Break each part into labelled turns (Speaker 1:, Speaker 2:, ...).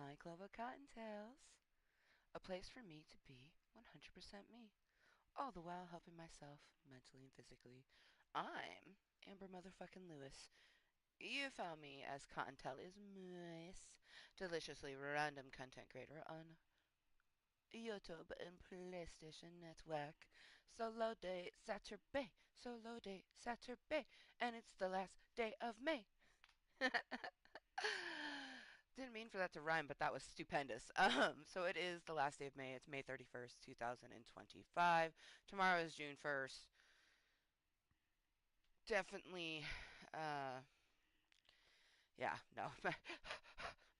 Speaker 1: my club of cottontails, a place for me to be 100% me, all the while helping myself mentally and physically. I'm Amber Motherfucking Lewis. You found me as Kottontale is Mooiisstt, deliciously random content creator on YouTube and PlayStation Network. Solo day Saturbae, solo day Saturbae, and it's the last day of May. Didn't mean for that to rhyme, but that was stupendous. So it is the last day of May. It's May 31st, 2025. Tomorrow is June 1st. Definitely, uh, yeah, no.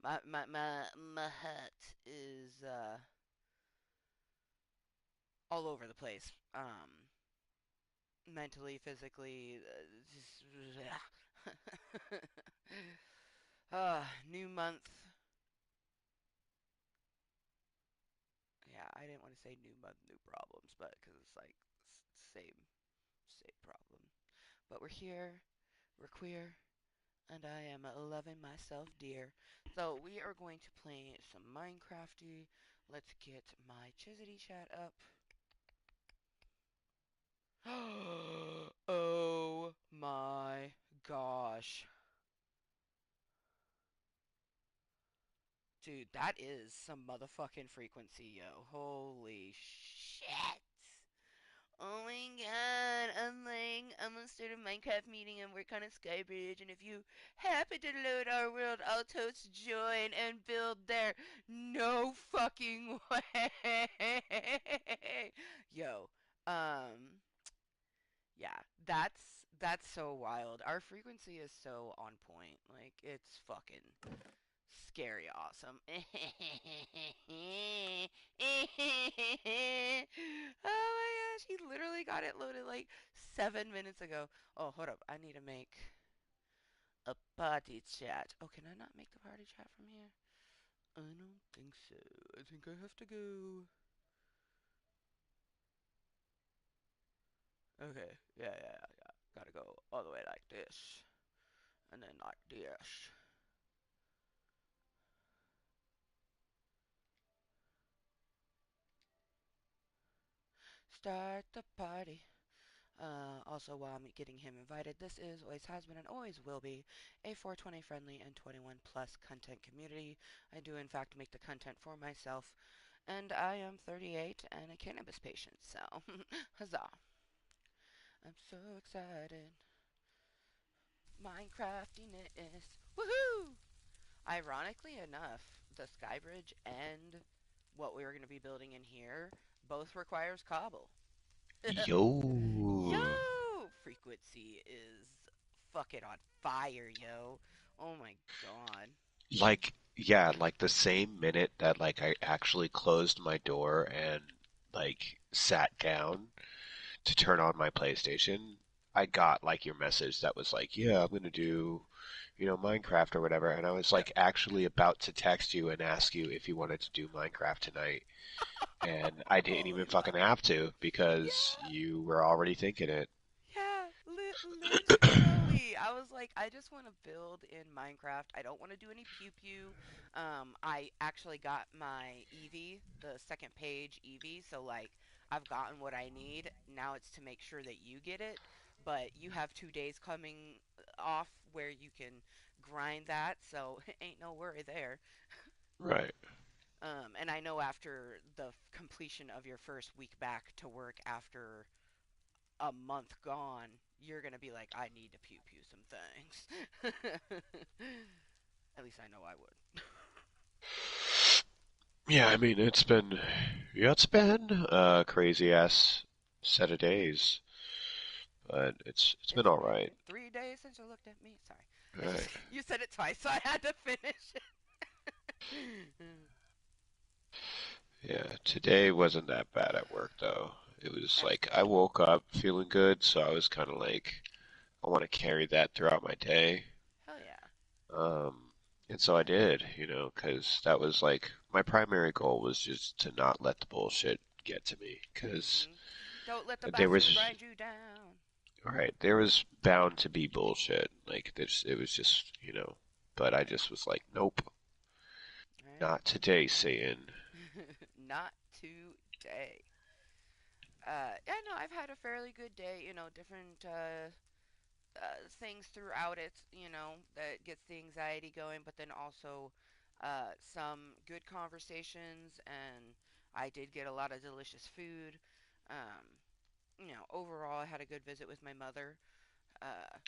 Speaker 1: My heart is, all over the place. Mentally, physically, just, new month. Yeah, I didn't want to say new month, new problems, but because it's like same problem. But we're here, we're queer, and I am loving myself dear. So we are going to play some Minecrafty. Let's get my Chizzity chat up. Oh my gosh. Dude, that is some motherfucking frequency, yo. Holy shit. Oh my god, I'm gonna start a Minecraft meeting and work on a Skybridge, and if you happen to load our world, I'll totes join and build there. No fucking way! Yo, um, yeah, that's so wild. Our frequency is so on point. Like, it's fucking scary awesome. Oh my gosh, he literally got it loaded like 7 minutes ago. Oh, hold up. I need to make a party chat. Oh, can I not make the party chat from here? I don't think so. I think I have to go. Okay, yeah. Gotta go all the way like this. And then like this. Start the party. Also, while I'm getting him invited, this is, always has been, and always will be a 420 friendly and 21 plus content community. I do, in fact, make the content for myself, and I am 38 and a cannabis patient, so huzzah. I'm so excited. Minecraftiness. Woohoo! Ironically enough, the Skybridge and what we are going to be building in here both requires cobble.
Speaker 2: Yo,
Speaker 1: Yo! Frequency is fucking on fire, yo. Oh my god.
Speaker 2: like the same minute that like I actually closed my door and like sat down to turn on my PlayStation, I got like your message that was like, yeah, I'm gonna do, Minecraft or whatever, and I was like actually about to text you and ask you if you wanted to do Minecraft tonight, and I didn't even
Speaker 1: Holy
Speaker 2: fucking
Speaker 1: fuck.
Speaker 2: have to because
Speaker 1: Yeah!
Speaker 2: you were already thinking it.
Speaker 1: Yeah, literally. I was like, I just want to build in Minecraft. I don't want to do any pew pew. I actually got my Eevee, the second page Eevee, so like I've gotten what I need. Now it's to make sure that you get it. But you have 2 days coming off where you can grind that, so ain't no worry there.
Speaker 2: Right.
Speaker 1: And I know after the completion of your first week back to work after a month gone, you're gonna be like, I need to pew pew some things. At least I know I would.
Speaker 2: Yeah, I mean it's been a crazy ass set of days, but it's been
Speaker 1: It's
Speaker 2: all right.
Speaker 1: been 3 days since you looked at me. Sorry,
Speaker 2: All
Speaker 1: it's
Speaker 2: right.
Speaker 1: just you said it twice, so I had to finish it.
Speaker 2: Yeah, today wasn't that bad at work though. It was like I woke up feeling good, so I was kind of like I want to carry that throughout my day.
Speaker 1: Hell yeah.
Speaker 2: Um, and so I did, because that was like my primary goal was just to not let the bullshit get to me, because
Speaker 1: Don't let the
Speaker 2: there
Speaker 1: boxes
Speaker 2: was
Speaker 1: grind you down.
Speaker 2: right, there was bound to be bullshit. Like this, it was just, but I just was like, nope. Not today, Satan.
Speaker 1: Not today. Yeah, no, I've had a fairly good day. Different things throughout it. That gets the anxiety going, but then also some good conversations, and I did get a lot of delicious food. Um, Overall, I had a good visit with my mother. Uh,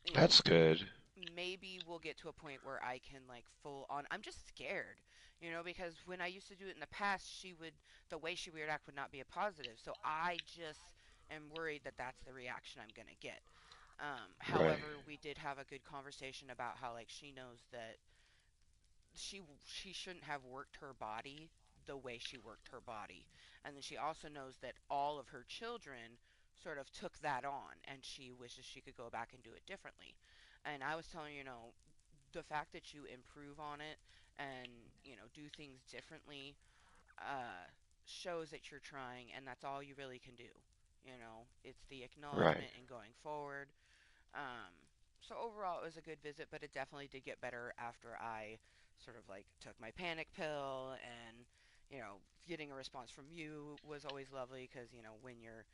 Speaker 1: you know,
Speaker 2: That's good.
Speaker 1: Maybe we'll get to a point where I can like full on. I'm just scared, because when I used to do it in the past, the way she would react would not be a positive. So I just am worried that that's the reaction I'm gonna get.
Speaker 2: Right.
Speaker 1: However, we did have a good conversation about how like she knows that she shouldn't have worked her body the way she worked her body, and then she also knows that all of her children sort of took that on, and she wishes she could go back and do it differently. And I was telling her, the fact that you improve on it and do things differently uh, shows that you're trying, and that's all you really can do. It's the
Speaker 2: Right.
Speaker 1: acknowledgement and going forward. So overall, it was a good visit, but it definitely did get better after I sort of like took my panic pill, and getting a response from you was always lovely because when you're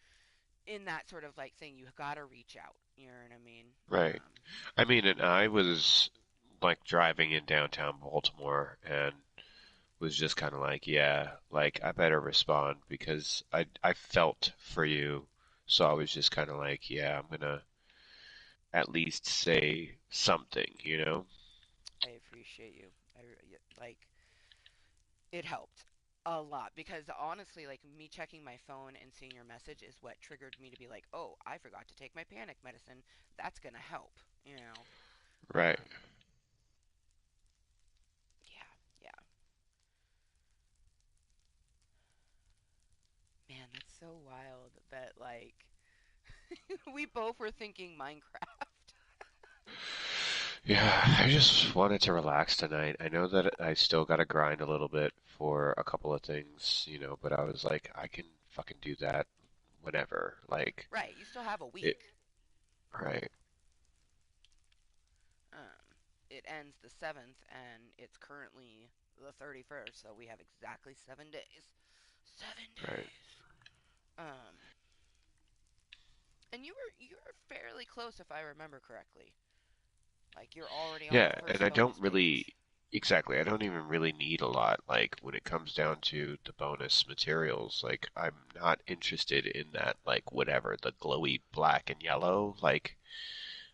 Speaker 1: in that sort of like thing, you gotta reach out. You know what I mean?
Speaker 2: Right. I mean, and I was like driving in downtown Baltimore and was just kind of like, yeah, like I better respond because I felt for you. So I was just kind of like, yeah, I'm gonna at least say something, you know?
Speaker 1: I appreciate you. Like it helped a lot because honestly, like me checking my phone and seeing your message is what triggered me to be like, oh, I forgot to take my panic medicine. That's gonna help. You know.
Speaker 2: Right.
Speaker 1: Um, yeah, yeah. Man, that's so wild that like we both were thinking Minecraft.
Speaker 2: Yeah, I just wanted to relax tonight. I know that I still gotta grind a little bit for a couple of things, but I was like, I can fucking do that whenever. Like,
Speaker 1: Right, you still have a
Speaker 2: it,
Speaker 1: week.
Speaker 2: right,
Speaker 1: It ends the 7th, and it's currently the 31st, so we have exactly 7 days. Seven
Speaker 2: right.
Speaker 1: days. Um, and you were fairly close, if I remember correctly. Like you're already on the
Speaker 2: Yeah, and
Speaker 1: first
Speaker 2: I don't
Speaker 1: bonus days.
Speaker 2: really, exactly, I don't even really need a lot. Like, when it comes down to the bonus materials, like, I'm not interested in that, like, whatever, the glowy black and yellow. Like,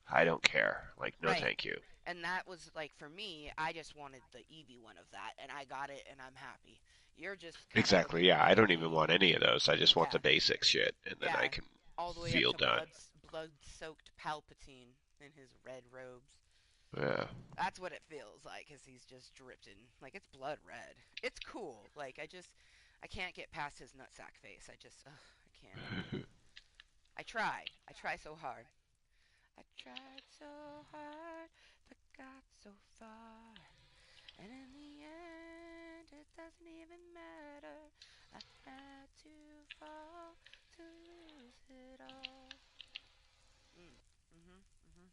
Speaker 2: I don't care. Like, no
Speaker 1: Right.
Speaker 2: thank you.
Speaker 1: And that was like for me, I just wanted the Eevee one of that, and I got it, and I'm happy. You're just kind of
Speaker 2: Exactly,
Speaker 1: looking
Speaker 2: yeah, I
Speaker 1: for
Speaker 2: don't even
Speaker 1: the
Speaker 2: want any of those. I just want the
Speaker 1: yeah,
Speaker 2: basic shit, and then I
Speaker 1: yeah,
Speaker 2: can
Speaker 1: all the way up
Speaker 2: feel
Speaker 1: to
Speaker 2: done.
Speaker 1: blood-soaked Palpatine in his red robes.
Speaker 2: Yeah.
Speaker 1: That's what it feels like, cause he's just dripping like it's blood red. It's cool. Like I can't get past his nutsack face. I can't. I try so hard. I tried so hard, but got so far. And in the end, it doesn't even matter. I had to fall to lose it all. Mm, mhm, mhm.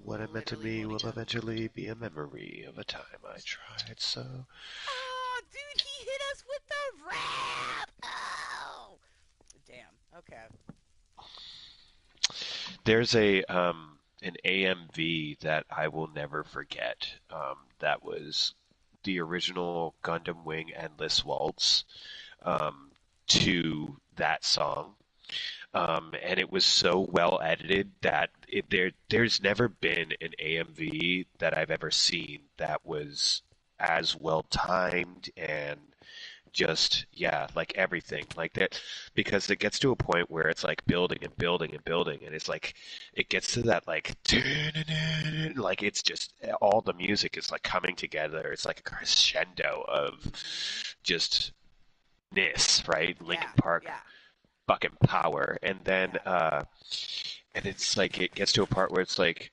Speaker 2: What I meant to
Speaker 1: Literally
Speaker 2: be
Speaker 1: wanna
Speaker 2: will
Speaker 1: go.
Speaker 2: eventually be a memory of a time I tried so.
Speaker 1: Oh, dude, he hit us with the rap. Oh, damn. Okay.
Speaker 2: There's an AMV that I will never forget. That was the original Gundam Wing Endless Waltz to that song. And it was so well edited that there's never been an AMV that I've ever seen that was as well timed and just, yeah, like everything like that, because it gets to a point where it's like building and building and building, and it's like it gets to that like like it's just all the music is like coming together. It's like a crescendo of
Speaker 1: Mhm.
Speaker 2: just this, right? Linkin
Speaker 1: Yeah.
Speaker 2: Park
Speaker 1: Yeah.
Speaker 2: fucking power. And then
Speaker 1: Yeah.
Speaker 2: and it's like it gets to a part where it's like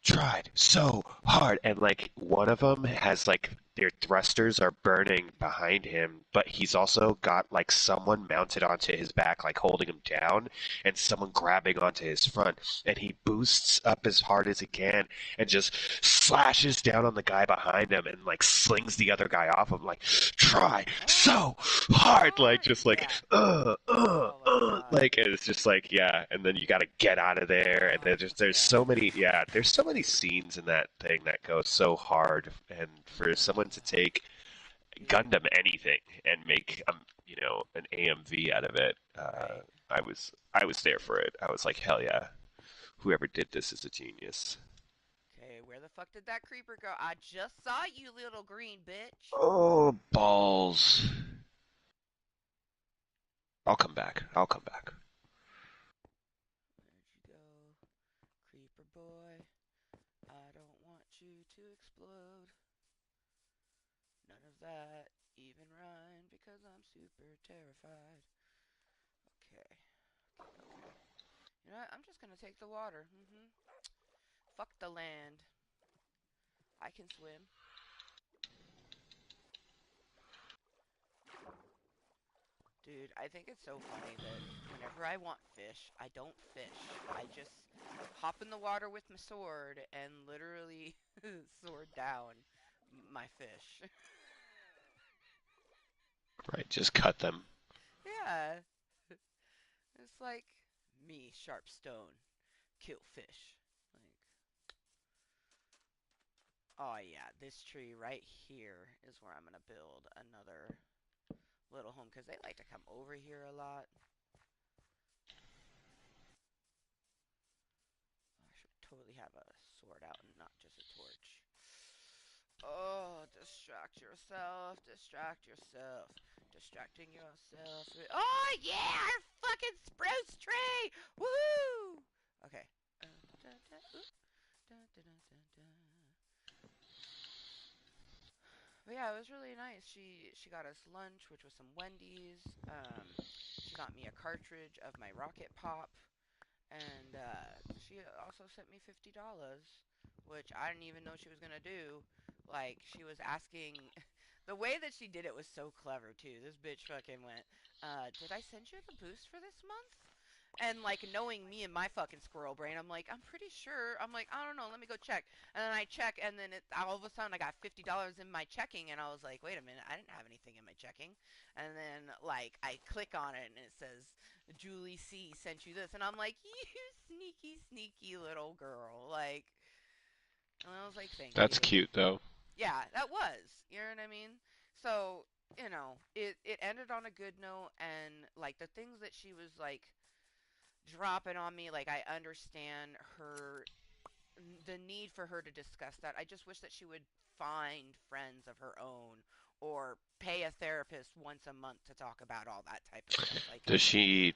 Speaker 2: tried so hard, and like one of them has like their thrusters are burning behind him, but he's also got like someone mounted onto his back, like holding him down, and someone grabbing onto his front. And he boosts up as hard as he can and just slashes down on the guy behind him and like slings the other guy off him, like, try
Speaker 1: Oh,
Speaker 2: so hard, like, just like,
Speaker 1: yeah. Oh my god.
Speaker 2: like, and it's just like, yeah, and then you got to get out of there, and there's
Speaker 1: Yeah.
Speaker 2: so many, yeah, there's so many scenes in that thing that go so hard, and for someone to take
Speaker 1: Dude,
Speaker 2: Gundam anything and make an AMV out of it,
Speaker 1: right.
Speaker 2: I was there for it. I was like, hell yeah, whoever did this is a genius.
Speaker 1: Okay, where the fuck did that creeper go? I just saw you, little green bitch.
Speaker 2: Oh, balls. I'll come back. I'll come back.
Speaker 1: Where'd you go? Creeper boy. I don't want you to explode. None of that even rhyme because I'm super terrified. Okay, okay. You know what? I'm just gonna take the water. Fuck the land. I can swim. Dude, I think it's so funny that whenever I want fish, I don't fish. I just hop in the water with my sword and literally sword down my fish.
Speaker 2: Right, just cut them.
Speaker 1: Yeah, it's like me, sharp stone, kill fish. Like, oh yeah, this tree right here is where I'm gonna build another little home because they like to come over here a lot. I should totally have a sword out and not just a torch. Oh, distract yourself, distract yourself, distracting yourself. Oh yeah, our fucking spruce tree! Woohoo! Okay. Dun, dun, oop, dun, dun, dun, dun, dun. But yeah, it was really nice. She got us lunch, which was some Wendy's. She got me a cartridge of my rocket pop. And she also sent me $50, which I didn't even know she was gonna do. Like she was asking, the way that she did it was so clever too. This bitch fucking went, "Did I send you the boost for this month?" And like knowing me and my fucking squirrel brain, I'm like, I'm pretty sure. I'm like, I don't know. Let me go check. And then I check, and then all of a sudden I got $50 in my checking, and I was like, wait a minute, I didn't have anything in my checking. And then like I click on it, and it says Julie C sent you this, and I'm like, you sneaky, sneaky little girl. Like, and I was like, thank
Speaker 2: That's
Speaker 1: you.
Speaker 2: cute though.
Speaker 1: Yeah, that was. You know what I mean? So it ended on a good note, and like the things that she was like dropping on me, like I understand her the need for her to discuss that. I just wish that she would find friends of her own or pay a therapist once a month to talk about all that type of stuff. Like,
Speaker 2: Does she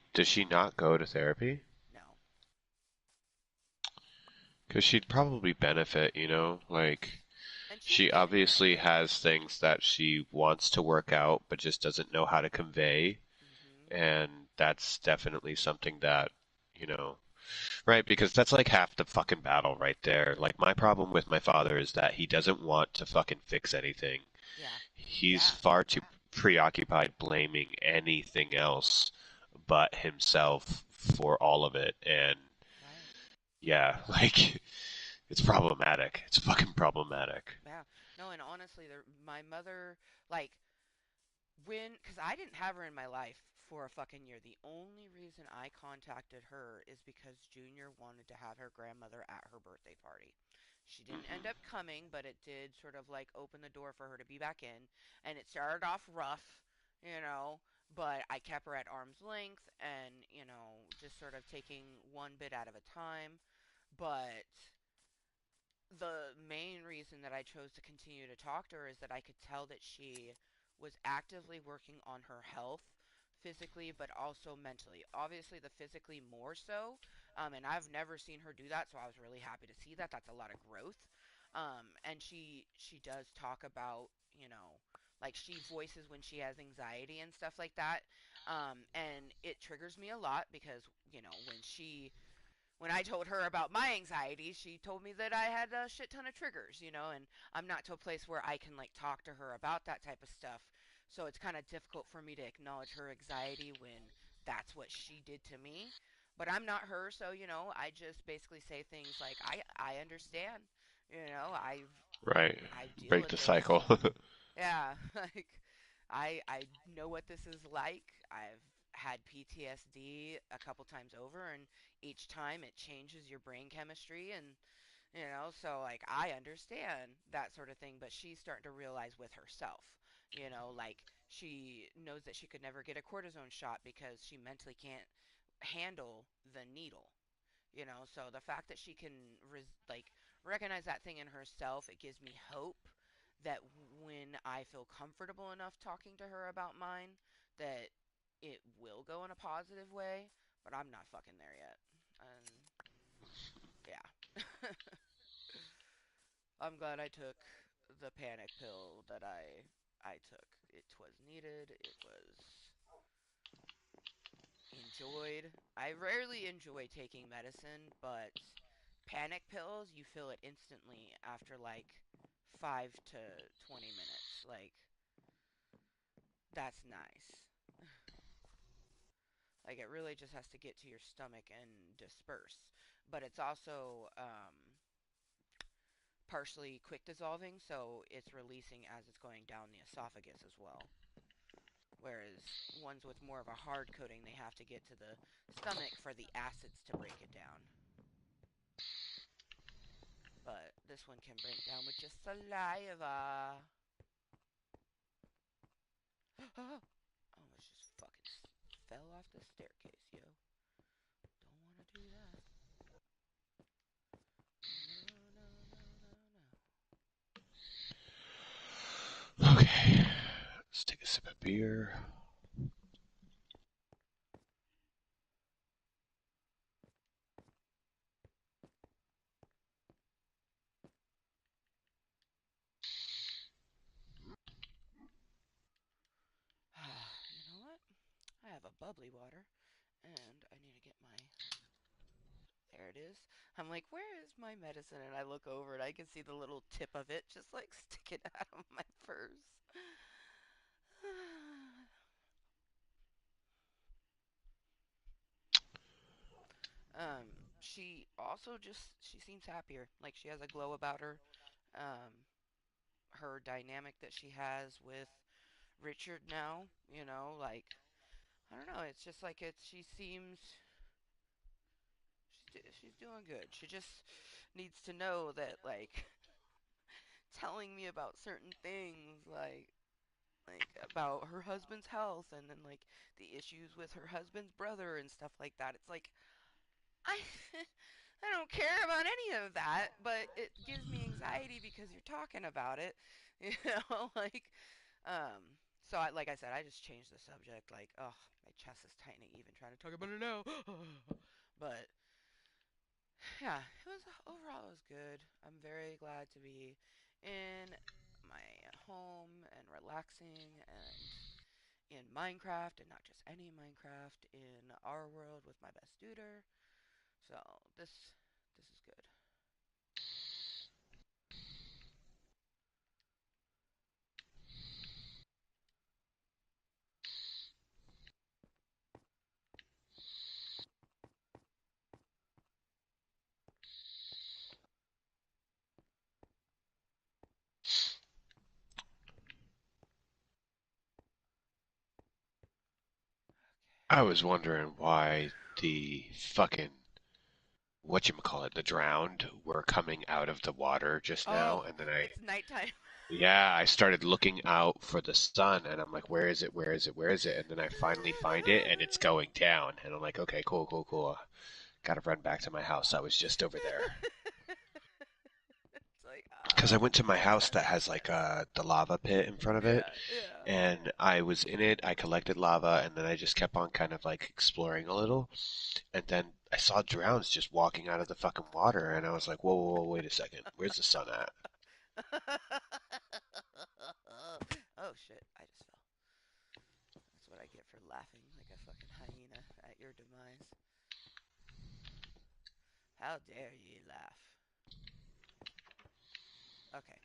Speaker 2: not go to therapy?
Speaker 1: no.
Speaker 2: Because she'd probably benefit, like
Speaker 1: And she's
Speaker 2: she
Speaker 1: getting
Speaker 2: obviously
Speaker 1: there.
Speaker 2: has things that she wants to work out but just doesn't know how to convey,
Speaker 1: Mhm.
Speaker 2: and that's definitely something that, you know, right, because that's like half the fucking battle right there. Like my problem with my father is that he doesn't want to fucking fix anything.
Speaker 1: Yeah.
Speaker 2: He's
Speaker 1: Yeah.
Speaker 2: far too preoccupied blaming anything else but himself for all of it. And
Speaker 1: Right.
Speaker 2: yeah, like it's problematic. It's fucking problematic.
Speaker 1: Yeah. No, and honestly, my mother, like, because I didn't have her in my life for a fucking year. The only reason I contacted her is because Junior wanted to have her grandmother at her birthday party. She didn't end up
Speaker 2: Hmm.
Speaker 1: coming, but it did sort of like open the door for her to be back in. And it started off rough, you know, but I kept her at arm's length and, just sort of taking one bit out of a time. But the main reason that I chose to continue to talk to her is that I could tell that she was actively working on her health physically but also mentally. Obviously the physically more so. And I've never seen her do that, so I was really happy to see that. That's a lot of growth. And she does talk about, like she voices when she has anxiety and stuff like that. And it triggers me a lot because, when she When I told her about my anxiety, she told me that I had a shit ton of triggers, and I'm not to a place where I can like talk to her about that type of stuff. So it's kind of difficult for me to acknowledge her anxiety when that's what she did to me. But I'm not her, so I just basically say things like I understand.
Speaker 2: Right.
Speaker 1: I deal
Speaker 2: Break
Speaker 1: with
Speaker 2: the
Speaker 1: this.
Speaker 2: cycle.
Speaker 1: Yeah, like I know what this is like. I've had PTSD a couple times over, and each time it changes your brain chemistry, and so like I understand that sort of thing. But she's starting to realize with herself, like she knows that she could never get a cortisone shot because she mentally can't handle the needle. So the fact that she can like recognize that thing in herself, it gives me hope that when I feel comfortable enough talking to her about mine, that it will go in a positive way. But I'm not fucking there yet. And yeah, I'm glad I took the panic pill that I took. It was needed. It was enjoyed. I rarely enjoy taking medicine, but panic pills, you feel it instantly after like 5 to 20 minutes. Like, that's nice. Like, it really just has to get to your stomach and disperse. But it's also partially quick dissolving, so it's releasing as it's going down the esophagus as well. Whereas ones with more of a hard coating, they have to get to the stomach for the acids to break it down. But this one can break down with just saliva. I almost just fucking fell off the staircase, yo. Don't want to do that. No, no, no, no, no.
Speaker 2: Okay. Let's take a sip of beer.
Speaker 1: You know what? I have a bubbly water, and I need to get my. There it is. I'm like, where is my medicine? And I look over and I can see the little tip of it just like sticking out of my purse. She also she seems happier. Like she has a glow about her. Um, her dynamic that she has with Richard now, like I don't know, it's just like she seems she's doing good. She just needs to know that like telling me about certain things like about her husband's health and then like the issues with her husband's brother and stuff like that. It's like I I don't care about any of that, but it gives me anxiety because you're talking about it. You like so like I said, I just changed the subject like, oh, my chest is tightening even trying to talk about it now. But yeah, it was overall it was good. I'm very glad to be in my home and relaxing and in Minecraft and not just any Minecraft in our world with my best duder. So this is good.
Speaker 2: I was wondering why the fucking whatchamacallit, the drowned were coming out of the water just now,
Speaker 1: Oh,
Speaker 2: and then
Speaker 1: it's nighttime.
Speaker 2: yeah, I started looking out for the sun, and I'm like, where is it? Where is it? Where is it? And then I finally find it, and it's going down, and I'm like, okay, cool, cool, cool. Gotta run back to my house. I was just over there.
Speaker 1: It's like,
Speaker 2: Because I went to my house
Speaker 1: that
Speaker 2: that
Speaker 1: makes
Speaker 2: has like
Speaker 1: sense.
Speaker 2: the lava pit in front of it,
Speaker 1: Yeah, yeah.
Speaker 2: and I was in it. I collected lava, and then I just kept on kind of like exploring a little, and then I saw drowns just walking out of the fucking water, and I was like, whoa, whoa, whoa, wait a second, where's the sun at?
Speaker 1: Oh shit, I just fell. That's what I get for laughing like a fucking hyena at your demise. How dare ye laugh? Okay,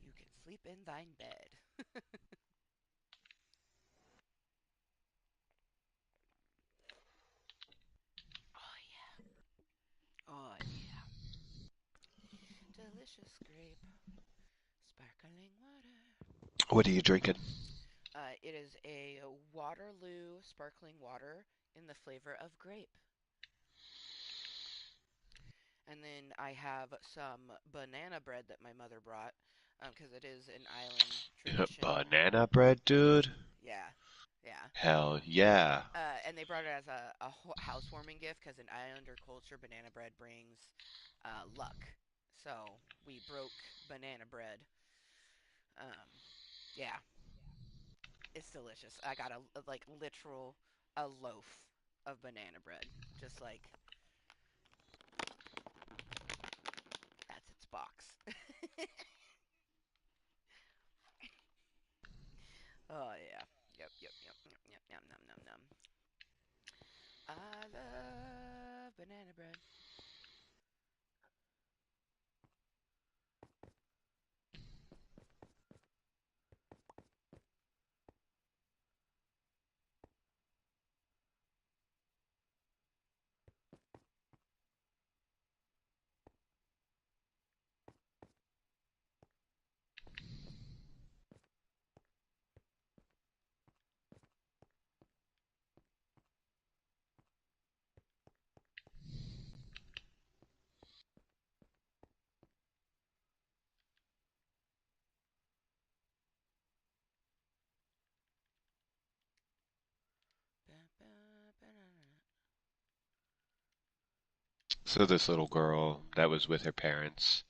Speaker 1: you can sleep in thine bed. Oh yeah. Oh yeah. Delicious grape, sparkling water.
Speaker 2: What are you drinking?
Speaker 1: It is a Waterloo sparkling water in the flavor of grape. And then I have some banana bread that my mother brought, because it is an island tradition.
Speaker 2: Banana bread, dude?
Speaker 1: Yeah, yeah.
Speaker 2: Hell yeah.
Speaker 1: And they brought it as a housewarming gift because in Islander culture, banana bread brings luck. So we broke banana bread. Um, yeah, it's delicious. I got a like literal a loaf of banana bread, just like that's its box. Oh yeah. Yep, yep, yep, yep, yep, yum, num, num, num. I love banana bread.
Speaker 2: So this little girl that was with her parents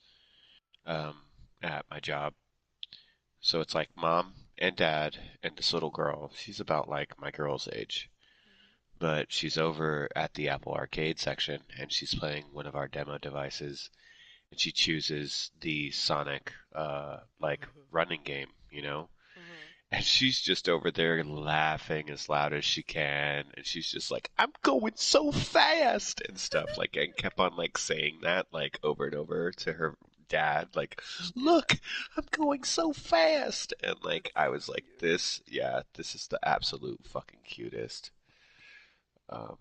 Speaker 2: um, at my job. So it's like mom and dad and this little girl. She's about like my girl's age.
Speaker 1: Mhm.
Speaker 2: But she's over at the Apple Arcade section and she's playing one of our demo devices and she chooses the Sonic like running game, you know?
Speaker 1: Mhm.
Speaker 2: And she's just over there laughing as loud as she can and she's just like, I'm going so fast and stuff like and kept on like saying that like over and over to her dad like,
Speaker 1: Yeah,
Speaker 2: look, I'm going so fast and like
Speaker 1: that's
Speaker 2: I
Speaker 1: so
Speaker 2: was like,
Speaker 1: cute.
Speaker 2: this, yeah, this is the absolute fucking cutest. Um,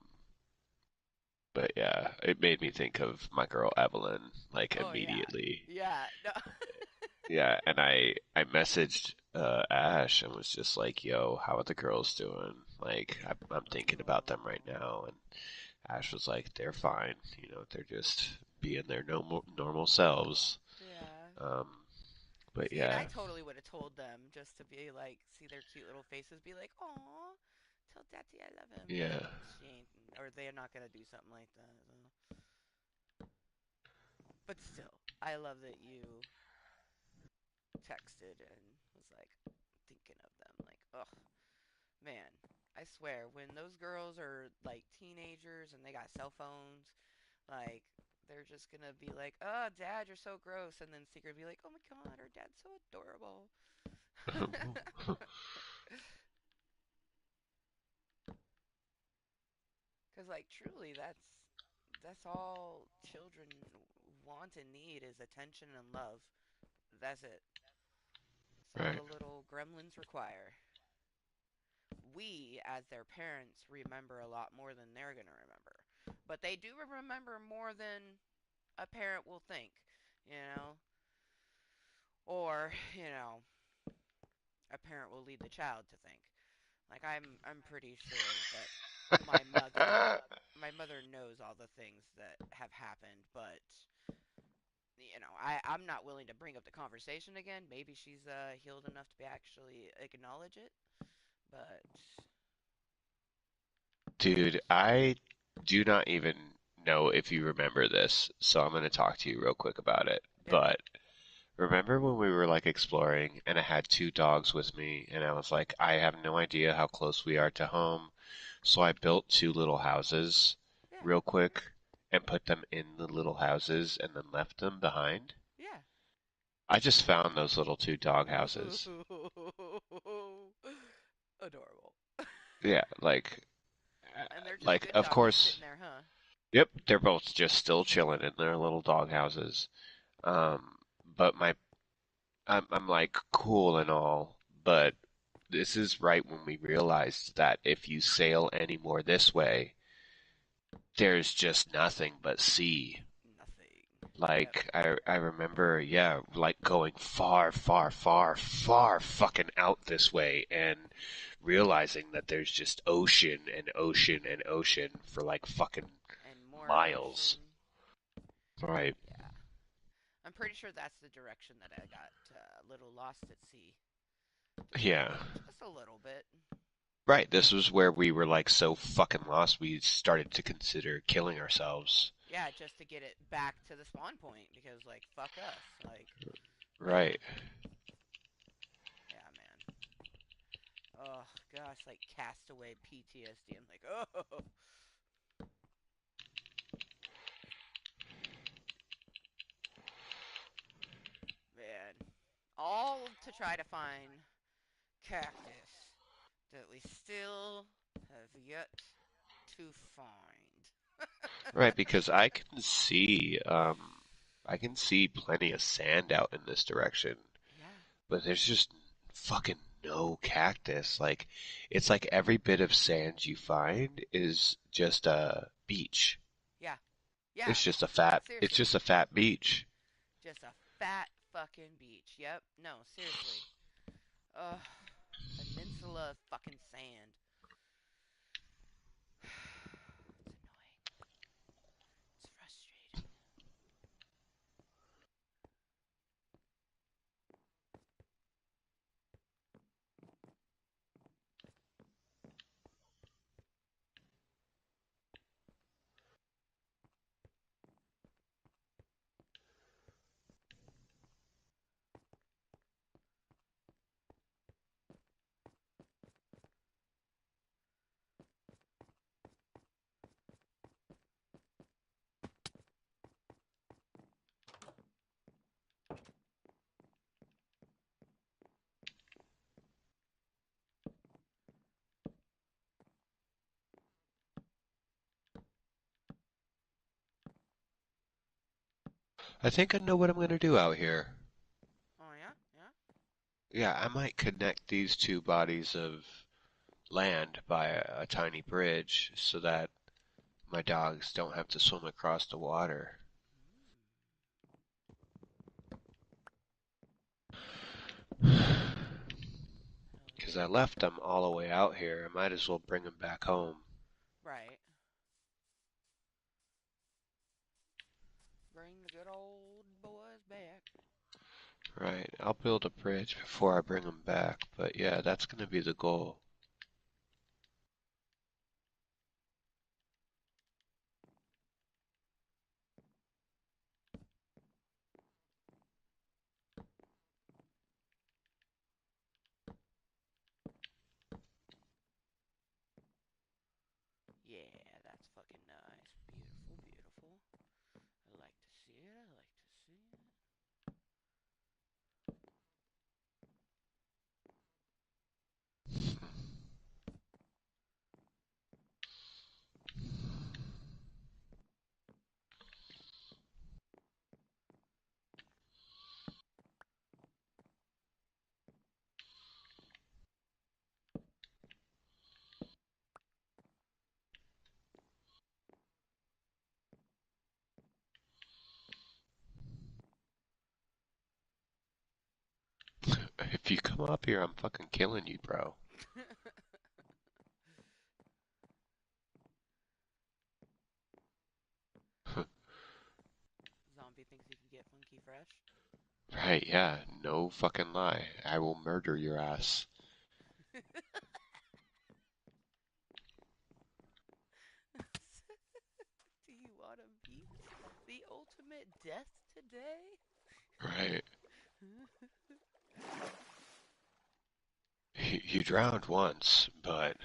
Speaker 2: but yeah, it made me think of my girl Evelyn, like
Speaker 1: Oh yeah,
Speaker 2: immediately.
Speaker 1: yeah. No.
Speaker 2: Yeah, and I messaged Ash and was just like, "Yo, how are the girls doing? Like, I'm thinking about them right
Speaker 1: Oh.
Speaker 2: now." And Ash was like, "They're fine. You know, they're just being their normal selves."
Speaker 1: Yeah.
Speaker 2: Um, but
Speaker 1: See, and I
Speaker 2: yeah,
Speaker 1: totally would have told them just to be like, see their cute little faces, be like, "Aw, tell Daddy I love him." But
Speaker 2: yeah,
Speaker 1: she ain't, or they're not gonna do something like that. So. But still, I love that you texted and was like thinking of them. Like, ugh, man, I swear, when those girls are like teenagers and they got cell phones, like they're just gonna be like, "Oh, Dad, you're so gross," and then secretly be like, "Oh my God, our dad's so adorable." Because like truly, that's all children want and need is attention and love. That's it. That's all
Speaker 2: right,
Speaker 1: the little gremlins require. We, as their parents, remember a lot more than they're going to remember. But they do remember more than a parent will think, you know? Or, a parent will lead the child to think. Like I'm pretty sure that my mother my mother knows all the things that have happened, but I'm not willing to bring up the conversation again. Maybe she's healed enough to be actually acknowledge it, but
Speaker 2: dude, I do not even know if you remember this, so I'm gonna talk to you real quick about it.
Speaker 1: yeah,
Speaker 2: But remember when we were like exploring and I had two dogs with me and I was like, I have no idea how close we are to home. So I built two little houses
Speaker 1: yeah,
Speaker 2: real quick and put them in the little houses and then left them behind.
Speaker 1: yeah.
Speaker 2: I just found those little two dog houses.
Speaker 1: Adorable.
Speaker 2: Yeah,
Speaker 1: And they're just
Speaker 2: like
Speaker 1: good
Speaker 2: of
Speaker 1: doggies sitting
Speaker 2: course,
Speaker 1: there, huh?
Speaker 2: Yep, they're both just still chilling in their little dog houses. But I'm like cool and all, but this is right when we realized that if you sail any more this way, there's just nothing but sea.
Speaker 1: Nothing. Yep.
Speaker 2: Like I remember, yeah, like going far, far, far, far fucking out this way and realizing that there's just ocean and ocean and ocean for like fucking
Speaker 1: And more
Speaker 2: miles.
Speaker 1: ocean.
Speaker 2: Right.
Speaker 1: Yeah. I'm pretty sure that's the direction that I got a little lost at sea. Just a
Speaker 2: Yeah.
Speaker 1: just a little bit.
Speaker 2: Right. This was where we were like so fucking lost we started to consider killing ourselves.
Speaker 1: Yeah, just to get it back to the spawn point because like fuck us. Like
Speaker 2: Right.
Speaker 1: yeah, man. Oh gosh, like castaway PTSD. I'm like, oh man. All to try to find cactus that we still have yet to find.
Speaker 2: Right, because I can see plenty of sand out in this direction,
Speaker 1: Yeah,
Speaker 2: but there's just fucking no cactus. Like, it's like every bit of sand you find is just a beach.
Speaker 1: yeah, yeah.
Speaker 2: It's
Speaker 1: Seriously,
Speaker 2: just a fat beach.
Speaker 1: just a fat fucking beach. Yep. No, seriously. Ugh. Peninsula of fucking sand. It's annoying. It's frustrating.
Speaker 2: I think I know what I'm gonna do out here.
Speaker 1: Oh yeah, yeah.
Speaker 2: Yeah, I might connect these two bodies of land by a tiny bridge so that my dogs don't have to swim across the water.
Speaker 1: Hell
Speaker 2: Because I
Speaker 1: yeah.
Speaker 2: left them all the way out here. I might as well bring them back home.
Speaker 1: Right. Bring the good old boys back.
Speaker 2: Right, I'll build a bridge before I bring them back, but yeah, that's gonna be the goal.
Speaker 1: Yeah, that's fucking nice. Beautiful, beautiful. I like to see it. I like to see it.
Speaker 2: If you come up here, I'm fucking killing you, bro.
Speaker 1: Zombie thinks he can get funky fresh.
Speaker 2: Right, yeah, no fucking lie. I will murder your ass.
Speaker 1: Do you want to meet the ultimate death today?
Speaker 2: Right. You drowned once, but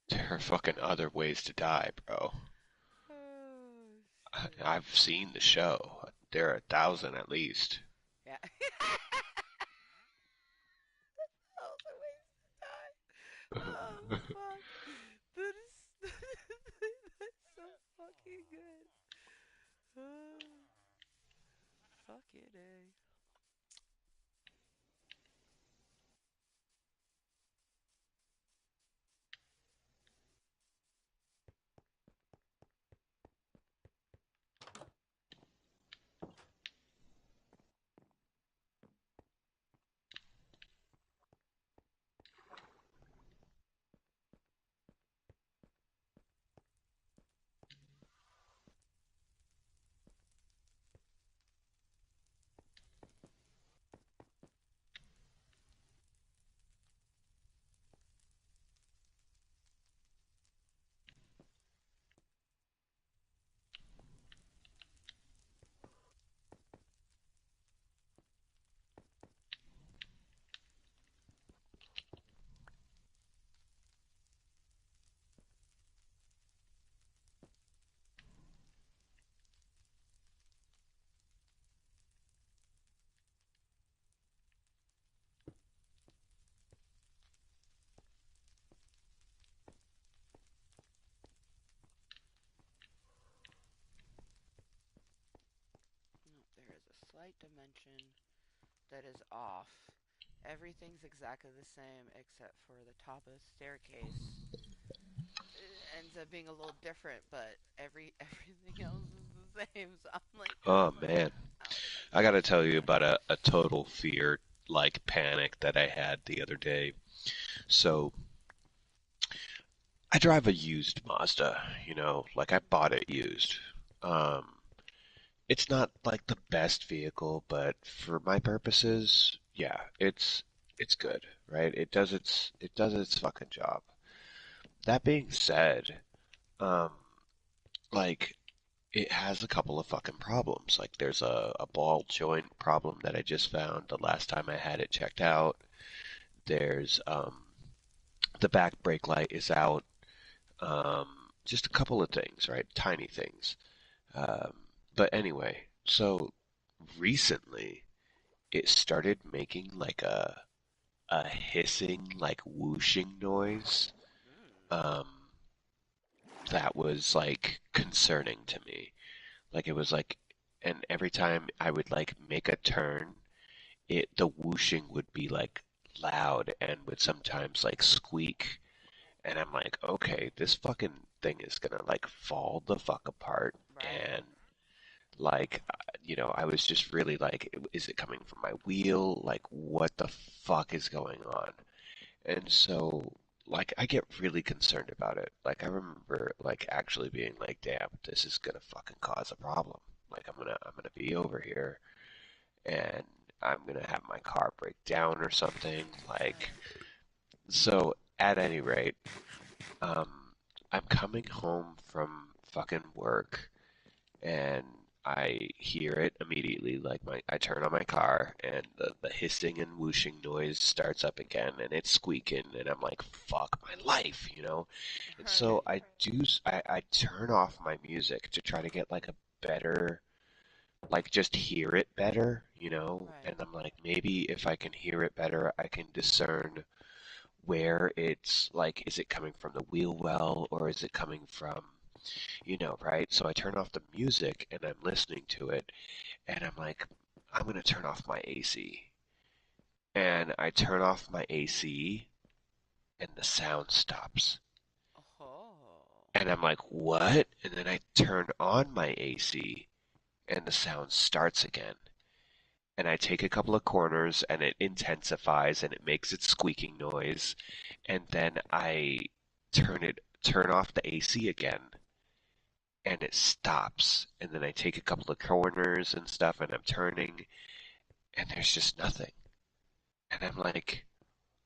Speaker 2: there are fucking other ways to die, bro.
Speaker 1: Oh, shit.
Speaker 2: I've seen the show. There are 1,000 at least.
Speaker 1: Yeah. Those are ways to die. Oh, fuck. That is. Fuck it, eh? No, there is a slight dimension that is off. Everything's exactly the same except for the top of the staircase. It ends up being a little different, but everything else is the same. So I'm like,
Speaker 2: Oh man,
Speaker 1: how did I
Speaker 2: I
Speaker 1: get
Speaker 2: gotta tell you
Speaker 1: stuck
Speaker 2: about
Speaker 1: here?
Speaker 2: a total fear, like panic that I had the other day. So I drive a used Mazda, like I bought it used. Um, it's not like the best vehicle, but for my purposes, yeah, it's good, right? It does its fucking job. That being said, um, like it has a couple of fucking problems. Like there's a ball joint problem that I just found the last time I had it checked out. There's the back brake light is out. Just a couple of things, right? Tiny things. Um, but anyway, so recently it started making like a hissing, like whooshing noise.
Speaker 1: Mm,
Speaker 2: Um, that was like concerning to me. Like it was like, and every time I would like make a turn, the whooshing would be like loud and would sometimes like squeak. And I'm like, okay, this fucking thing is gonna like fall the fuck apart.
Speaker 1: right.
Speaker 2: And like, I was just really like, is it coming from my wheel? Like, what the fuck is going on? And so, like, I get really concerned about it. Like, I remember like actually being like, damn, this is gonna fucking cause a problem. Like, I'm gonna be over here and I'm gonna have my car break down or something. Like,
Speaker 1: Right.
Speaker 2: so at any rate, um, I'm coming home from fucking work and I hear it immediately. Like I turn on my car and the hissing and whooshing noise starts up again and it's squeaking and I'm like, fuck my life. And so
Speaker 1: Right.
Speaker 2: I turn off my music to try to get like a better, like just hear it better. And
Speaker 1: Right.
Speaker 2: I'm like, maybe if I can hear it better, I can discern where it's like, is it coming from the wheel well or is it coming from, right? So I turn off the music and I'm listening to it and I'm like, I'm going to turn off my AC. And I turn off my AC and the sound stops.
Speaker 1: Oh.
Speaker 2: And I'm like, what? And then I turn on my AC and the sound starts again. And I take a couple of corners and it intensifies and it makes its squeaking noise. And then I turn off the AC again and it stops. And then I take a couple of corners and stuff and I'm turning and there's just nothing. And I'm like,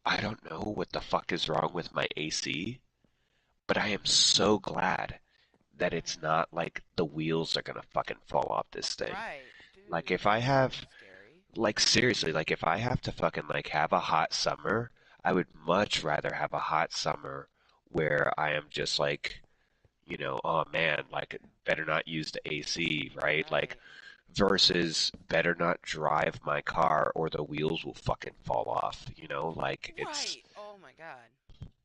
Speaker 2: I don't know what the fuck is wrong with my AC, but I am so glad that it's
Speaker 1: Right.
Speaker 2: not like the wheels are gonna fucking fall off this thing.
Speaker 1: Right.
Speaker 2: Like
Speaker 1: Dude,
Speaker 2: if I
Speaker 1: that's so
Speaker 2: have,
Speaker 1: scary.
Speaker 2: like seriously, like if I have to fucking like have a hot summer, I would much rather have a hot summer where I am just like, oh man, like better not use the AC, right? Like
Speaker 1: Right.
Speaker 2: versus better not drive my car or the wheels will fucking fall off, like it's
Speaker 1: Right. Oh my god.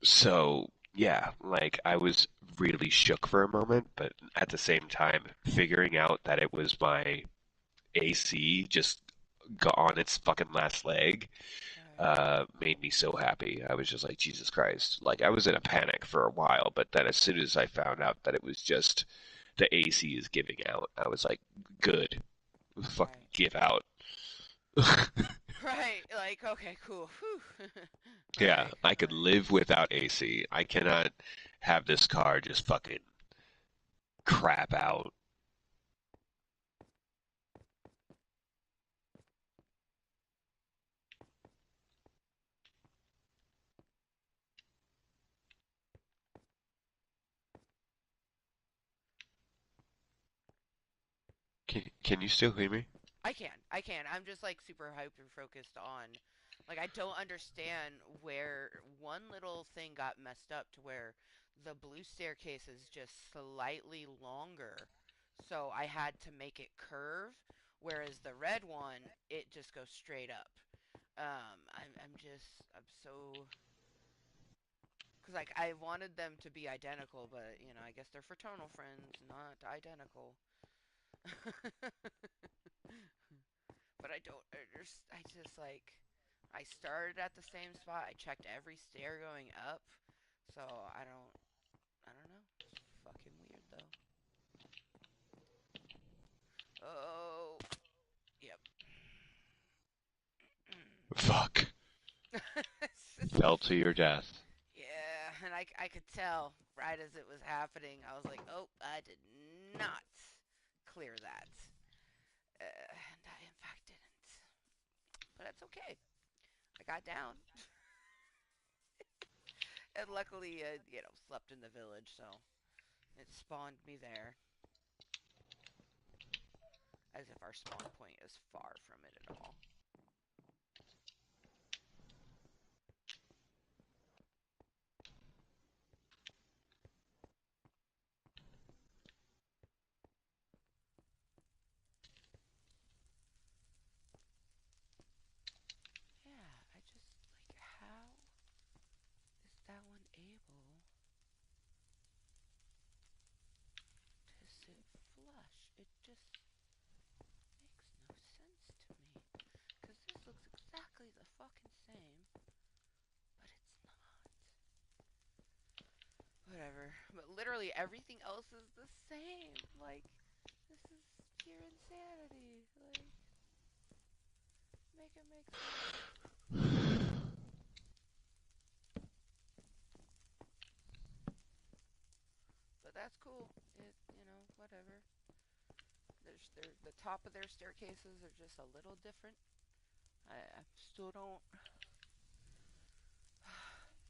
Speaker 2: so Yeah, like I was really shook for a moment, but at the same time, figuring out that it was my AC just got on its fucking last leg
Speaker 1: Right.
Speaker 2: made me so happy. I was just like, Jesus Christ. Like, I was in a panic for a while, but then as soon as I found out that it was just the AC is giving out, I was like, good. Fucking
Speaker 1: Right.
Speaker 2: give out.
Speaker 1: Right. Like, okay, cool. Whew.
Speaker 2: Yeah,
Speaker 1: Like,
Speaker 2: I could
Speaker 1: like,
Speaker 2: live without AC. I cannot have this car just fucking crap out. Can you still hear me?
Speaker 1: I can. I can. I'm just like super hyper focused on like I don't understand where one little thing got messed up to where the blue staircase is just slightly longer. So I had to make it curve, whereas the red one it just goes straight up. I'm so because like I wanted them to be identical, but you know I guess they're fraternal friends, not identical. But I don't I just like I started at the same spot. I checked every stair going up. So I don't know. It's fucking weird though. Oh, yep.
Speaker 2: Fuck.
Speaker 1: It's just,
Speaker 2: Fell to your death.
Speaker 1: yeah, and I could tell right as it was happening. I was like, "Oh, I did not clear that." And I in fact didn't. But that's okay. I got down. And luckily, slept in the village, so it spawned me there. As if our spawn point is far from it at all. Yeah, I just like how is that one able to sit flush? It just makes no sense to me. Cause this looks exactly the fucking same, but it's not. Whatever. But literally everything else is the same. Like, this is pure insanity. Like, make it make sense. But that's cool. Whatever. The top of their staircases are just a little different. I still don't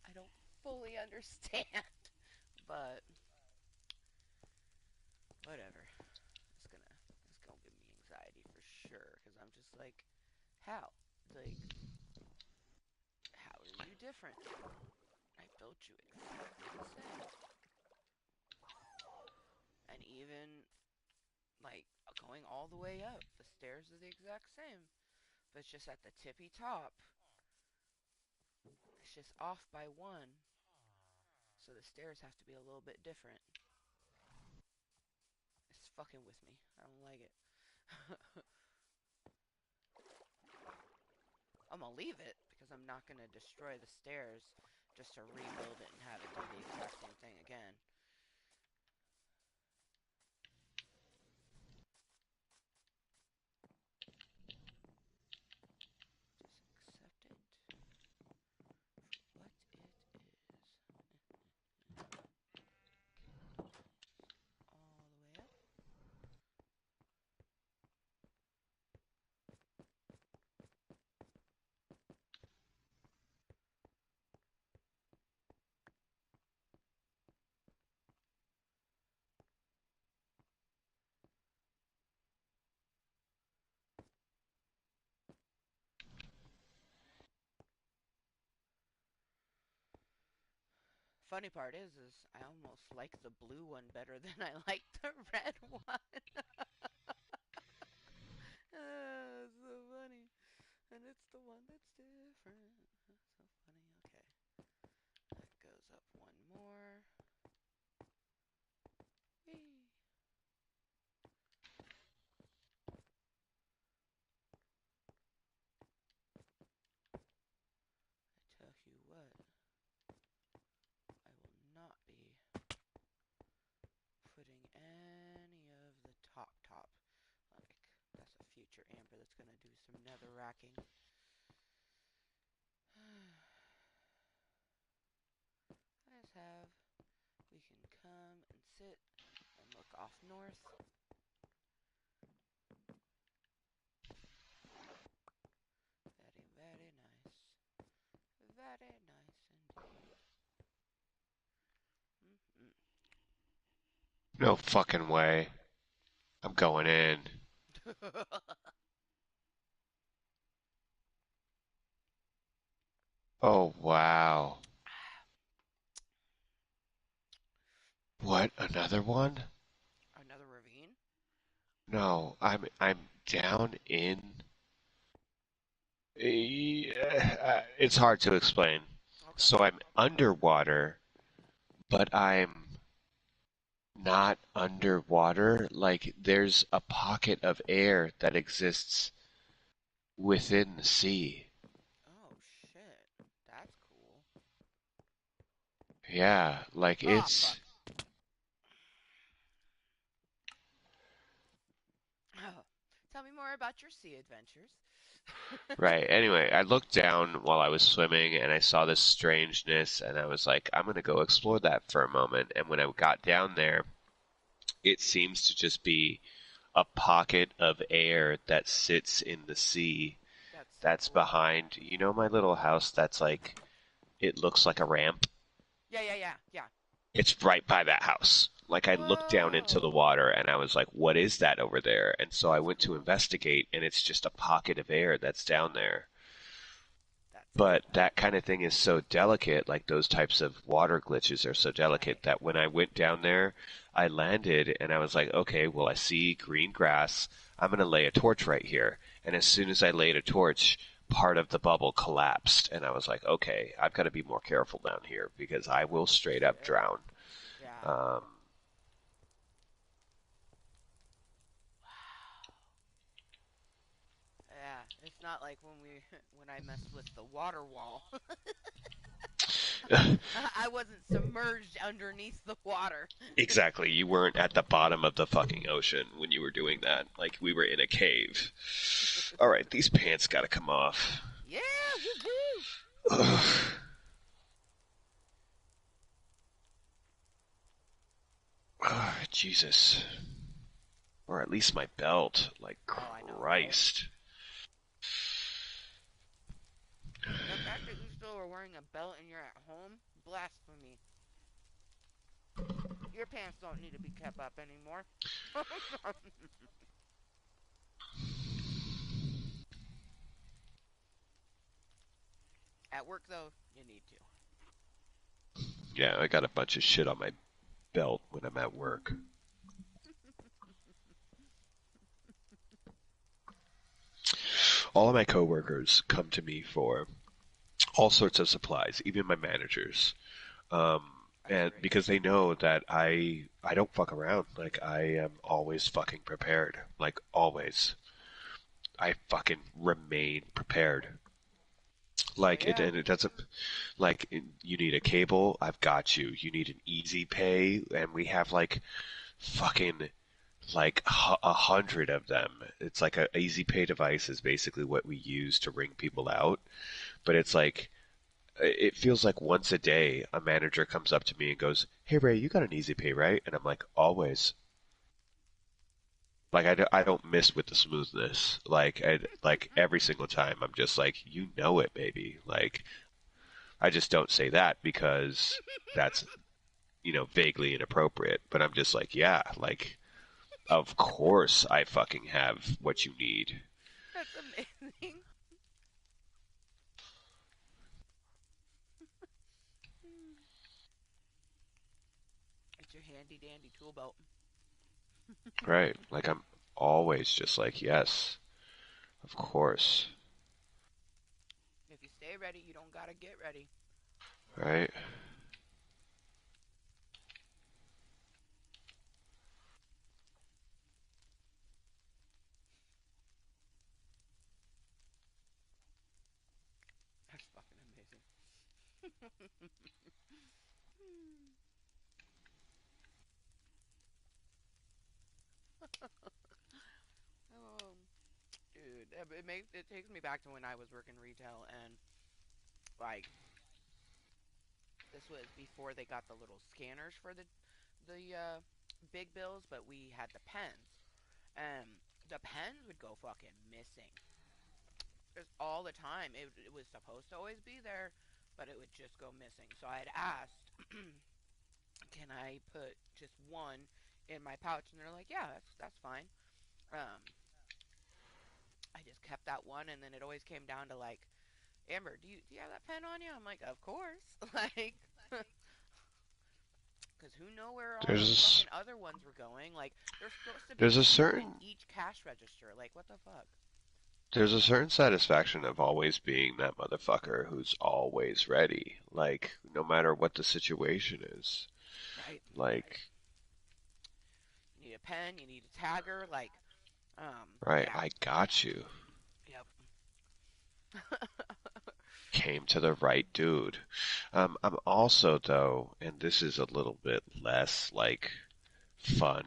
Speaker 1: I don't fully understand, but whatever. It's gonna give me anxiety for sure because I'm just like, how? Like, how are you different? I built you exactly the same, and even like going all the way up, the stairs are the exact same, but it's just at the tippy top. It's just off by one, so the stairs have to be a little bit different. It's fucking with me. I don't like it. I'm gonna leave it because I'm not gonna destroy the stairs just to rebuild it and have it do the exact same thing again. Just accept it for what it is. All the way up. Funny part is I almost like the blue one better than I like the red one. So funny. And it's the one that's different. That's so funny. Okay. That goes up one more. wracking. Let's have. We can come and sit and look off north. Very, very nice. Very nice indeed. Mm-hmm.
Speaker 2: No fucking way. I'm going in. Oh wow. What? Another one?
Speaker 1: Another ravine?
Speaker 2: No, I'm down in. It's hard to explain.
Speaker 1: Okay.
Speaker 2: So I'm underwater, but I'm not underwater. Like there's a pocket of air that exists within the sea.
Speaker 1: Oh shit. That's cool.
Speaker 2: Yeah, like
Speaker 1: Oh fuck.
Speaker 2: it's
Speaker 1: Oh. Tell me more about your sea adventures.
Speaker 2: right. Anyway, I looked down while I was swimming and I saw this strangeness and I was like, I'm gonna go explore that for a moment. And when I got down there, it seems to just be a pocket of air that sits in the sea
Speaker 1: That's so
Speaker 2: that's
Speaker 1: cool.
Speaker 2: behind, my little house that's like, it looks like a ramp.
Speaker 1: Yeah, yeah, yeah, yeah.
Speaker 2: It's right by that house. Like I looked down into the
Speaker 1: Whoa.
Speaker 2: water and I was like, what is that over there? And so I
Speaker 1: That's
Speaker 2: went to
Speaker 1: cool.
Speaker 2: investigate and it's just a pocket of air that's down there.
Speaker 1: That's
Speaker 2: But
Speaker 1: cool.
Speaker 2: that kind of thing is so delicate, like those types of water glitches are so
Speaker 1: Right.
Speaker 2: delicate that when I went down there, I landed and I was like, okay, well, I see green grass. I'm going to lay a torch right here. And as soon as I laid a torch, part of the bubble collapsed. And I was like, okay, I've got to be more careful down here because I will
Speaker 1: Oh
Speaker 2: straight up
Speaker 1: shit.
Speaker 2: drown.
Speaker 1: Yeah.
Speaker 2: Um,
Speaker 1: Yeah. It's not like when we when I messed with the water wall. I wasn't submerged underneath the water.
Speaker 2: exactly. You weren't at the bottom of the fucking ocean when you were doing that. Like we were in a cave. All right, these pants got to come off.
Speaker 1: Yeah, woohoo!
Speaker 2: Jesus. Or at least my belt. Like,
Speaker 1: Oh, I know, right?
Speaker 2: Christ.
Speaker 1: The fact that you still are wearing a belt and you're at home, blasphemy. Your pants don't need to be kept up anymore. At work, though, you need to.
Speaker 2: Yeah, I got a bunch of shit on my belt when I'm at work. All of my coworkers come to me for all sorts of supplies, even my managers.
Speaker 1: That's
Speaker 2: And
Speaker 1: great.
Speaker 2: because they know that I don't fuck around. Like I am always fucking prepared. Like always. I fucking remain prepared.
Speaker 1: Hell
Speaker 2: Like it,
Speaker 1: yeah.
Speaker 2: and it doesn't. Like you need a cable, I've got you. You need an easy pay, and we have like fucking like 100 of them. It's like a easy pay device is basically what we use to ring people out. But it's like it feels like once a day a manager comes up to me and goes, "Hey Ray, you got an easy pay, right?" And I'm like, "Always." Like I don't miss with the smoothness. Like every single time I'm just like, "You know it, baby." Like I just don't say that because that's vaguely inappropriate. But I'm just like, yeah, like, of course I fucking have what you need.
Speaker 1: That's amazing. It's your handy dandy tool belt.
Speaker 2: Right. Like, I'm always just like, yes, of course.
Speaker 1: If you stay ready, you don't gotta get ready.
Speaker 2: Right.
Speaker 1: That's fucking amazing. um, dude, it takes me back to when I was working retail, and like this was before they got the little scanners for the big bills, but we had the pens, and the pens would go fucking missing just all the time. It was supposed to always be there, but it would just go missing. So I had asked, "Can I put just one in my pouch?" And they're like, "Yeah, that's fine." Um, I just kept that one, and then it always came down to like, "Amber, do you have that pen on you?" I'm like, "Of course." Like, because who know where all those
Speaker 2: There's
Speaker 1: fucking other ones were going? Like, there's supposed to be
Speaker 2: there's a
Speaker 1: two in
Speaker 2: certain
Speaker 1: each cash register. Like, what the fuck?
Speaker 2: there's a certain satisfaction of always being that motherfucker who's always ready, like no matter what the situation is.
Speaker 1: Right?
Speaker 2: Like,
Speaker 1: You need a pen. You need a tagger. Like,
Speaker 2: right,
Speaker 1: yeah,
Speaker 2: I got you.
Speaker 1: yep.
Speaker 2: Came to the right dude. I'm also though, and this is a little bit less like fun,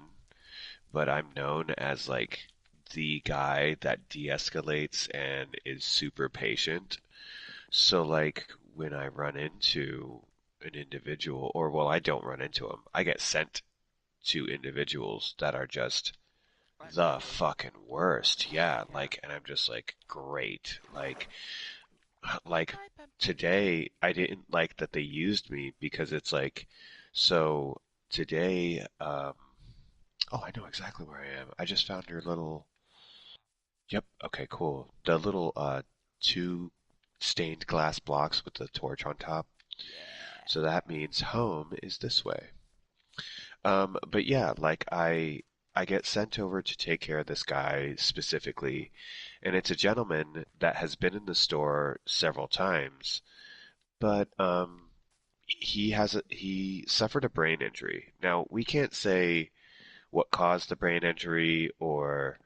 Speaker 2: but I'm known as like the guy that de-escalates and is super patient. So like when I run into an individual, or well, I don't run into them. I get sent to individuals that are just the
Speaker 1: Unruly.
Speaker 2: fucking worst. Yeah,
Speaker 1: Yeah.
Speaker 2: like, and I'm just like, great. Like
Speaker 1: Hi, pumpkin.
Speaker 2: today, I didn't like that they used me because it's like, so today, oh, I know exactly where I am. I just found your little, yep, okay, cool. The little, two stained glass blocks with the torch on top.
Speaker 1: Yeah.
Speaker 2: So that means home is this way. But yeah, like I get sent over to take care of this guy specifically, and it's a gentleman that has been in the store several times, but he suffered a brain injury. Now we can't say what caused the brain injury or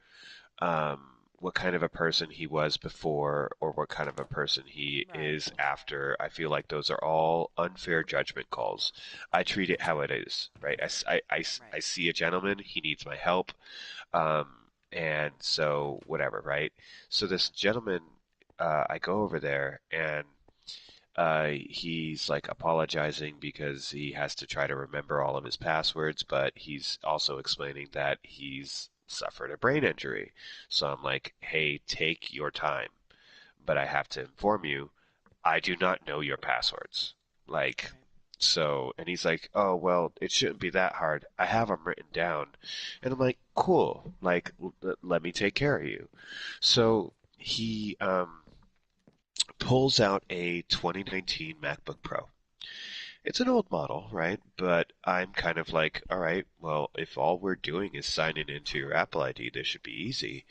Speaker 2: what kind of a person he was before or what kind of a person he
Speaker 1: Right.
Speaker 2: is after. I feel like those are all unfair judgment calls. I treat it how it is, right? I
Speaker 1: Right.
Speaker 2: see a gentleman, he needs my help, and so whatever, right? So this gentleman, I go over there and he's like apologizing because he has to try to remember all of his passwords, but he's also explaining that he's suffered a brain injury. So I'm like, hey, take your time, but I have to inform you, I do not know your passwords. Like,
Speaker 1: Right.
Speaker 2: so, and he's like, oh, well, it shouldn't be that hard. I have them written down. And I'm like, cool. Like, let me take care of you. So he, pulls out a 2019 MacBook Pro. It's an old model, right? But I'm kind of like, all right, well, if all we're doing is signing into your Apple ID, this should be easy.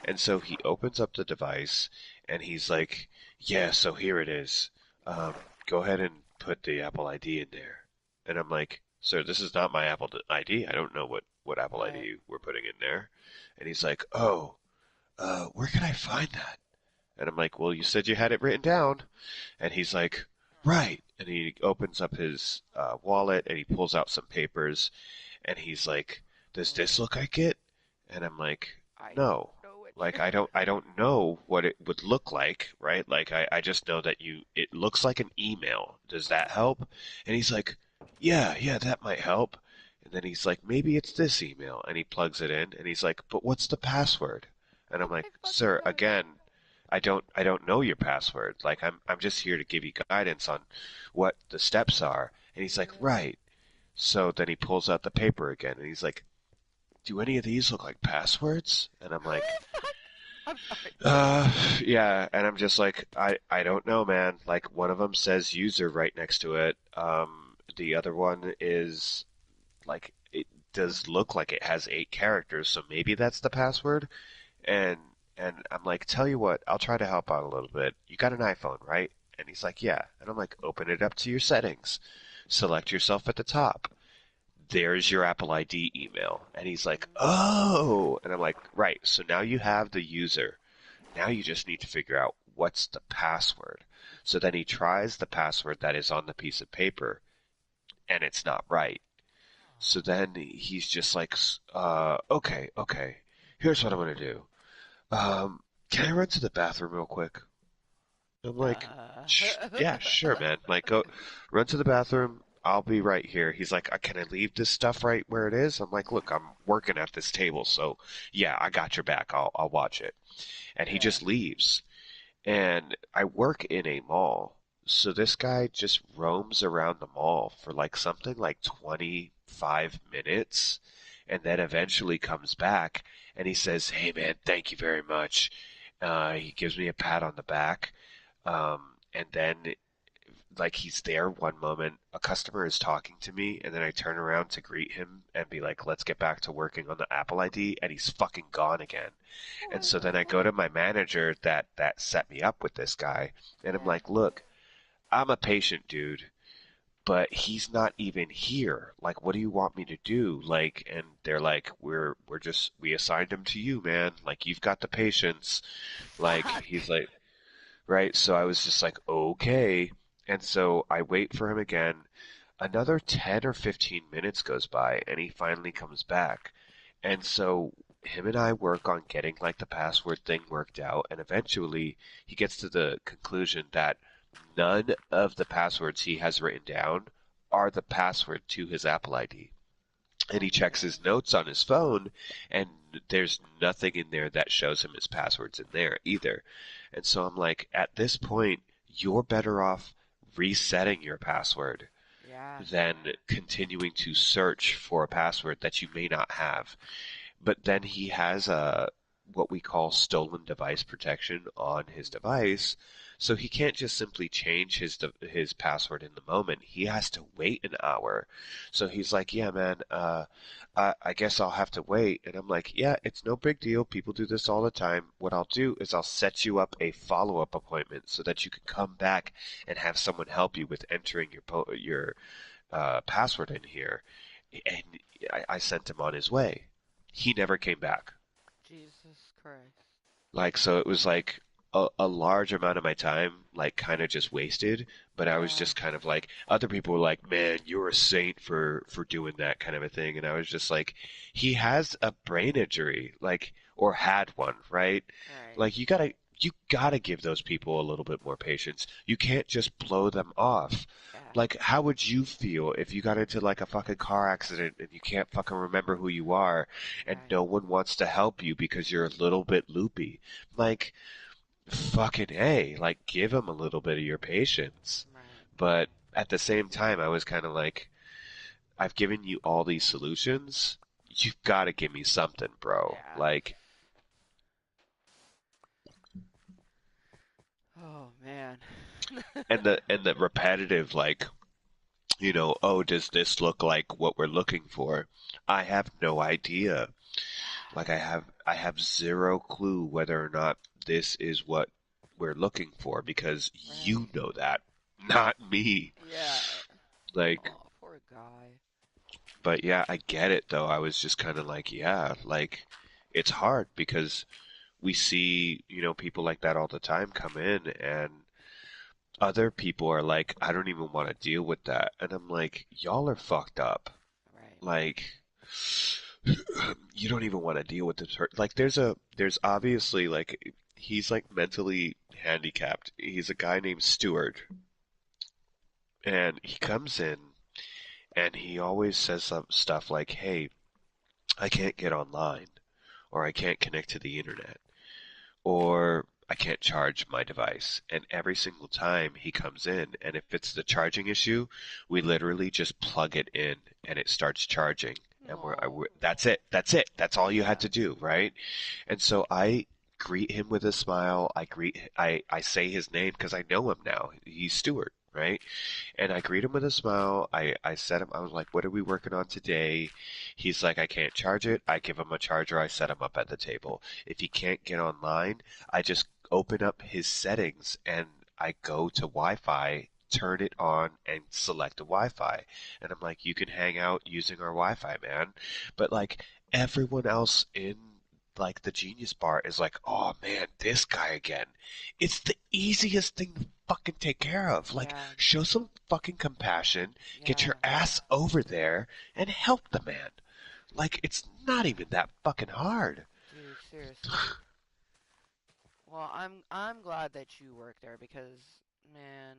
Speaker 2: And so he opens up the device and he's like, yeah, so here it is. Go ahead and put the Apple ID in there. And I'm like, sir, this is not my Apple ID. I don't know what Apple
Speaker 1: Right.
Speaker 2: ID we're putting in there. And he's like, oh, where can I find that? And I'm like, well, you said you had it written down. And he's like, right. And he opens up his wallet and he pulls out some papers and he's like, does this look like it? And I'm like,
Speaker 1: I don't
Speaker 2: no.
Speaker 1: know what
Speaker 2: Like
Speaker 1: you're.
Speaker 2: I don't know what it would look like, right? Like I just know that it looks like an email. Does that help? And he's like, yeah, that might help. And then he's like, maybe it's this email. And he plugs it in and he's like, but what's the password? And I'm
Speaker 1: Oh
Speaker 2: like,
Speaker 1: my fucking
Speaker 2: sir,
Speaker 1: god.
Speaker 2: again, I don't know your password. Like I'm just here to give you guidance on what the steps are. And he's like,
Speaker 1: Yeah.
Speaker 2: right. So then he pulls out the paper again and he's like, do any of these look like passwords? And I'm like,
Speaker 1: Fuck. I'm sorry.
Speaker 2: yeah. And I'm just like, I don't know, man. Like one of them says user right next to it. The other one is like, it does look like it has 8 characters. So maybe that's the password. And and I'm like, tell you what, I'll try to help out a little bit. You got an iPhone, right? And he's like, yeah. And I'm like, open it up to your settings. Select yourself at the top. There's your Apple ID email. And he's like,
Speaker 1: Mhm.
Speaker 2: oh. And I'm like, right. So now you have the user. Now you just need to figure out what's the password. So then he tries the password that is on the piece of paper, and it's not right. So then he's just like, okay. Here's what I'm going to do. can I run to the bathroom real quick? I'm like,
Speaker 1: Uh,
Speaker 2: yeah, sure, man. Like, go run to the bathroom. I'll be right here. He's like, can I leave this stuff right where it is? I'm like, look, I'm working at this table, so yeah, I got your back. I'll watch it. And he
Speaker 1: yeah.
Speaker 2: just leaves. And I work in a mall, so this guy just roams around the mall for like something like 25 minutes, and then eventually comes back and he says, "Hey, man, thank you very much." He gives me a pat on the back. And then, like, he's there one moment, a customer is talking to me, and then I turn around to greet him and be like, let's get back to working on the Apple ID, and he's fucking gone again. And so then I go
Speaker 1: What?
Speaker 2: to my manager that set me up with this guy, and I'm
Speaker 1: Yeah.
Speaker 2: like, look, I'm a patient, dude, but he's not even here. Like, what do you want me to do? Like, and they're like, we assigned him to you, man. Like, you've got the patients. Like,
Speaker 1: Fuck.
Speaker 2: he's like, right? So I was just like, okay. And so I wait for him again. Another 10 or 15 minutes goes by, and he finally comes back. And so him and I work on getting like the password thing worked out, and eventually he gets to the conclusion that none of the passwords he has written down are the password to his Apple ID. And he checks
Speaker 1: Okay.
Speaker 2: his notes on his phone, and there's nothing in there that shows him his passwords in there either. And so I'm like, at this point, you're better off resetting your password
Speaker 1: Yeah.
Speaker 2: than continuing to search for a password that you may not have. But then he has a what we call stolen device protection on his device, so he can't just simply change his password in the moment. He has to wait an hour. So he's like, "Yeah, man, I guess I'll have to wait." And I'm like, "Yeah, it's no big deal. People do this all the time. What I'll do is I'll set you up a follow-up appointment so that you can come back and have someone help you with entering your password in here." And I sent him on his way. He never came back.
Speaker 1: Jesus Christ.
Speaker 2: Like, so it was like a large amount of my time, like, kind of just wasted. But I was
Speaker 1: Yeah.
Speaker 2: just kind of like, other people were like, man, you're a saint for doing that kind of a thing. And I was just like, he has a brain injury, like, or had one, right?
Speaker 1: Right.
Speaker 2: Like, you gotta give those people a little bit more patience. You can't just blow them off.
Speaker 1: Yeah.
Speaker 2: Like, how would you feel if you got into like a fucking car accident and you can't fucking remember who you are and
Speaker 1: Right.
Speaker 2: no one wants to help you because you're a little bit loopy? Like, fucking A, like, give them a little bit of your patience.
Speaker 1: Right.
Speaker 2: But at the same time, I was kind of like, I've given you all these solutions. You've got to give me something, bro.
Speaker 1: Yeah.
Speaker 2: Like,
Speaker 1: Oh man.
Speaker 2: and the repetitive, like, oh, does this look like what we're looking for? I have no idea. Like, I have zero clue whether or not this is what we're looking for because you
Speaker 1: Right.
Speaker 2: know that, not me.
Speaker 1: Yeah.
Speaker 2: Like,
Speaker 1: Oh, poor guy.
Speaker 2: but yeah, I get it though. I was just kind of like, yeah, like, it's hard because we see, people like that all the time come in, and other people are like, I don't even want to deal with that. And I'm like, y'all are fucked up.
Speaker 1: Right.
Speaker 2: Like, you don't even want to deal with this hurt. Like, there's obviously, like, he's like mentally handicapped. He's a guy named Stewart, and he comes in and he always says some stuff like, "Hey, I can't get online, or I can't connect to the internet, or I can't charge my device." And every single time he comes in, and if it's the charging issue, we literally just plug it in and it starts charging. And
Speaker 1: Oh.
Speaker 2: that's it. That's it. That's all you had
Speaker 1: Yeah.
Speaker 2: to do, right? And so I greet him with a smile. I say his name because I know him now. He's Stuart, right? And I greet him with a smile. I set him, I was like, what are we working on today? He's like, I can't charge it. I give him a charger. I set him up at the table. If he can't get online, I just open up his settings and I go to Wi-Fi, turn it on, and select a Wi-Fi. And I'm like, you can hang out using our Wi-Fi, man. But like, everyone else in like the Genius Bar is like, oh man, this guy again. It's the easiest thing to fucking take care of. Like,
Speaker 1: Yeah.
Speaker 2: show some fucking compassion, get
Speaker 1: Yeah.
Speaker 2: your ass over there, and help the man. Like, it's not even that fucking hard.
Speaker 1: Dude, seriously. Well, I'm glad that you work there because man,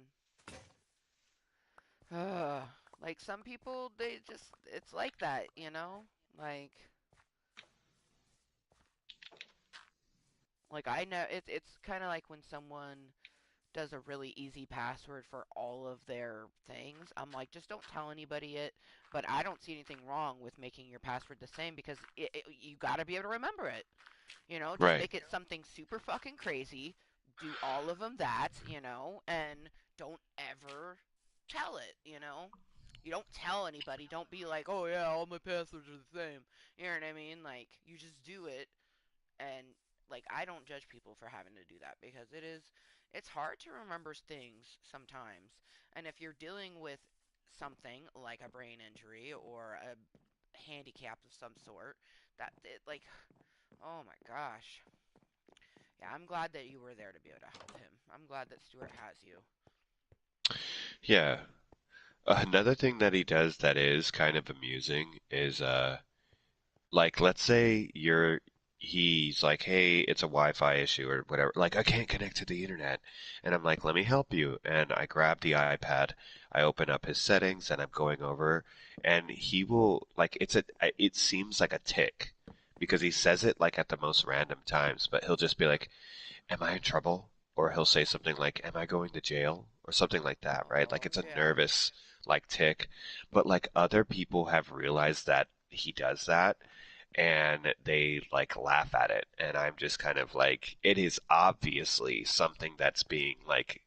Speaker 1: like some people they just it's like that, you know? Like I know it's kind of like when someone does a really easy password for all of their things. I'm like, just don't tell anybody it. But I don't see anything wrong with making your password the same because you got to be able to remember it. You know, just
Speaker 2: Right.
Speaker 1: make it something super fucking crazy. Do all of them that, and don't ever tell it, You don't tell anybody. Don't be like, oh yeah, all my passwords are the same. You know what I mean? Like, you just do it and like I don't judge people for having to do that because it's hard to remember things sometimes. And if you're dealing with something like a brain injury or a handicap of some sort, that it like oh my gosh. Yeah, I'm glad that you were there to be able to help him. I'm glad that Stuart has you.
Speaker 2: Yeah. Another thing that he does that is kind of amusing is like let's say he's like, hey, it's a Wi-Fi issue or whatever. Like I can't connect to the internet. And I'm like, let me help you. And I grab the iPad, I open up his settings and I'm going over and he will like it seems like a tick because he says it like at the most random times, but he'll just be like, am I in trouble? Or he'll say something like, am I going to jail? Or something like that, right? Like
Speaker 1: Oh,
Speaker 2: it's a
Speaker 1: yeah.
Speaker 2: nervous, like tick. But like other people have realized that he does that and they like laugh at it. And I'm just kind of like, it is obviously something that's being like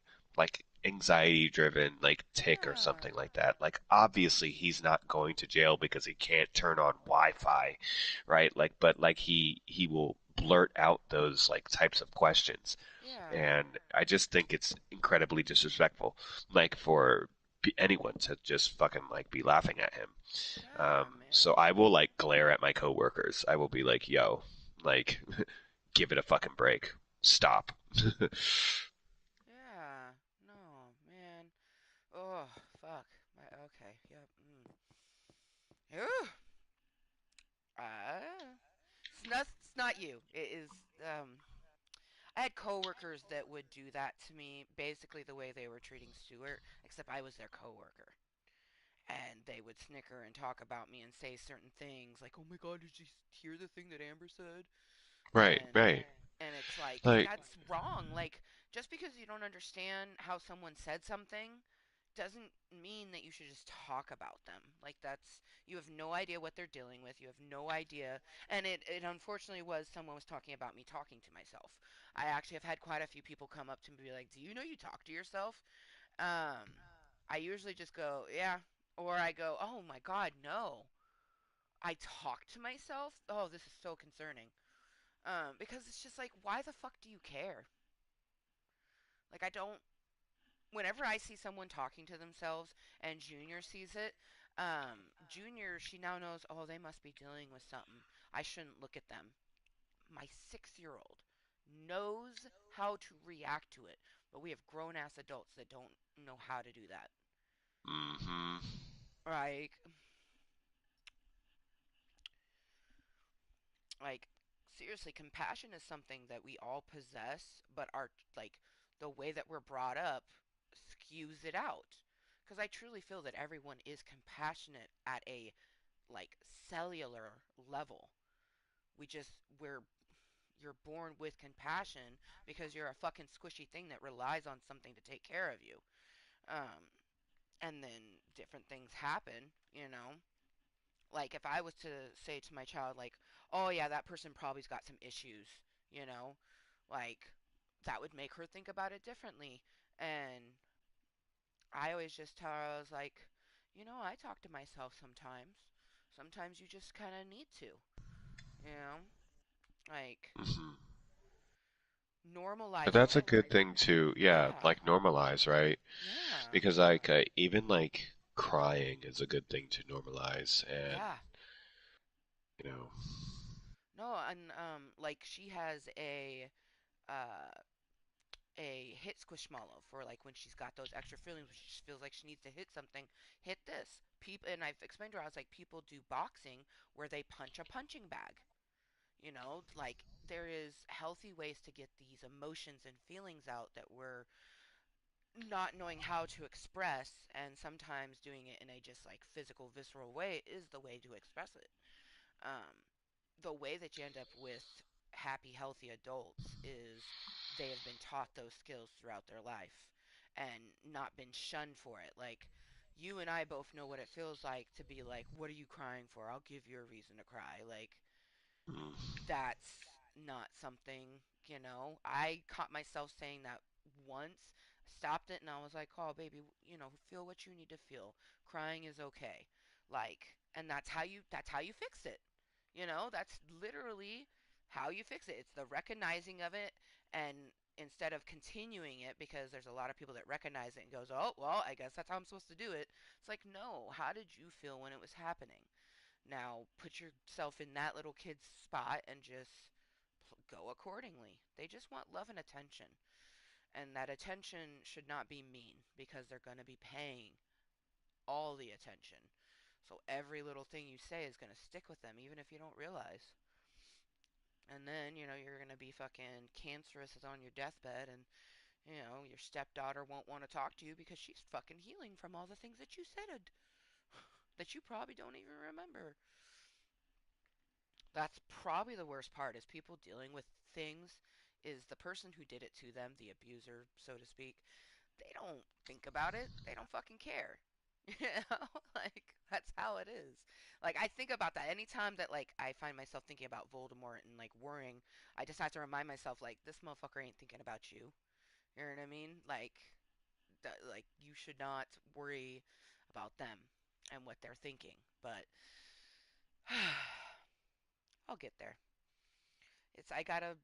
Speaker 2: anxiety driven, like tick or
Speaker 1: Yeah.
Speaker 2: something like that. Like obviously he's not going to jail because he can't turn on Wi-Fi, right? Like, but like he will blurt out those like types of questions,
Speaker 1: Yeah.
Speaker 2: and I just think it's incredibly disrespectful, like for anyone to just fucking like be laughing at him.
Speaker 1: Yeah,
Speaker 2: So
Speaker 1: man.
Speaker 2: I will like glare at my coworkers. I will be like, "Yo, like, give it a fucking break. Stop."
Speaker 1: Yeah. No, man. Oh, fuck. My okay. Yep. Ew. It's not you. It is I had coworkers that would do that to me basically the way they were treating Stuart, except I was their coworker. And they would snicker and talk about me and say certain things like, "Oh my god, did you hear the thing that Amber said?"
Speaker 2: Right,
Speaker 1: And
Speaker 2: right.
Speaker 1: it's like
Speaker 2: Like,
Speaker 1: that's wrong. Like just because you don't understand how someone said something doesn't mean that you should just talk about them. Like that's you have no idea what they're dealing with. You have no idea. And it unfortunately was someone was talking about me talking to myself. I actually have had quite a few people come up to me and be like, "Do you know you talk to yourself?" Um I usually just go, "Yeah." Or I go, "Oh my god, no. I talk to myself?" Oh, this is so concerning. Because it's just like, why the fuck do you care? Like I don't whenever I see someone talking to themselves and Junior sees it, Junior, she now knows, oh, they must be dealing with something. I shouldn't look at them. My 6 year old knows how to react to it, but we have grown ass adults that don't know how to do that.
Speaker 2: mm-hmm.
Speaker 1: Like, like, seriously, compassion is something that we all possess, but our, like, the way that we're brought up skews it out. Because I truly feel that everyone is compassionate at a like cellular level. We're you're born with compassion because you're a fucking squishy thing that relies on something to take care of you. Um, and then different things happen, Like if I was to say to my child, like, oh yeah, that person probably's got some issues, you know, like that would make her think about it differently. And I always just tell her, I was like, I talk to myself sometimes. Sometimes you just kind of need to, you know, like
Speaker 2: Mm-hmm.
Speaker 1: normalizing
Speaker 2: That's a
Speaker 1: it.
Speaker 2: good thing to, yeah,
Speaker 1: Yeah,
Speaker 2: like normalize, right?
Speaker 1: yeah,
Speaker 2: Because like even like crying is a good thing to normalize, and
Speaker 1: yeah.
Speaker 2: you know,
Speaker 1: No, and like she has uh a hit squishmallow for like when she's got those extra feelings when she feels like she needs to hit something, hit this. People and I've explained to her I was like people do boxing where they punch a punching bag. Like there is healthy ways to get these emotions and feelings out that we're not knowing how to express, and sometimes doing it in a just like physical visceral way is the way to express it. um, the way that you end up with happy healthy adults is they have been taught those skills throughout their life and not been shunned for it. Like, you and I both know what it feels like to be like, what are you crying for? I'll give you a reason to cry. Like,
Speaker 2: Mm.
Speaker 1: that's not something, I caught myself saying that once, stopped it, and I was like, oh, baby, feel what you need to feel. Crying is okay. Like, and that's how you fix it. That's literally how you fix it. It's the recognizing of it, and instead of continuing it, because there's a lot of people that recognize it and goes, oh, well, I guess that's how I'm supposed to do it. It's like, no, how did you feel when it was happening? Now, put yourself in that little kid's spot and just go accordingly. They just want love and attention. And that attention should not be mean because they're going to be paying all the attention. So every little thing you say is going to stick with them, even if you don't realize. And then, you're going to be fucking cancerous on your deathbed, and, your stepdaughter won't want to talk to you because she's fucking healing from all the things that you said that you probably don't even remember. That's probably the worst part, is people dealing with things, is the person who did it to them, the abuser, so to speak. They don't think about it. They don't fucking care. Like, that's how it is. Like, I think about that anytime that like I find myself thinking about Voldemort and like worrying. I just have to remind myself, like, this motherfucker ain't thinking about you. You know what I mean? Like, like, you should not worry about them and what they're thinking. But I'll get there. I gotta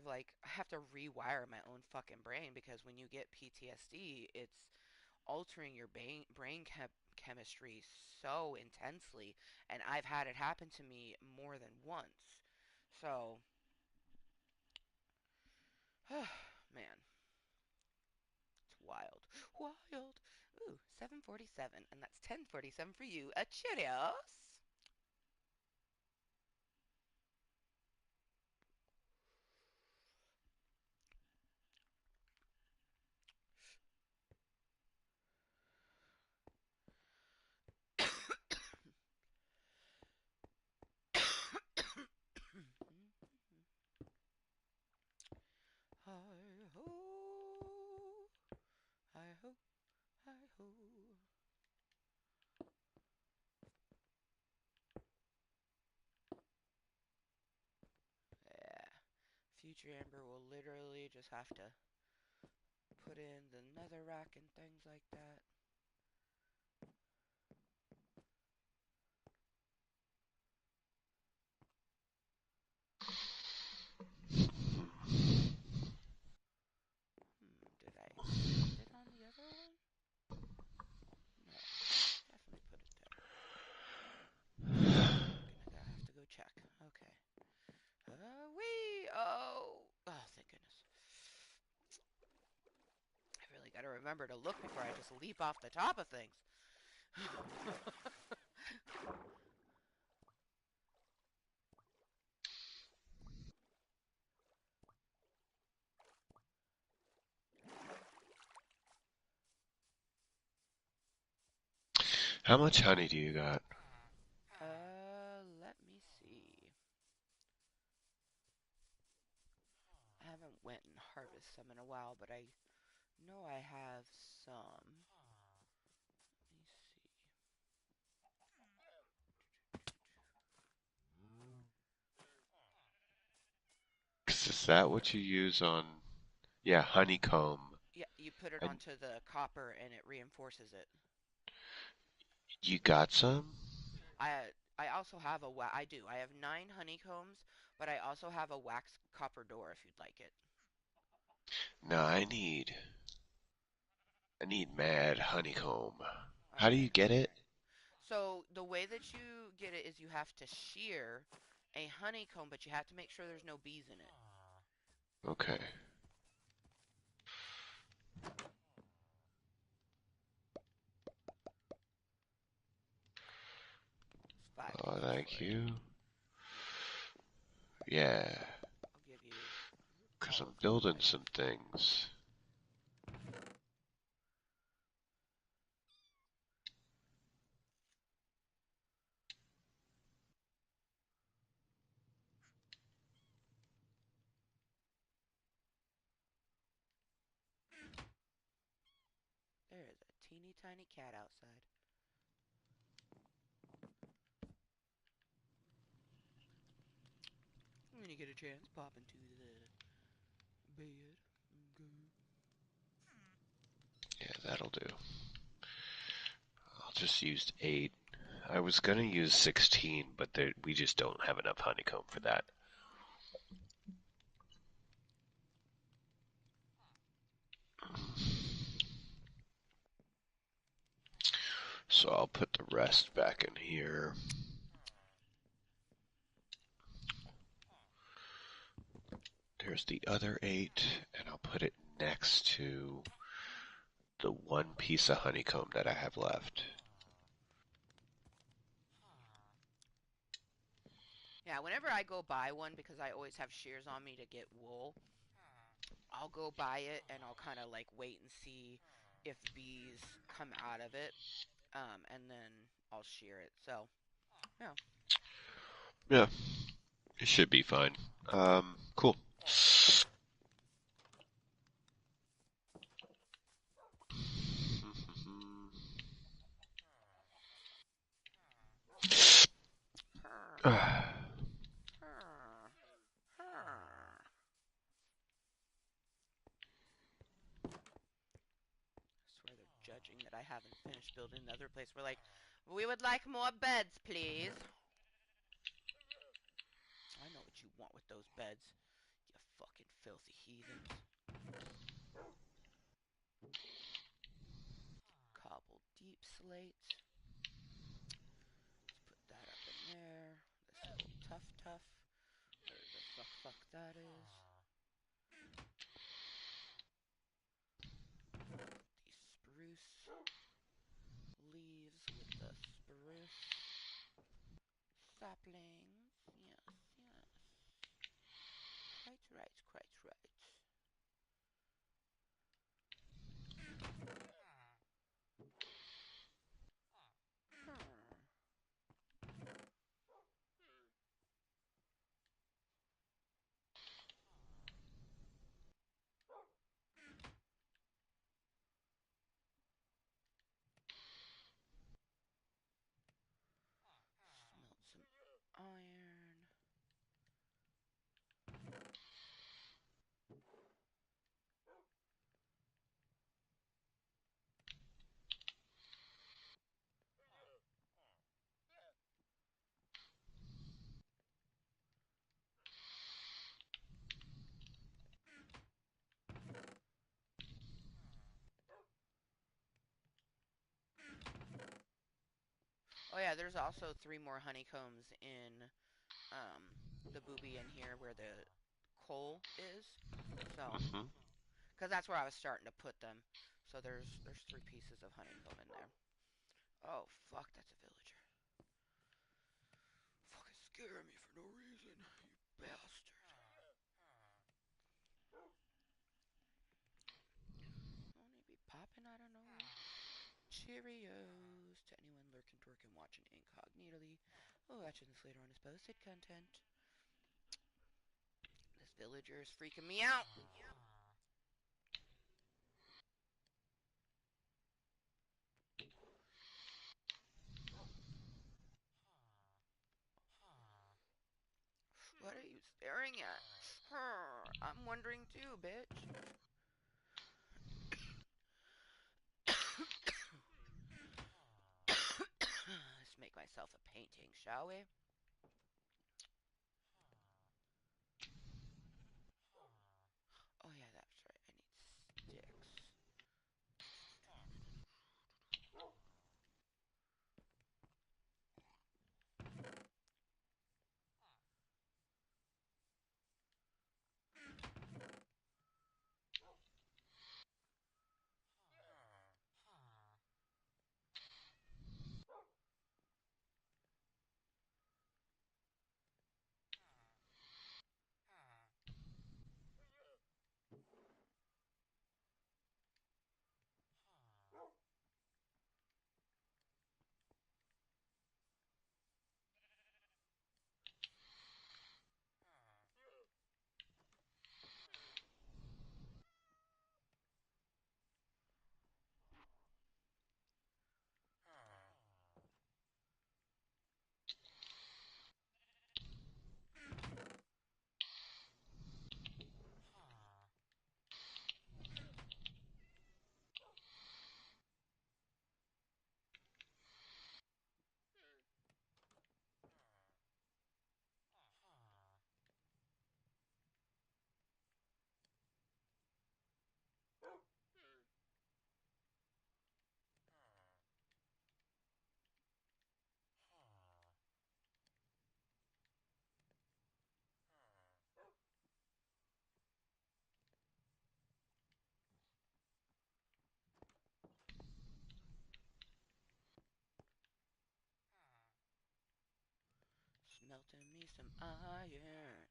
Speaker 1: like, I have to rewire my own fucking brain, because when you get PTSD, it's altering your chemistry so intensely, and I've had it happen to me more than once. So, man, it's wild. Wild. Ooh, 7:47, and that's 10:47 for you. A Cheerios. Hi ho, hi ho, hi ho. Yeah. Future Amber will literally just have to put in the nether rack and things like that. Did I send it on the other one? No. Definitely put it there. Gonna have to go check. Okay. Wee! Oh, thank goodness. I really gotta remember to look before I just leap off the top of things.
Speaker 2: How much honey do you got?
Speaker 1: Let me see. I haven't went and harvested some in a while, but I know I have some. Let me see.
Speaker 2: 'Cause is that what you use on? Yeah, honeycomb.
Speaker 1: Yeah, you put it
Speaker 2: And
Speaker 1: onto the copper and it reinforces it.
Speaker 2: you got some?
Speaker 1: I also have I do. I have 9 honeycombs, but I also have a wax copper door if you'd like it.
Speaker 2: No, I need mad honeycomb. How do you
Speaker 1: Okay.
Speaker 2: get it?
Speaker 1: So the way that you get it is you have to shear a honeycomb, but you have to make sure there's no bees in it.
Speaker 2: Okay.
Speaker 1: 5
Speaker 2: Oh,
Speaker 1: pieces
Speaker 2: thank
Speaker 1: for you.
Speaker 2: you. Yeah.
Speaker 1: I'll
Speaker 2: building some things.
Speaker 1: There is a teeny tiny cat outside. When you get a chance, pop into the bed. Okay.
Speaker 2: Yeah, that'll do. I'll just use 8. I was gonna use 16, but we just don't have enough honeycomb for that. So I'll put the rest back in here. There's the other 8, and I'll put it next to the one piece of honeycomb that I have left.
Speaker 1: Yeah, whenever I go buy one, because I always have shears on me to get wool, I'll go buy it and I'll kind of like wait and see if bees come out of it, and then I'll shear it. So, yeah.
Speaker 2: Yeah, it should be fine. Cool.
Speaker 1: I swear they're judging that I haven't finished building another place. We're like, we would like more beds, please. I know what you want with those beds, you fucking filthy heathens. Cobble deep slate. Let's put that up in there. This little tough. Where the fuck that is. The spruce leaves with the spruce saplings. Yes. Quite right. Hmm. Smelt some iron. Oh yeah, there's also 3 more honeycombs in the booby in here where the coal is. So,
Speaker 2: Mhm.
Speaker 1: because that's where I was starting to put them. So there's 3 pieces of honeycomb in there. Oh fuck, that's a villager. Fucking scare me for no reason, you bastard. Won't he be popping out of nowhere? Cheerios to anyone lurking, twerking, watching incognitally. Oh, watching this later on is posted content. This villager is freaking me out. What are you staring at? I'm wondering too, bitch. Let's make myself a painting, shall we? Oh yeah, that's right. I need sticks. Melting me some iron.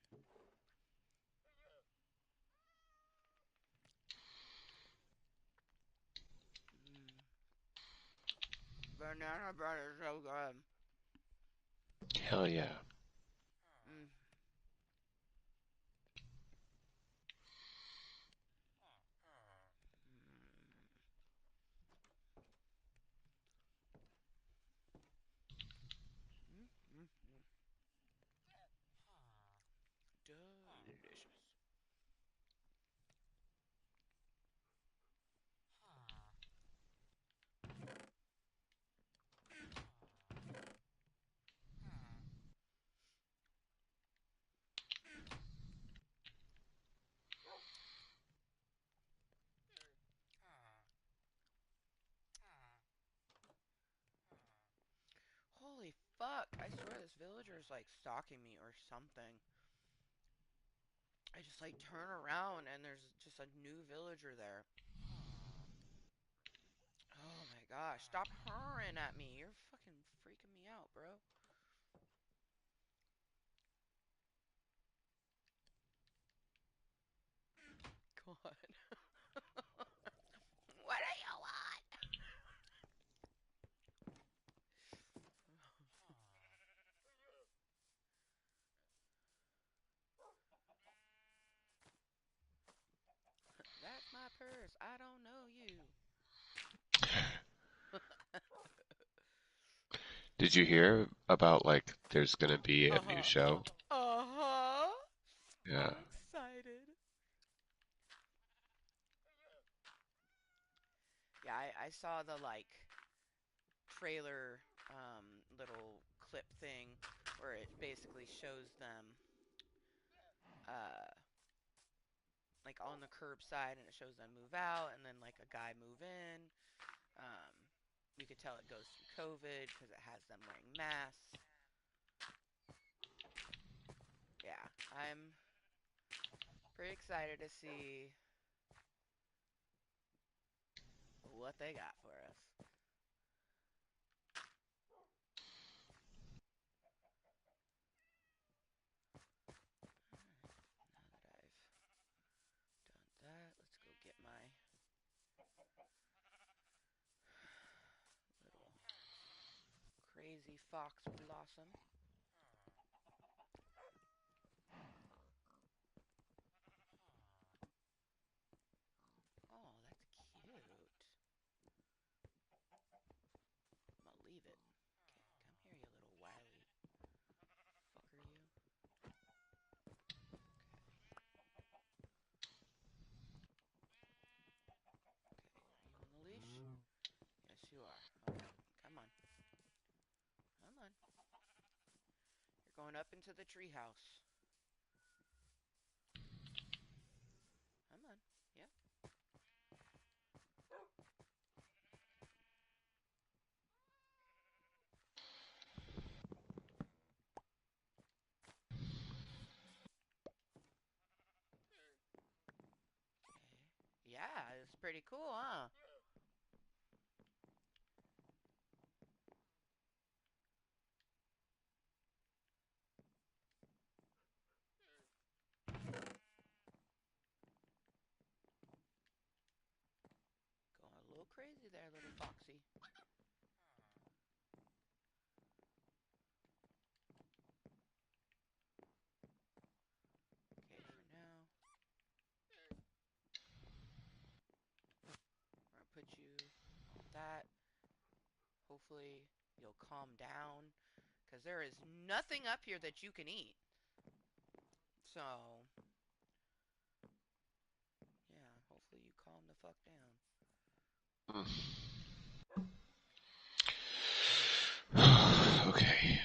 Speaker 1: Mm. Banana bread is so good.
Speaker 2: Hell yeah.
Speaker 1: Mm. Mm. Mm. Mm. Mm. Delicious. Holy fuck! I swear this villager is like stalking me or something. I just like turn around and there's just a new villager there. Oh my gosh, stop hurring at me. You're fucking freaking me out, bro. God. What do you want? That's my purse. I don't know you.
Speaker 2: Did you hear about like there's gonna be a new
Speaker 1: Uh-huh.
Speaker 2: show?
Speaker 1: Uh-huh.
Speaker 2: Yeah.
Speaker 1: I'm excited. Yeah, I saw the like trailer little clip thing where it basically shows them uh like on the curbside and it shows them move out and then like a guy move in. Um you could tell it goes through COVID because it has them wearing masks. Yeah, I'm pretty excited to see what they got for us. Now that I've done that, let's go get my little crazy fox blossom. Oh, that's cute. I'm gonna leave it. Okay, come here, you little wily fucker, you. Okay, okay. Are you on the leash? Yes, you are. Okay, come on. Come on. You're going up into the treehouse. Come on. Yep. Okay. Yeah, it's pretty cool, huh? Going a little crazy there, little foxy. Okay, for now, we're gonna put you on that. Hopefully, you'll calm down, because there is nothing up here that you can eat. So, yeah, hopefully you calm the fuck down.
Speaker 2: Mm. Okay.
Speaker 1: Okay.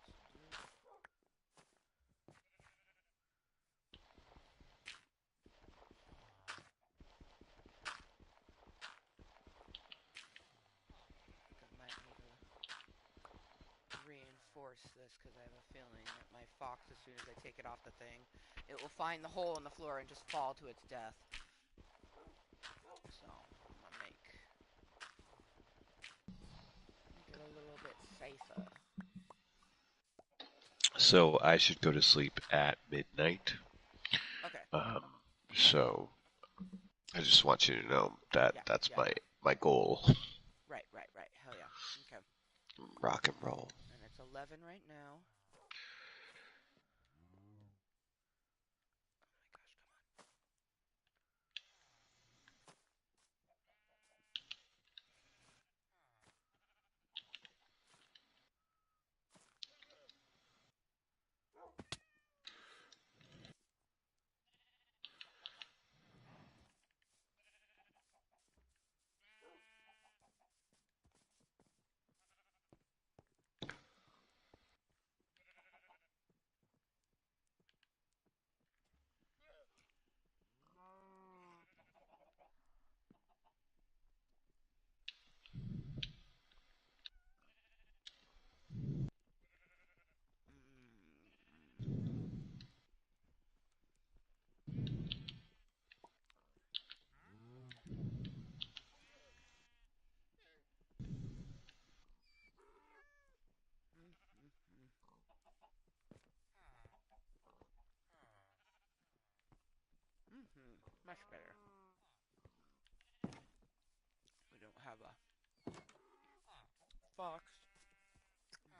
Speaker 1: Let's give her some dirt. I think I might need to reinforce force this because I have a feeling that my fox, as soon as I take it off the thing, it will find the hole in the floor and just fall to its death. So I'm gonna make it a little bit safer.
Speaker 2: So I should go to sleep at midnight.
Speaker 1: Okay.
Speaker 2: Um, so I just want you to know that
Speaker 1: Yeah.
Speaker 2: that's
Speaker 1: Yeah.
Speaker 2: my goal.
Speaker 1: Right. Right. Right. Hell yeah. Okay.
Speaker 2: Rock and roll.
Speaker 1: And it's 11 right now. Oh my gosh, come on. Much better. We don't have a fox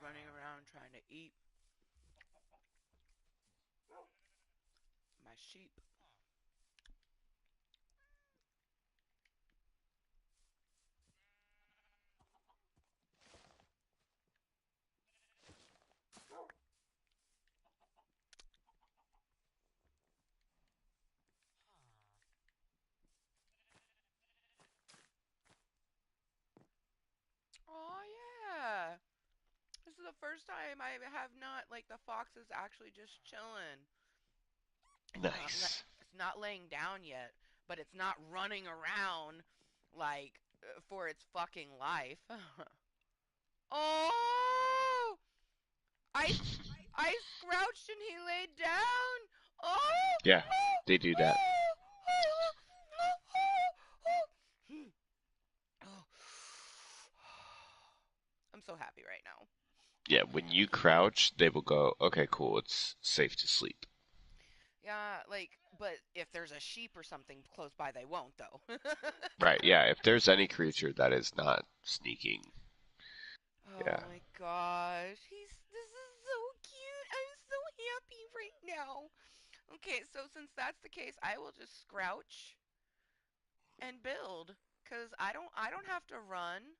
Speaker 1: running around trying to eat my sheep. Oh yeah. This is the first time I have not like the fox is actually just chilling.
Speaker 2: Nice.
Speaker 1: It's not laying down yet, but it's not running around like for its fucking life. Oh! I I scrouched and he laid down. Oh!
Speaker 2: Yeah,
Speaker 1: Oh!
Speaker 2: they do that.
Speaker 1: Oh! Oh! Oh! Oh! Oh! I'm so happy right now.
Speaker 2: Yeah, when you crouch, they will go, okay, cool, it's safe to sleep.
Speaker 1: Yeah, like, but if there's a sheep or something close by, they won't, though.
Speaker 2: Right, yeah, if there's any creature that is not sneaking,
Speaker 1: Oh
Speaker 2: yeah.
Speaker 1: my gosh, this is so cute. I'm so happy right now. Okay, so since that's the case, I will just scrouch and build, 'cause I don't have to run.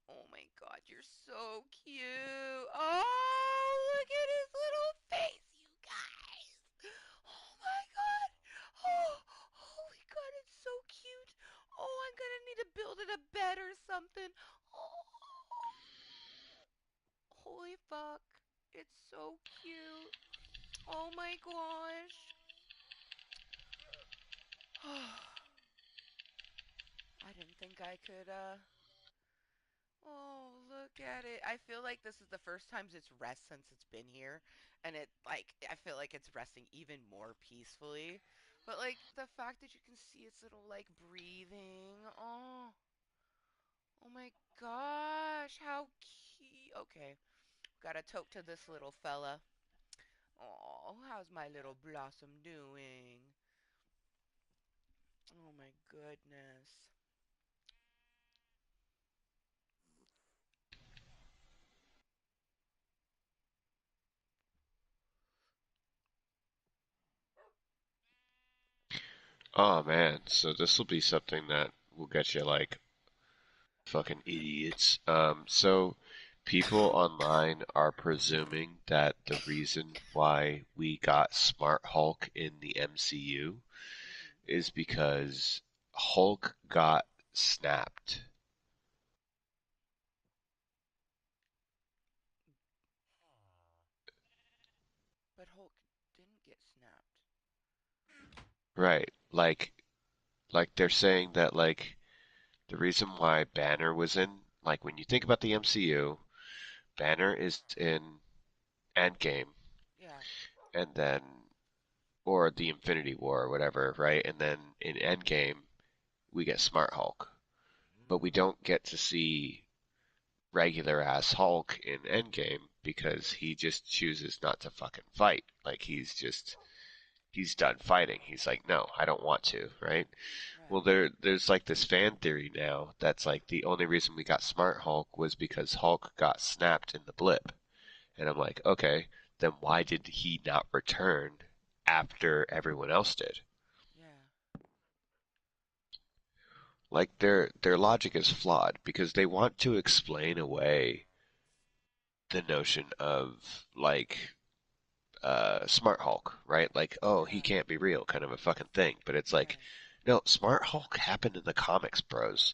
Speaker 1: Oh my god, you're so cute. Oh, look at his little face, you guys. Oh my god. Oh my god, it's so cute. Oh, I'm gonna need to build it a bed or something. Oh, holy fuck. It's so cute. Oh my gosh. I didn't think I could, Oh, look at it. I feel like this is the first time it's rest since it's been here. And I feel like it's resting even more peacefully. But, like, the fact that you can see its little, like, breathing. Oh my gosh. How cute. Okay. Gotta talk to this little fella. Oh, how's my little blossom doing? Oh my goodness.
Speaker 2: Oh man, so this will be something that will get you like fucking idiots. So people online are presuming that the reason why we got Smart Hulk in the MCU
Speaker 1: hmm
Speaker 2: is because Hulk got snapped.
Speaker 1: But Hulk didn't get snapped.
Speaker 2: Right. Like they're saying that like the reason why Banner was in, like when you think about the MCU, Banner is in Endgame,
Speaker 1: Yeah.
Speaker 2: and then or the Infinity War or whatever, right? And then in Endgame we get Smart Hulk, but we don't get to see regular ass Hulk in Endgame because he just chooses not to fucking fight. Like he's done fighting. He's like, no, I don't want to, right? Well,
Speaker 1: Right.
Speaker 2: there's like this fan theory now that's like the only reason we got Smart Hulk was because Hulk got snapped in the blip. And I'm like, okay, then why did he not return after everyone else did?
Speaker 1: Yeah.
Speaker 2: Like their logic is flawed because they want to explain away the notion of like Smart Hulk, right? Like, oh, he
Speaker 1: Yeah.
Speaker 2: can't be real, kind of a fucking thing. But it's like,
Speaker 1: Right.
Speaker 2: no, Smart Hulk happened in the comics, bros.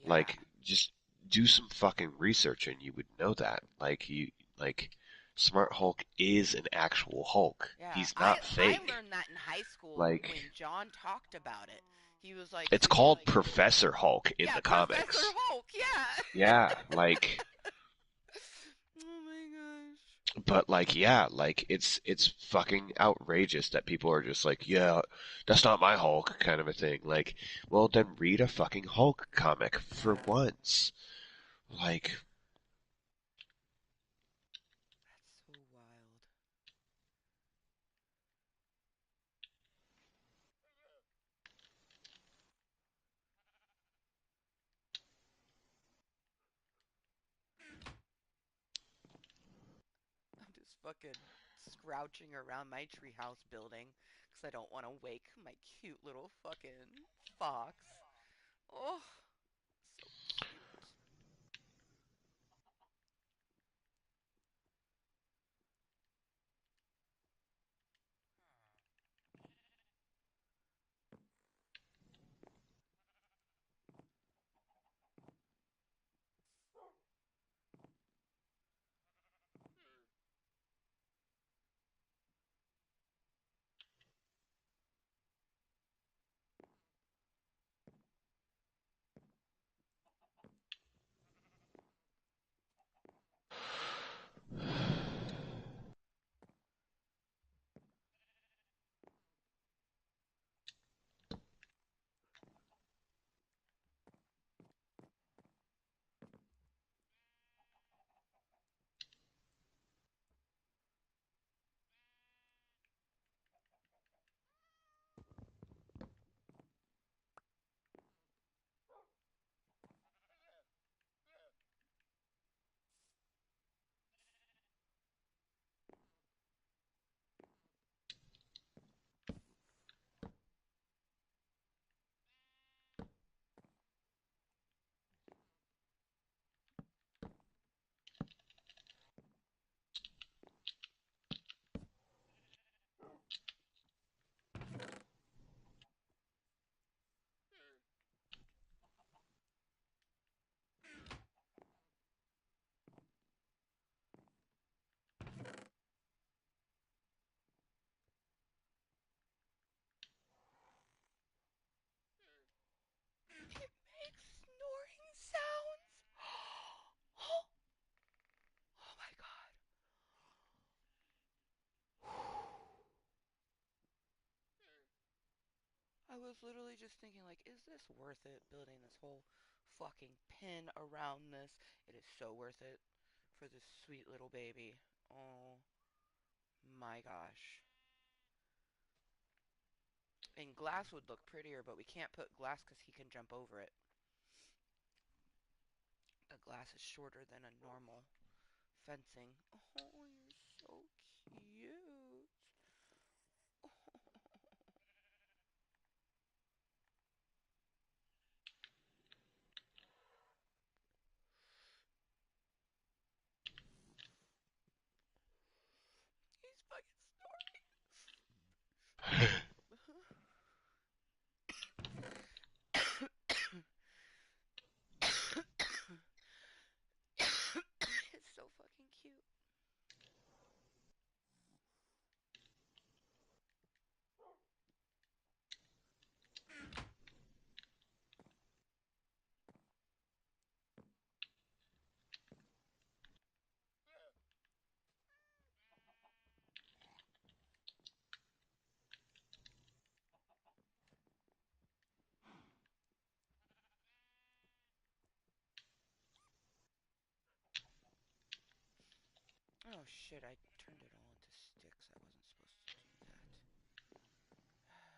Speaker 1: Yeah.
Speaker 2: Like, just do some fucking research and you would know that. Like, Smart Hulk is an actual Hulk.
Speaker 1: Yeah.
Speaker 2: He's
Speaker 1: I
Speaker 2: not
Speaker 1: I
Speaker 2: fake.
Speaker 1: learned that in high school
Speaker 2: Like,
Speaker 1: when John talked about it. He was like,
Speaker 2: it's
Speaker 1: so you
Speaker 2: called Professor Hulk in
Speaker 1: yeah,
Speaker 2: the
Speaker 1: Professor
Speaker 2: comics.
Speaker 1: Hulk. Yeah.
Speaker 2: Yeah, like,
Speaker 1: Oh my gosh.
Speaker 2: but like, yeah, like it's fucking outrageous that people are just like, yeah, that's not my Hulk, kind of a thing. Like, well, then read a fucking Hulk comic for
Speaker 1: Yeah.
Speaker 2: once. Like,
Speaker 1: That's so wild. I'm just fucking scrouching around my treehouse building because I don't want to wake my cute little fucking fox. Oh, so cute. It makes snoring sounds. Oh, oh my god. I was literally just thinking, like, is this worth it building this whole fucking pin around this? It is so worth it for this sweet little baby. Oh my gosh. And glass would look prettier, but we can't put glass because he can jump over it. The glass is shorter than a normal fencing. Oh, you're so cute. He's fucking snoring. It's so fucking cute. Oh shit, I turned it all into sticks. I wasn't supposed to do that.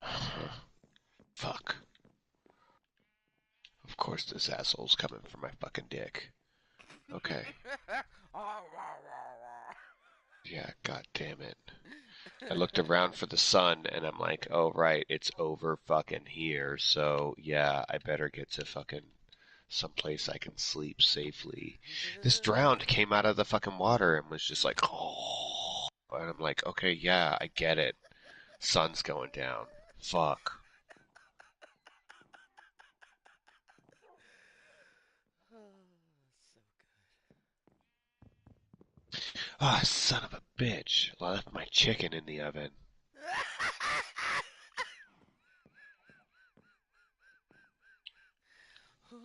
Speaker 1: Daisels.
Speaker 2: Fuck. Of course this asshole's coming for my fucking dick. Okay.
Speaker 1: Okay.
Speaker 2: Yeah, god damn it. I looked around for the sun and I'm like, oh right, it's over fucking here, so yeah, I better get to fucking someplace I can sleep safely. This drowned came out of the fucking water and was just like, oh. And I'm like, okay, yeah, I get it. Sun's going down. Fuck.
Speaker 1: Oh, so
Speaker 2: Ah, oh, son of a bitch. I left my chicken in the oven.
Speaker 1: good.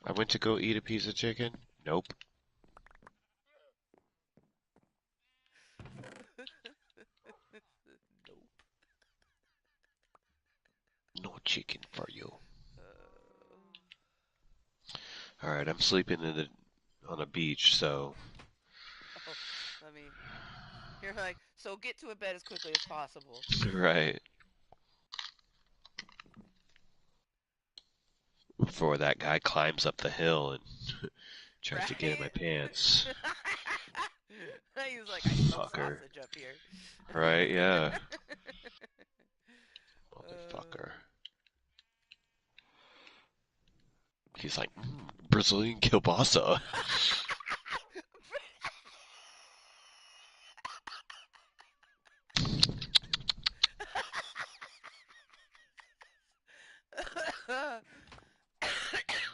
Speaker 2: I went to go eat a piece of chicken. Nope.
Speaker 1: Nope.
Speaker 2: No chicken for you.
Speaker 1: Uh,
Speaker 2: Alright, I'm sleeping on a beach, so.
Speaker 1: oh, let me. You're like, so get to a bed as quickly as possible.
Speaker 2: Right. Before that guy climbs up the hill and tries to get in my
Speaker 1: Right?
Speaker 2: pants.
Speaker 1: He was like, I smell
Speaker 2: Fucker.
Speaker 1: sausage up here.
Speaker 2: Right, yeah.
Speaker 1: uh,
Speaker 2: Motherfucker. He's like, Brazilian kielbasa.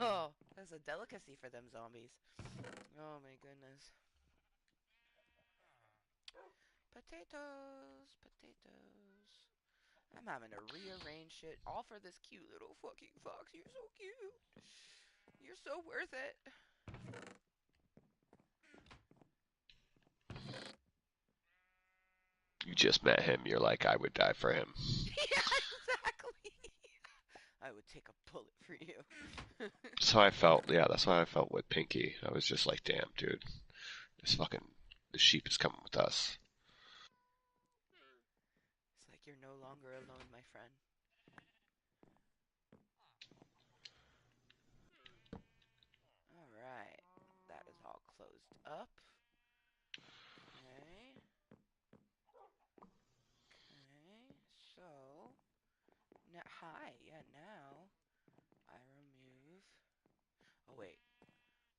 Speaker 1: oh, that's a delicacy for them zombies. Oh my goodness. Potatoes, potatoes. I'm having to rearrange shit all for this cute little fucking fox. You're so cute. You're so worth it.
Speaker 2: You just met him. You're like, I would die for him.
Speaker 1: Yeah, exactly. I would take a bullet for you.
Speaker 2: So I felt, yeah, that's why I felt with Pinky. I was just like, damn, dude, this sheep is coming with us.
Speaker 1: It's like you're no longer alone, my friend. All right. That is all closed up. Okay. Okay. So, now, hi. Yeah, now I remove. Oh, wait.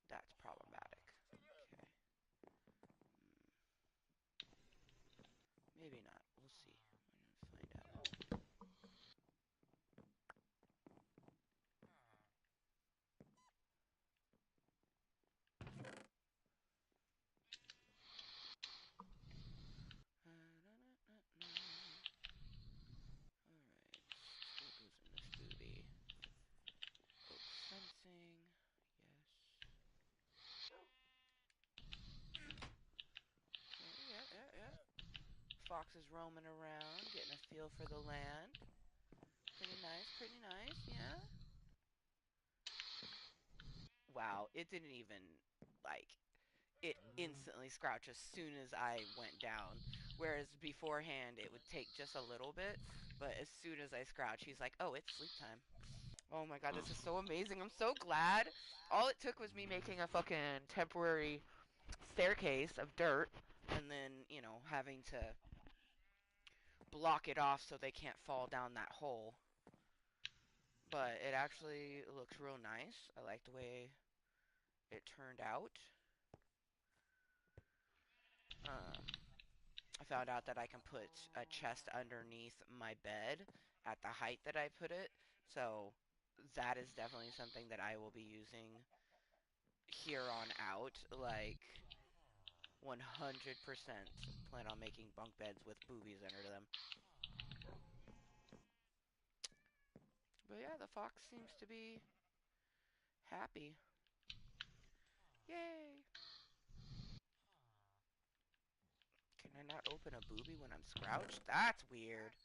Speaker 1: That's problematic. Okay. Maybe not. We'll see. We're going to find out. Alright. What goes in this booty? Oak fencing. Yes. Okay, yeah. Fox is roaming around, getting a feel for the land. Pretty nice, yeah. Wow, it didn't even, like, it instantly scratched as soon as I went down. Whereas beforehand, it would take just a little bit, but as soon as I scratch, he's like, oh, it's sleep time. Oh my god, this is so amazing. I'm so glad. All it took was me making a fucking temporary staircase of dirt and then, having to block it off so they can't fall down that hole. But it actually looks real nice. I like the way it turned out. Um, I found out that I can put a chest underneath my bed at the height that I put it. So that is definitely something that I will be using here on out. Like, 100% plan on making bunk beds with boobies under them. But yeah, the fox seems to be happy. Yay! Can I not open a boobie when I'm scrouched? That's weird.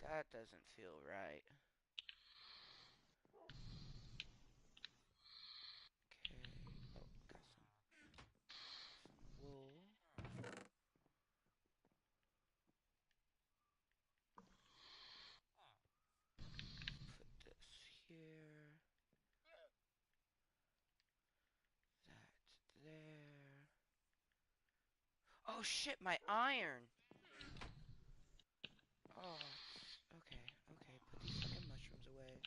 Speaker 1: That doesn't feel right. Okay. Oh, got some wool. Put this here. That there. Oh shit, my iron! Oh, okay, okay. Put these fucking mushrooms away.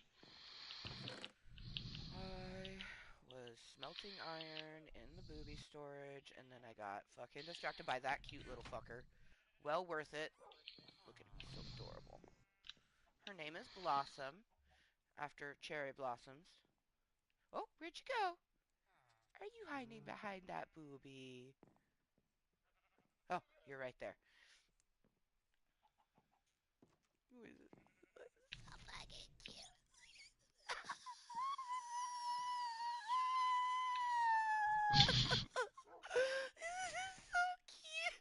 Speaker 1: I was smelting iron in the booby storage, and then I got fucking distracted by that cute little fucker. Well worth it. Look at me, so adorable. Her name is Blossom, after cherry blossoms. Oh, where'd you go? Are you hiding behind that booby? Oh, you're right there. Who is it? So fucking cute. This is so cute.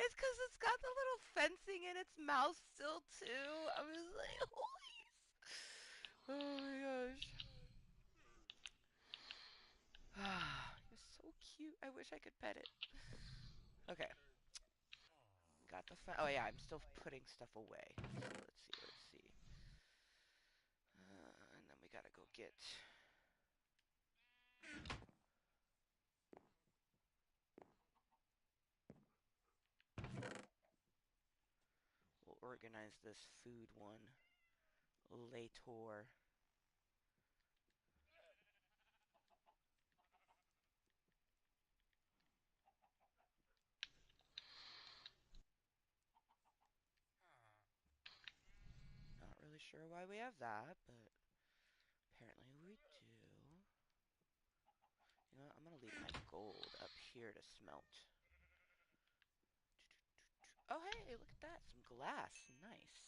Speaker 1: It's because it's got the little fencing in its mouth still too. I'm just like, holy. Oh my gosh. Ah, you're so cute. I wish I could pet it. Okay, got the oh yeah, I'm still putting stuff away. So let's see, let's see. And then we gotta go get. We'll organize this food one later. Not really sure why we have that, but apparently we do. You know what? I'm gonna leave my gold up here to smelt. Oh hey, look at that. Some glass. Nice.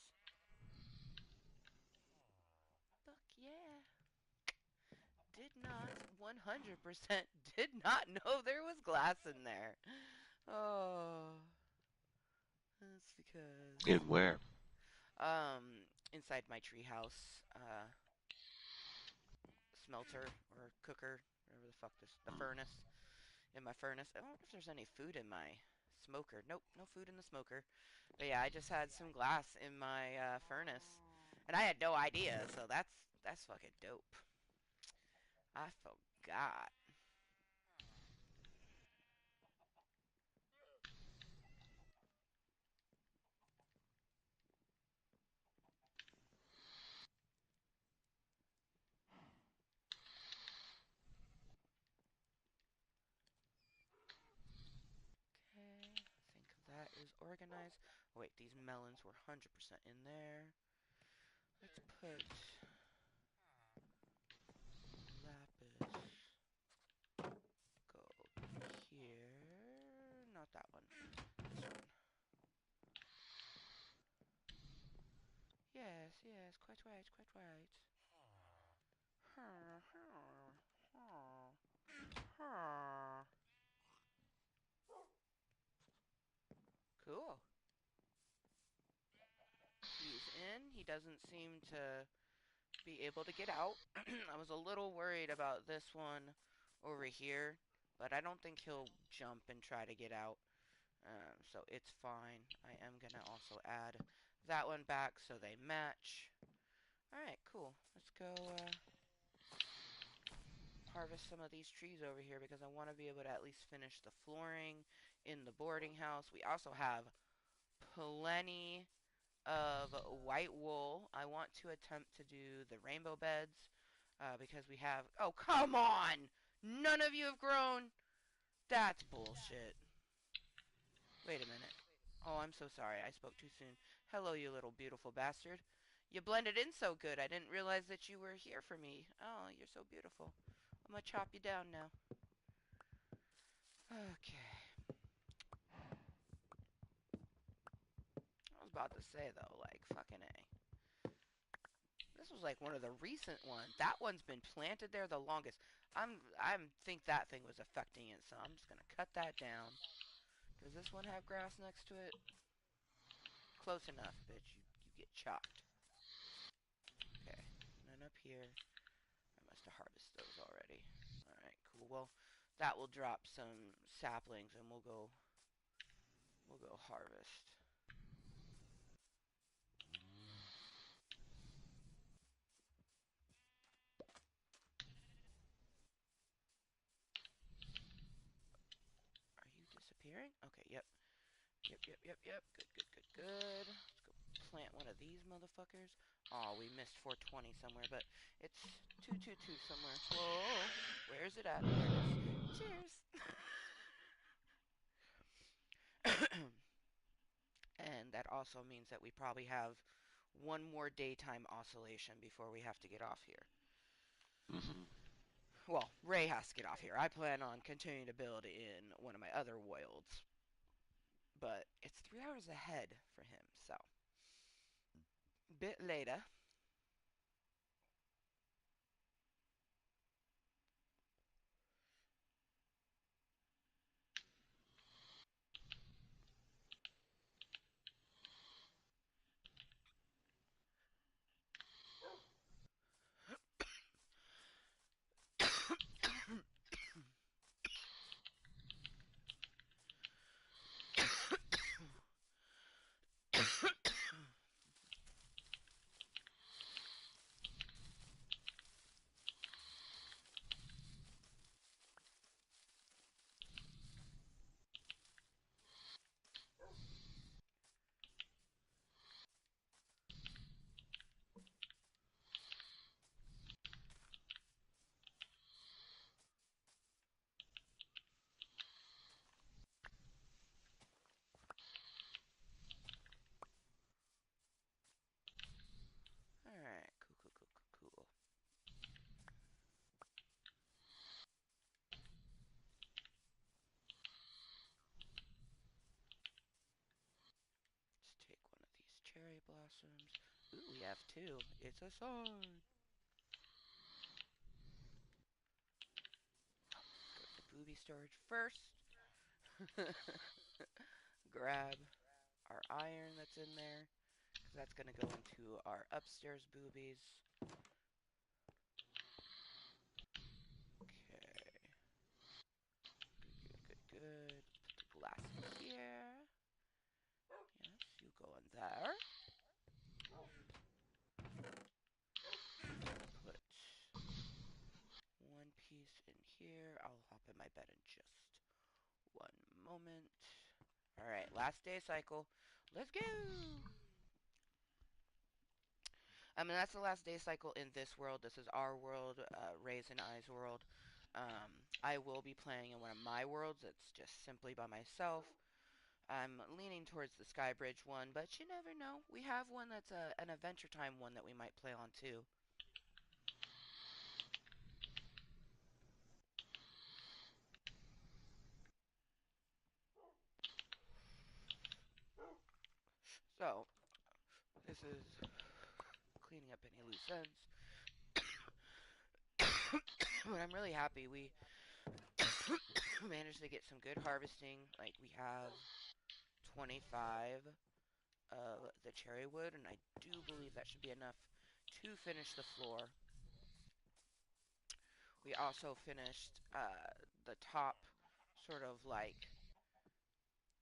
Speaker 1: Fuck yeah. Did not 100% did not know there was glass in there. Oh, that's because
Speaker 2: In where?
Speaker 1: inside my treehouse smelter or cooker, whatever the fuck this the furnace in my furnace. I don't know if there's any food in my smoker. Nope, no food in the smoker. But yeah, I just had some glass in my furnace, and I had no idea. So that's fucking dope. I forgot. Okay, I think that is organized. Oh, wait, these melons were 100% in there. Let's put lapis gold here. Not that one. This one. Yes, yes, quite right, quite right. Cool. He's in. He doesn't seem to be able to get out. I was a little worried about this one over here, but I don't think he'll jump and try to get out. So it's fine. I am gonna also add that one back so they match. Alright, cool. Let's go harvest some of these trees over here because I want to be able to at least finish the flooring in the boarding house. We also have plenty of white wool. I want to attempt to do the rainbow beds because we have. Oh, come on! None of you have grown? That's bullshit. Wait a minute. Oh, I'm so sorry. I spoke too soon. Hello, you little beautiful bastard. You blended in so good. I didn't realize that you were here for me. Oh, you're so beautiful. I'm gonna chop you down now. Okay. I was about to say though, like fucking A. This was like one of the recent ones. That one's been planted there the longest. I'm think that thing was affecting it, so I'm just gonna cut that down. Does this one have grass next to it? Close enough, bitch. You get chopped. Okay. And then up here, I must have harvested those already. Alright, cool. Well, that will drop some saplings and we'll go harvest. Are you disappearing? Okay, yep. Yep. Good. Let's go plant one of these motherfuckers. Oh, we missed 420 somewhere, but it's 222 somewhere. Whoa. Where is it at? There it is. Cheers. And that also means that we probably have one more daytime oscillation before we have to get off here.
Speaker 2: Hmm.
Speaker 1: Well, Ray has to get off here. I plan on continuing to build in one of my other worlds, but it's 3 hours ahead for him, so bit later. Alright, cool. Let's take one of these cherry blossoms. Ooh, we have two. It's a sign. Let's go to the booby storage first. Grab our iron that's in there, because that's going to go into our upstairs boobies. Okay. Good. Put the glass in here. Yes, you go in there. Put one piece in here. I'll hop in my bed in just one moment. Alright, last day cycle. Let's go! I mean, that's the last day cycle in this world. This is our world, Ray's and I's world. I will be playing in one of my worlds. It's just simply by myself. I'm leaning towards the Skybridge one, but you never know. We have one that's an Adventure Time one that we might play on too. So, this is cleaning up any loose ends. But I'm really happy we managed to get some good harvesting. Like, we have 25 of the cherry wood, and I do believe that should be enough to finish the floor. We also finished the top, sort of like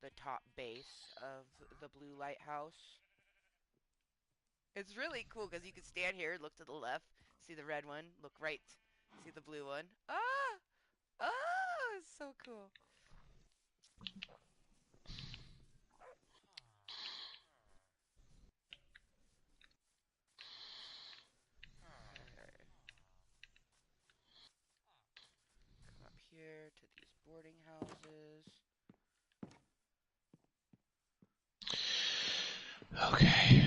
Speaker 1: the top base of the blue lighthouse. It's really cool because you can stand here, look to the left, see the red one, look right, see the blue one. Ah! Ah! It's so cool. Alright. Come up here to these boarding houses.
Speaker 2: Okay.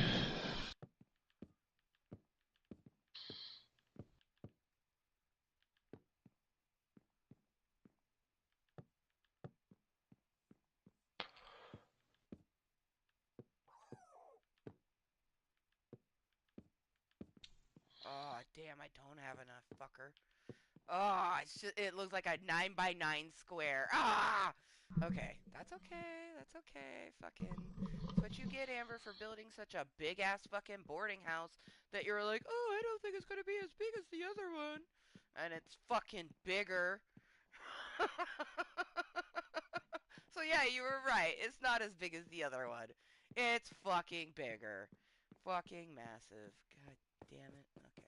Speaker 1: damn, I don't have enough, fucker. Oh, it looks like a 9 by 9 square. Ah! Okay, that's okay. That's okay. Fucking. That's what you get, Amber, for building such a big ass fucking boarding house that you're like, oh, I don't think it's gonna be as big as the other one. And it's fucking bigger. So, yeah, you were right. It's not as big as the other one. It's fucking bigger. Fucking massive. God damn it. Okay.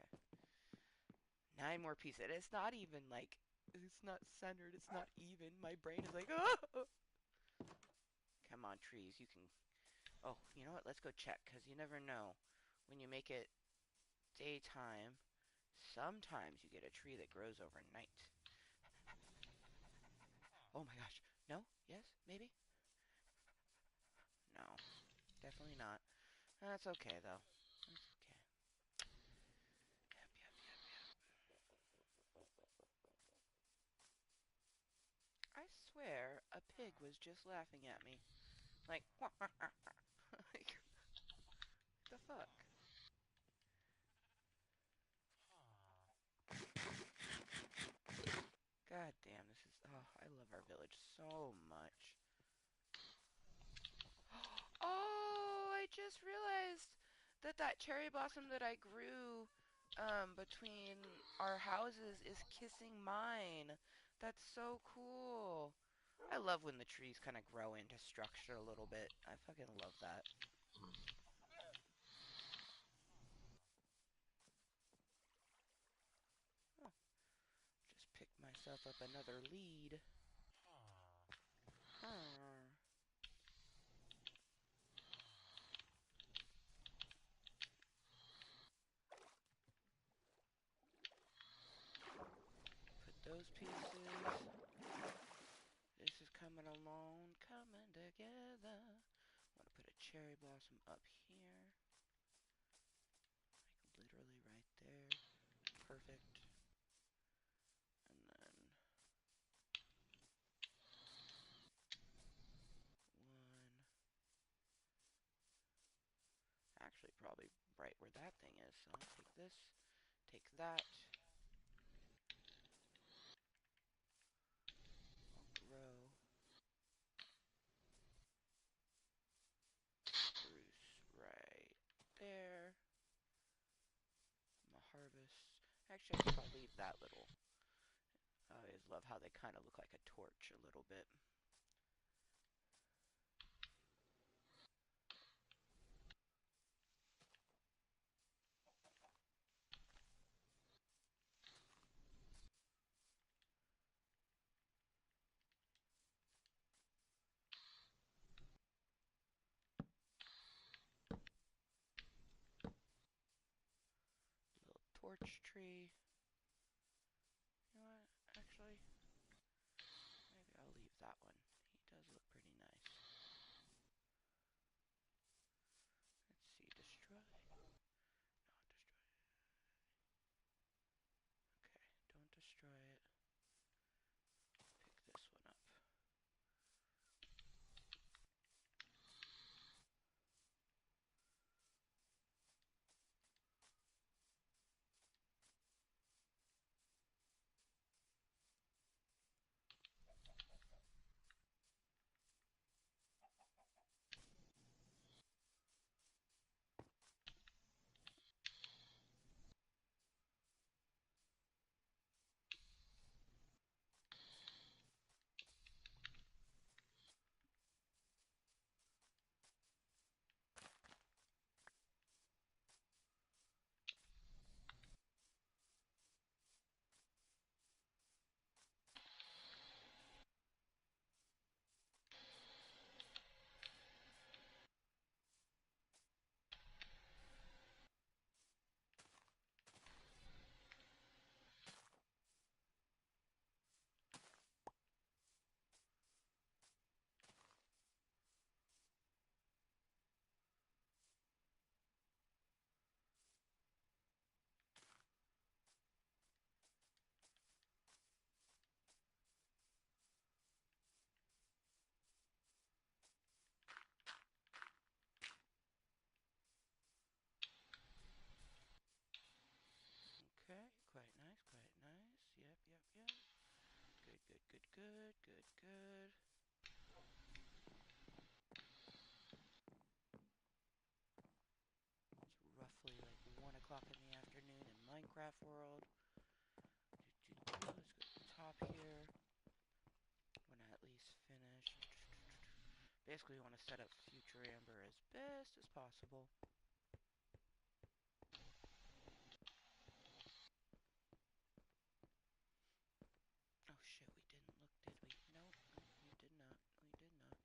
Speaker 1: 9 more pieces. It's not even like it's not centered. It's not even. My brain is like, oh. Come on, trees. You can. Oh, you know what? Let's go check because you never know. When you make it daytime, sometimes you get a tree that grows overnight. Oh my gosh. No? Yes? Maybe? No. Definitely not. That's okay though. That's okay. Yep, yep, yep, yep. I swear a pig was just laughing at me. Like, like, the fuck? God damn, this is. Oh, I love our village so much. Oh, I just realized that that cherry blossom that I grew between our houses is kissing mine. That's so cool. I love when the trees kind of grow into structure a little bit. I fucking love that. Oh, just picked myself up another lead. Huh. Put those pieces. This is coming along, coming together. I want to put a cherry blossom up here. Like literally right there. Perfect. And then one. Actually, probably right where that thing is. So I'll take this, take that. I'll grow spruce right there. I'm gonna harvest. Actually, I think I'll leave that little. I always love how they kind of look like a torch a little bit. Little torch tree. You know what? Actually, maybe I'll leave that one. He does look pretty nice. Let's see, destroy. Not destroy. Okay, don't destroy it. Pick this one up. good, good, good. It's roughly like 1 o'clock in the afternoon in Minecraft world. Let's go to the top here. When I at least finish. Basically, we want to set up future Amber as best as possible. Oh shit, we didn't look, did we? Nope, nope, we did not. We did not.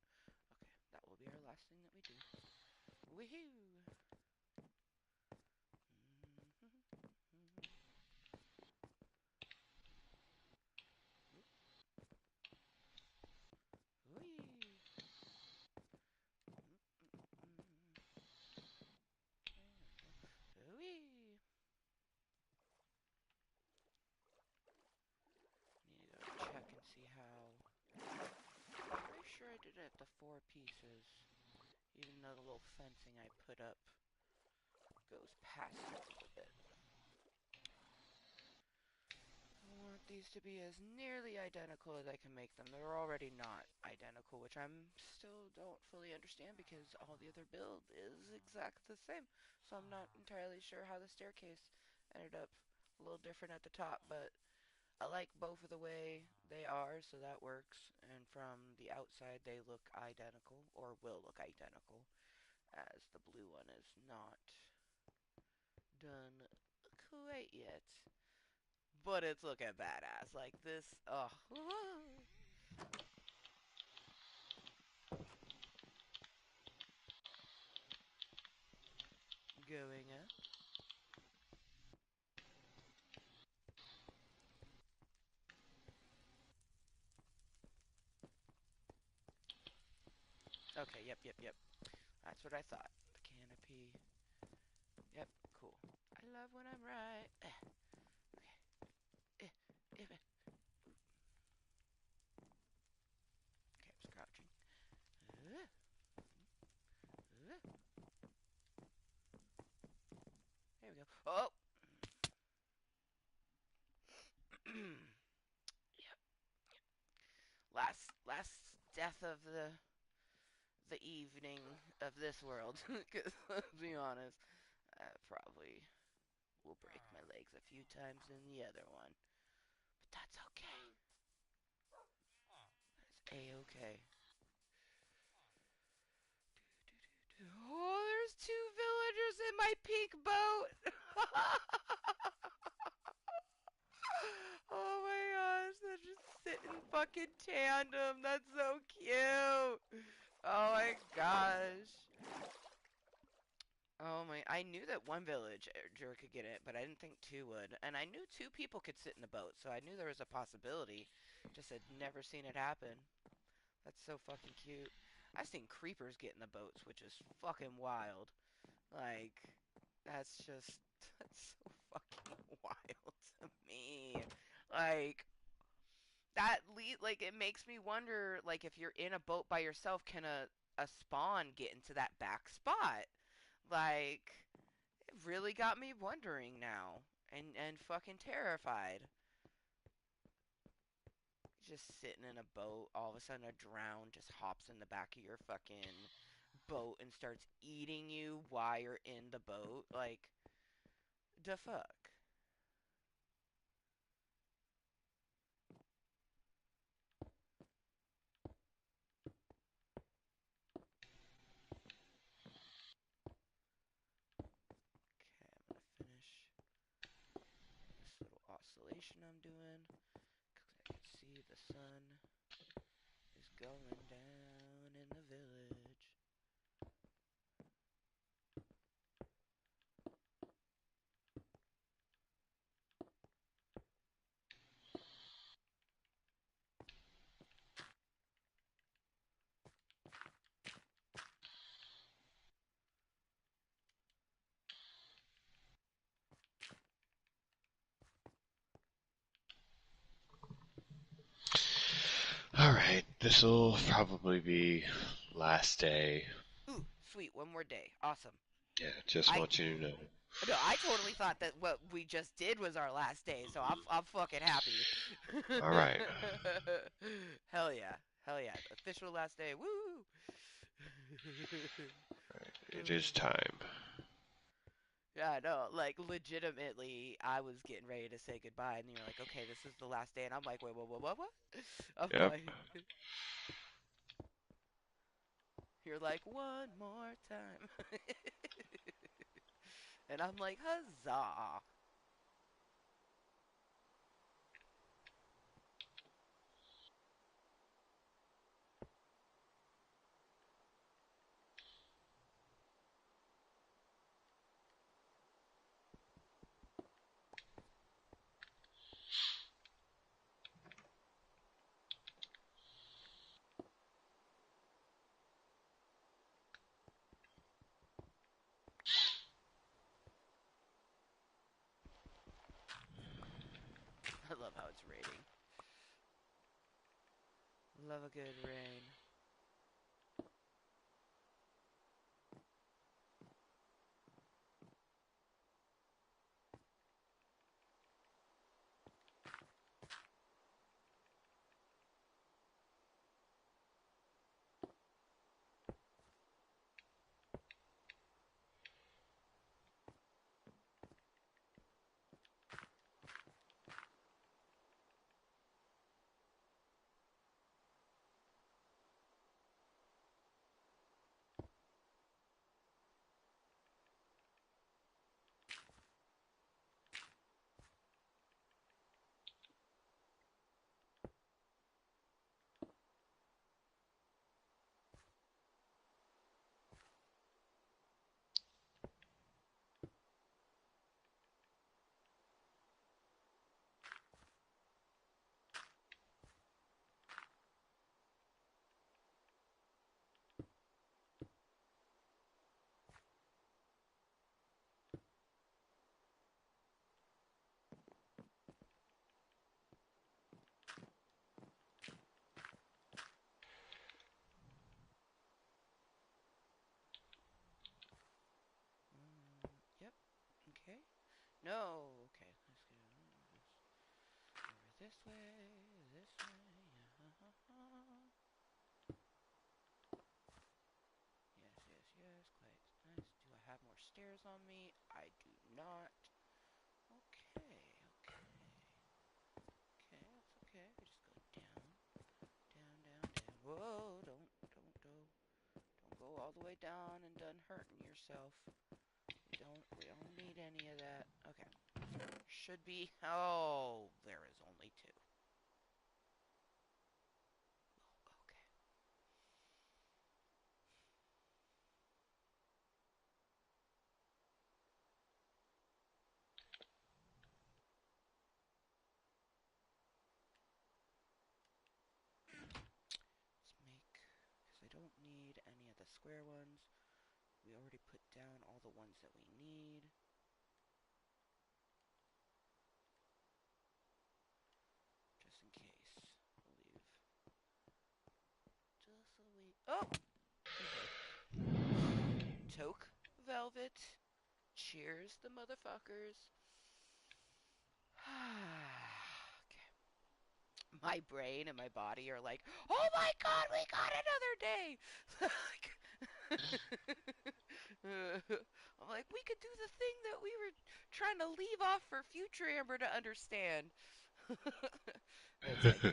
Speaker 1: Okay, that will be our last thing that we do. Woohoo! Whee! Okay, there we go. Whee! Need to go check and see how. I'm pretty sure I did it at the 4 pieces. Even though the little fencing I put up goes past it a little bit. I want these to be as nearly identical as I can make them. They're already not identical, which I'm still don't fully understand because all the other build is exactly the same. So I'm not entirely sure how the staircase ended up a little different at the top, but I like both of the way they are, so that works. And from the outside, they look identical, or will look identical, as the blue one is not done quite yet. But it's looking badass. Like this, oh. Going up. Okay, yep, yep, yep. That's what I thought. The canopy. Yep, cool. I love when I'm right. Okay. Eh, okay, I'm crouching. Uh, uh. There we go. Oh! Yep. Last death of the evening of this world. Because, let's be honest, I probably will break my legs a few times in the other one. But that's okay. That's a-okay. Oh, there's 2 villagers in my pink boat. Oh my gosh, they're just sitting fucking tandem. That's so cute. Oh my gosh. Oh my, I knew that one villager could get it, but I didn't think two would. And I knew 2 people could sit in the boat, so I knew there was a possibility. Just had never seen it happen. That's so fucking cute. I've seen creepers get in the boats, which is fucking wild. Like, that's just, that's so fucking wild to me. Like, like, it makes me wonder, like, if you're in a boat by yourself, can a spawn get into that back spot? Like, it really got me wondering now. And fucking terrified. Just sitting in a boat, all of a sudden a drown just hops in the back of your fucking boat and starts eating you while you're in the boat. Like, the fuck? Okay, I'm gonna finish this little oscillation I'm doing. Because I can see the sun is going down in the village.
Speaker 2: Alright, this'll probably be last day.
Speaker 1: Ooh, sweet, one more day. Awesome.
Speaker 2: Yeah, just
Speaker 1: I
Speaker 2: want you to know.
Speaker 1: No, I totally thought that what we just did was our last day, so I'm fucking happy.
Speaker 2: All right.
Speaker 1: Hell yeah. Hell yeah. Official last day. Woo!
Speaker 2: It is time.
Speaker 1: Yeah, no, like legitimately, I was getting ready to say goodbye, and you're like, okay, this is the last day, and I'm like, wait, what? I'm
Speaker 2: Yep.
Speaker 1: like, you're like, one more time. And I'm like, huzzah. I love how it's raining. Love a good rain. Yep. Okay. No. Okay. Let's go over this way. This way. Yeah. Yes. Yes. Yes. Quite nice. Do I have more stairs on me? I do not. Okay. Okay. Okay. That's okay. We just go down, down, down, down. Whoa! Don't go all the way down and done hurting yourself. We don't need any of that. Okay. Should be. Oh, there is only two. Okay. Let's make, because I don't need any of the square ones. We already put down all the ones that we need. Just in case. We'll leave. Just so we. Oh! Okay. Taupe velvet. Cheers, the motherfuckers. Okay. My brain and my body are like, oh my god, we got another day. I'm like, we could do the thing that we were trying to leave off for future Amber to understand. It's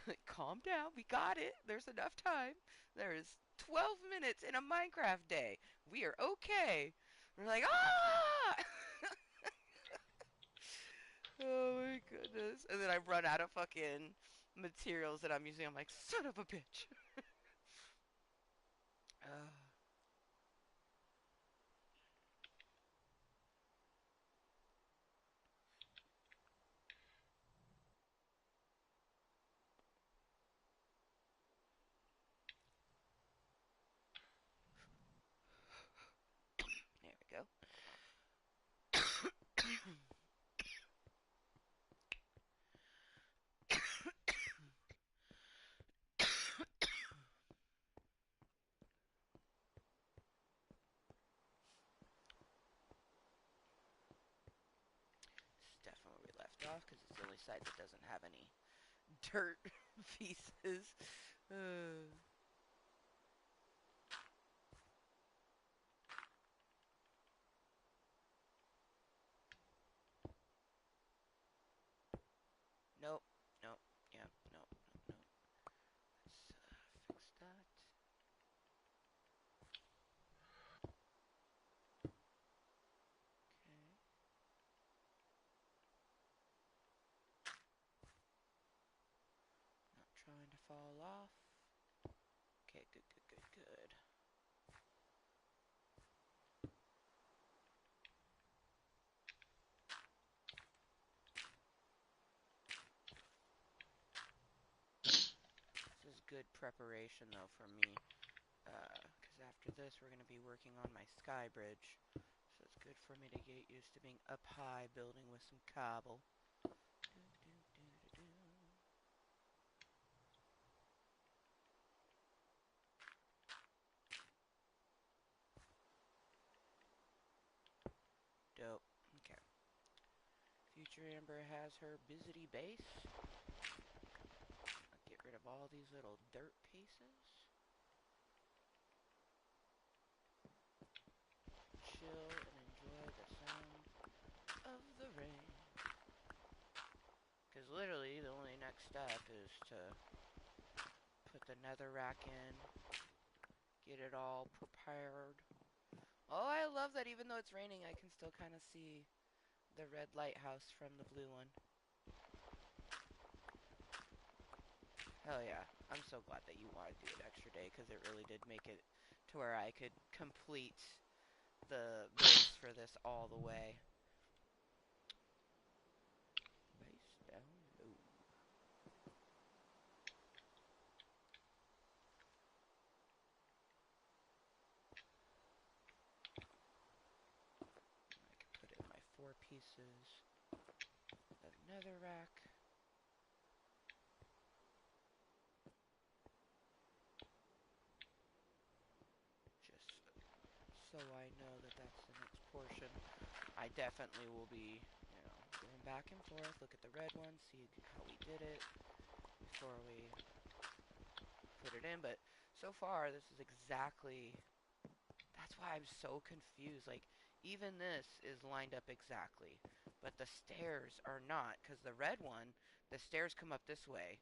Speaker 1: like, calm down, we got it. There's enough time. There is 12 minutes in a Minecraft day. We are okay. We're like, ah! Oh my goodness. And then I run out of fucking materials that I'm using. I'm like, son of a bitch. Uh, there we go. off because it's the only side that doesn't have any dirt pieces. Uh, nope, nope, yeah, nope, nope, nope. Let's fix that. Okay, not trying to fall off. Okay, good, good, good, good. This is good preparation though for me, because after this we're going to be working on my sky bridge. So it's good for me to get used to being up high building with some cobble. Do, do, do, do, do. Dope. Okay. Future Amber has her busy base. I'll get rid of all these little dirt pieces. Chill and enjoy the sound of the rain. Because literally the only next step is to put the nether rack in, get it all prepared. Oh, I love that even though it's raining, I can still kind of see the red lighthouse from the blue one. Hell yeah. I'm so glad that you wanted to do an extra day because it really did make it to where I could complete the base for this all the way. Base down low. I can put in my 4 pieces of netherrack. Just so I know that that's the next portion. I definitely will be, going back and forth, look at the red one, see how we did it before we put it in. But so far, this is exactly. That's why I'm so confused. Like, even this is lined up exactly, but the stairs are not, because the red one, the stairs come up this way,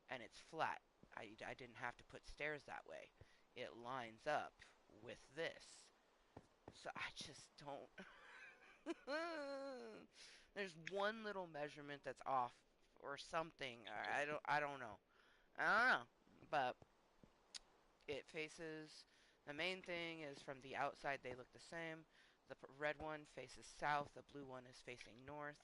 Speaker 1: and it's flat. I didn't have to put stairs that way. It lines up with this. So I just don't. There's one little measurement that's off or something. I don't know. I don't know. But it faces, the main thing is from the outside they look the same. The red one faces south, the blue one is facing north.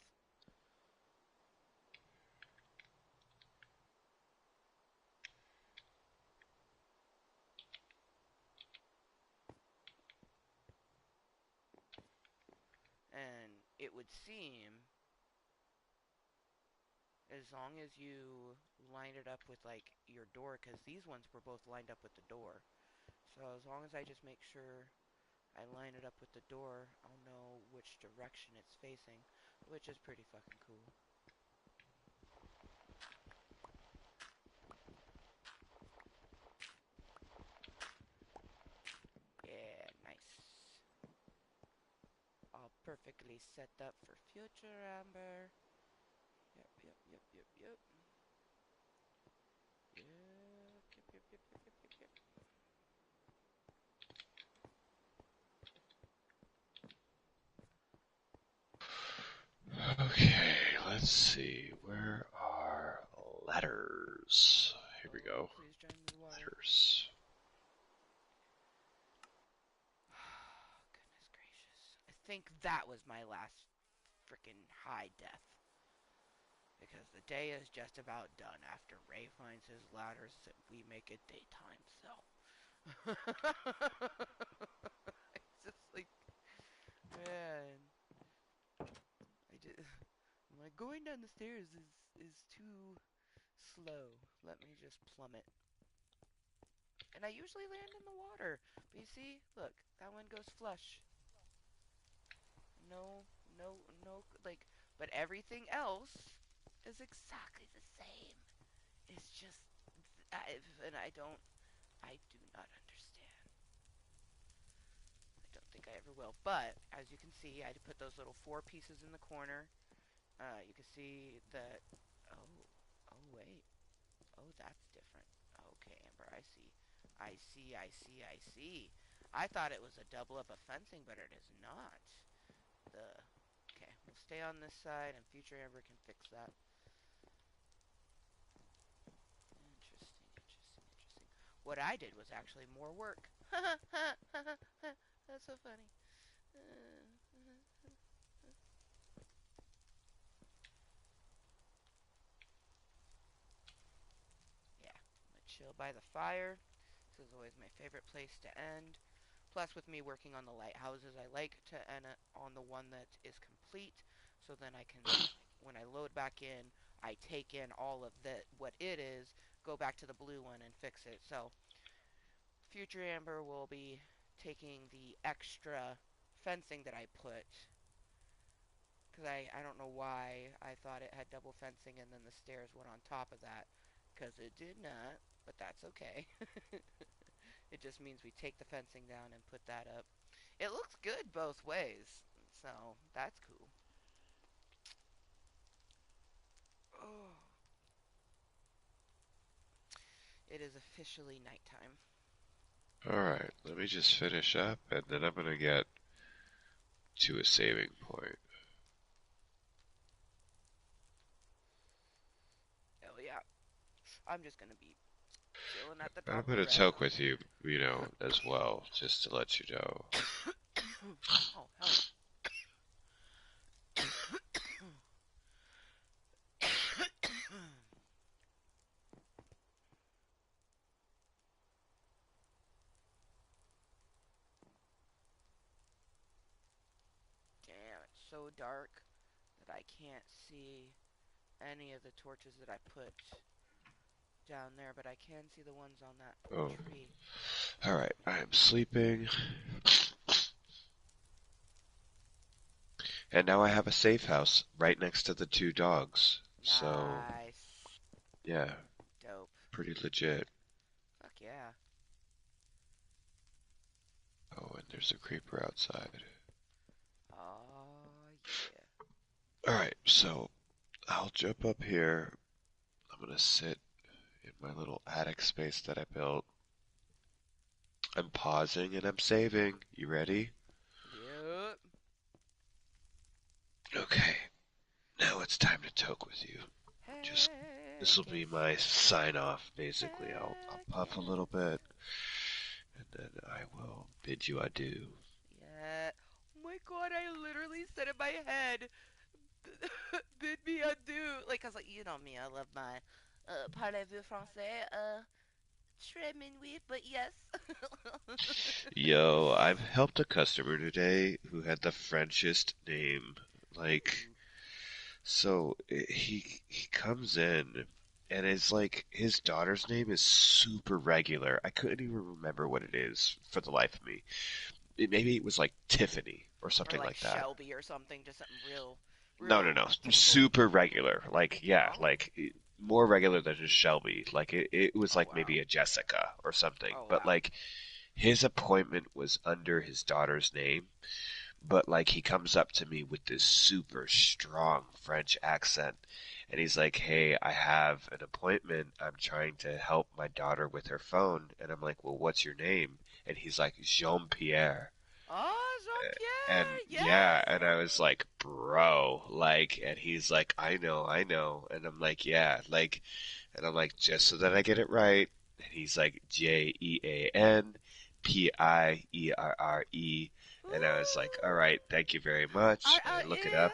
Speaker 1: And it would seem, as long as you line it up with like your door, because these ones were both lined up with the door. So as long as I just make sure I line it up with the door, I'll know which direction it's facing, which is pretty fucking cool. Yeah, nice. All perfectly set up for future Amber. Yep, yep, yep, yep, yep. Yep, yep, yep, yep, yep, yep, yep, yep.
Speaker 2: Okay, let's see. Where are letters? Here we
Speaker 1: Oh,
Speaker 2: go.
Speaker 1: please join the water.
Speaker 2: Letters.
Speaker 1: Goodness gracious. I think that was my last freaking high death. Because the day is just about done after Ray finds his ladders and we make it daytime, so. It's just like, man. I just, I'm like, going down the stairs is too slow. Let me just plummet. And I usually land in the water. But you see, look, that one goes flush. No, no, no, like, But everything else is exactly the same. It's just, and I do not understand. I don't think I ever will. But as you can see, I put those little four pieces in the corner. You can see that. Oh, oh wait. Oh, that's different. Okay, Amber, I see. I see. I see. I see. I thought it was a double up of fencing, but it is not. The Okay, we'll stay on this side, and future Amber can fix that. Interesting, interesting, interesting. What I did was actually more work. That's so funny. Yeah, I'm gonna chill by the fire. This is always my favorite place to end. Plus, with me working on the lighthouses, I like to end it on the one that is complete, so then I can, when I load back in, I take in all of the what it is, go back to the blue one and fix it. So future Amber will be taking the extra fencing that I put, because I don't know why I thought it had double fencing and then the stairs went on top of that, because it did not, but that's okay. It just means we take the fencing down and put that up. It looks good both ways, so that's cool. Oh, it is officially nighttime.
Speaker 2: Alright, let me just finish up, and then I'm gonna get to a saving point.
Speaker 1: Oh yeah, I'm just gonna be chilling at the
Speaker 2: I'm
Speaker 1: top of
Speaker 2: gonna
Speaker 1: red.
Speaker 2: talk with you, as well, just to let you know.
Speaker 1: Oh hell yeah. Damn, it's so dark that I can't see any of the torches that I put down there, but I can see the ones on that
Speaker 2: Oh,
Speaker 1: tree.
Speaker 2: alright, I am sleeping, and now I have a safe house right next to the two dogs. So,
Speaker 1: Nice.
Speaker 2: yeah,
Speaker 1: Dope.
Speaker 2: pretty legit.
Speaker 1: Fuck yeah.
Speaker 2: Oh, and there's a creeper outside.
Speaker 1: Oh yeah.
Speaker 2: Alright, so I'll jump up here. I'm gonna sit in my little attic space that I built. I'm pausing and I'm saving. You ready?
Speaker 1: Yep.
Speaker 2: Okay, now it's time to toke with you. Just this
Speaker 1: Heck
Speaker 2: will be
Speaker 1: yes.
Speaker 2: my sign off. Basically, I'll
Speaker 1: Heck
Speaker 2: puff a little
Speaker 1: yes.
Speaker 2: bit, and then I will bid you adieu.
Speaker 1: Yeah. Oh my god, I literally said in my head, bid me adieu. Like, I was like, you know me, I love my parlez-vous français, très minuit, but yes.
Speaker 2: Yo, I've helped a customer today who had the Frenchest name. Like,
Speaker 1: Ooh.
Speaker 2: so he comes in and it's like his daughter's name is super regular. I couldn't even remember what it is for the life of me. Maybe it was like Tiffany or
Speaker 1: Or
Speaker 2: something
Speaker 1: like
Speaker 2: like that.
Speaker 1: Shelby or something, just something real,
Speaker 2: No, no,
Speaker 1: real
Speaker 2: no.
Speaker 1: typical.
Speaker 2: Super regular. Like, yeah,
Speaker 1: Oh.
Speaker 2: like more regular than just Shelby. Like it was
Speaker 1: Oh
Speaker 2: like
Speaker 1: wow.
Speaker 2: maybe a Jessica or something.
Speaker 1: Oh
Speaker 2: But
Speaker 1: wow.
Speaker 2: like his appointment was under his daughter's name. But like he comes up to me with this super strong French accent and he's like, "Hey, I have an appointment. I'm trying to help my daughter with her phone." And I'm like, "Well, what's your name?" And he's like, "Jean-Pierre."
Speaker 1: Oh,
Speaker 2: And
Speaker 1: Jean-Pierre,
Speaker 2: yeah,
Speaker 1: yes.
Speaker 2: and I was like, "Bro," like, and he's like, I know." And I'm like, "Yeah," like, and I'm like, "Just so that I get it right." And he's like, Jeanpierre. And I was like, "All
Speaker 1: Ooh.
Speaker 2: right, thank you very much." And I look it
Speaker 1: Yeah.
Speaker 2: up.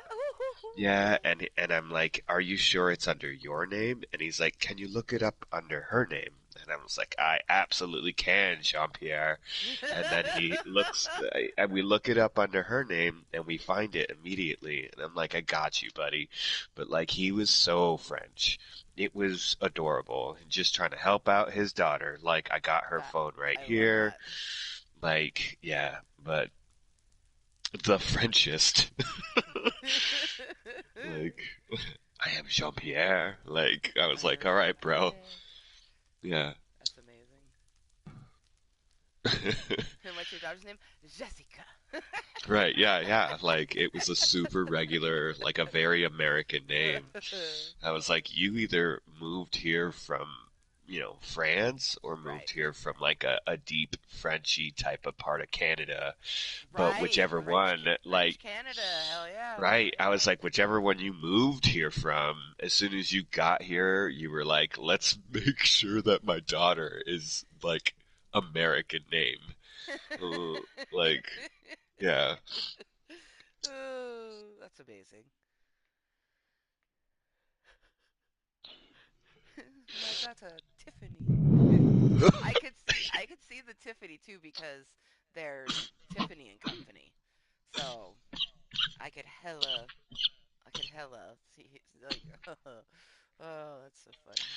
Speaker 2: Yeah, and I'm like, "Are you sure it's under your name?" And he's like, "Can you look it up under her name?" And I was like, "I absolutely can, Jean-Pierre." And then he looks, and we look it up under her name, and we find it immediately. And I'm like, "I got you, buddy." But like, he was so French. It was adorable. Just trying to help out his daughter. Like, I got her
Speaker 1: That
Speaker 2: phone right
Speaker 1: I love
Speaker 2: here.
Speaker 1: that.
Speaker 2: Like, yeah, but the Frenchest. Like, I am Jean Pierre. Like, I was
Speaker 1: I
Speaker 2: like,
Speaker 1: am
Speaker 2: all
Speaker 1: Jean
Speaker 2: right, bro.
Speaker 1: Pierre.
Speaker 2: Yeah.
Speaker 1: That's amazing. And what's your daughter's name? Jessica.
Speaker 2: Right, yeah, yeah. Like, it was a super regular, like a very American name. I was like, you either moved here from, France or
Speaker 1: Right.
Speaker 2: moved here from like a deep Frenchy type of part of Canada. But
Speaker 1: Right.
Speaker 2: whichever one,
Speaker 1: French
Speaker 2: like,
Speaker 1: Canada. Hell yeah.
Speaker 2: right, I was like, whichever one you moved here from, as soon as you got here, you were like, let's make sure that my daughter is like American name. Uh, like, yeah.
Speaker 1: Oh, that's amazing. My daughter Tiffany. I could see the Tiffany too because there's Tiffany and Company. So I could hella see like oh, that's so funny.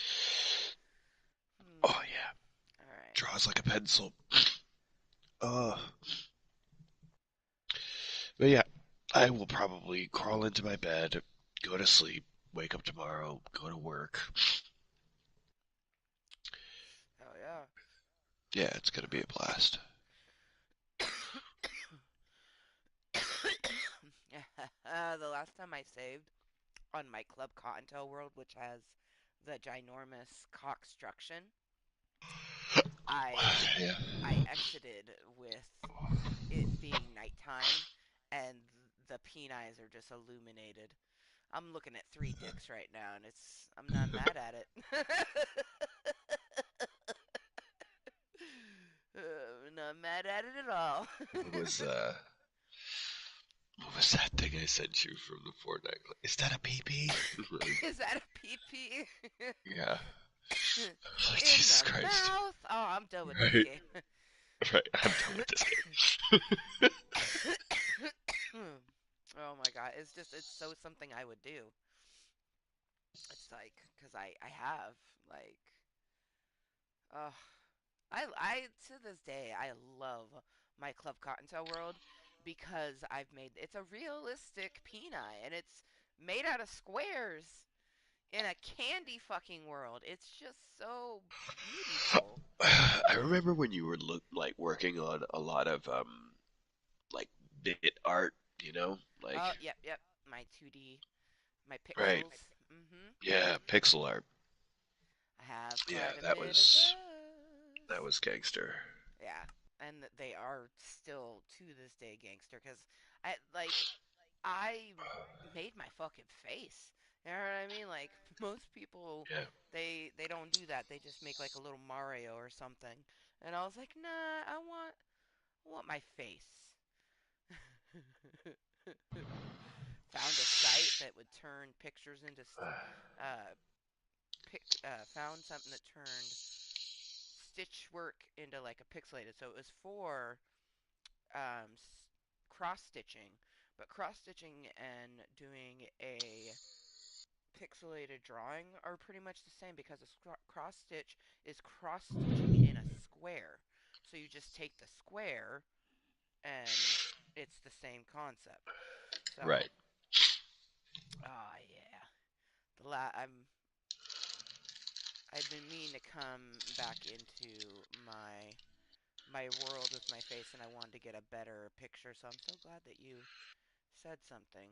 Speaker 2: Oh
Speaker 1: Hmm.
Speaker 2: yeah,
Speaker 1: All right.
Speaker 2: draws like a pencil. Uh, but yeah, I will probably crawl into my bed, go to sleep, wake up tomorrow, go to work.
Speaker 1: Oh yeah.
Speaker 2: Yeah, it's gonna be a blast.
Speaker 1: The last time I saved on my Club Cottontail World, which has the ginormous cockstruction, I
Speaker 2: Yeah.
Speaker 1: I exited with it being nighttime and the penis are just illuminated. I'm looking at three dicks right now and I'm not mad at it. Not mad at it at all.
Speaker 2: What was uh what was that thing I sent you from the Fortnite? Is that a PP? Like,
Speaker 1: Is that a pee pee?
Speaker 2: yeah. Like
Speaker 1: In
Speaker 2: Jesus
Speaker 1: the
Speaker 2: Christ.
Speaker 1: mouth? Oh, I'm done with this
Speaker 2: Right.
Speaker 1: game.
Speaker 2: Right. I'm done with this game.
Speaker 1: Oh my god, it's so something I would do. It's like cuz I have like uh I to this day I love my Club Cottontail world because I've made it's a realistic peni and it's made out of squares in a candy fucking world. It's just so beautiful.
Speaker 2: I remember when you were like working on a lot of like bit art, like
Speaker 1: Oh, yep, yep. My 2D, my
Speaker 2: right.
Speaker 1: pixels. Mhm.
Speaker 2: Yeah, pixel art.
Speaker 1: I have
Speaker 2: Yeah,
Speaker 1: quite a
Speaker 2: that
Speaker 1: bit of
Speaker 2: was
Speaker 1: those.
Speaker 2: that was gangster.
Speaker 1: Yeah, and they are still to this day gangster because I made my fucking face. You know what I mean? Like most people,
Speaker 2: Yeah.
Speaker 1: they don't do that. They just make like a little Mario or something. And I was like, nah, I want my face. Found a site that would turn pictures into uh found something that turned stitch work into like a pixelated. So it was for um, cross stitching, but cross stitching and doing a pixelated drawing are pretty much the same because a cross stitch is cross stitching in a square. So you just take the square and it's the same concept.
Speaker 2: Right.
Speaker 1: So, yeah, I'd been meaning to come back into my world with my face, and I wanted to get a better picture. So I'm so glad that you said something.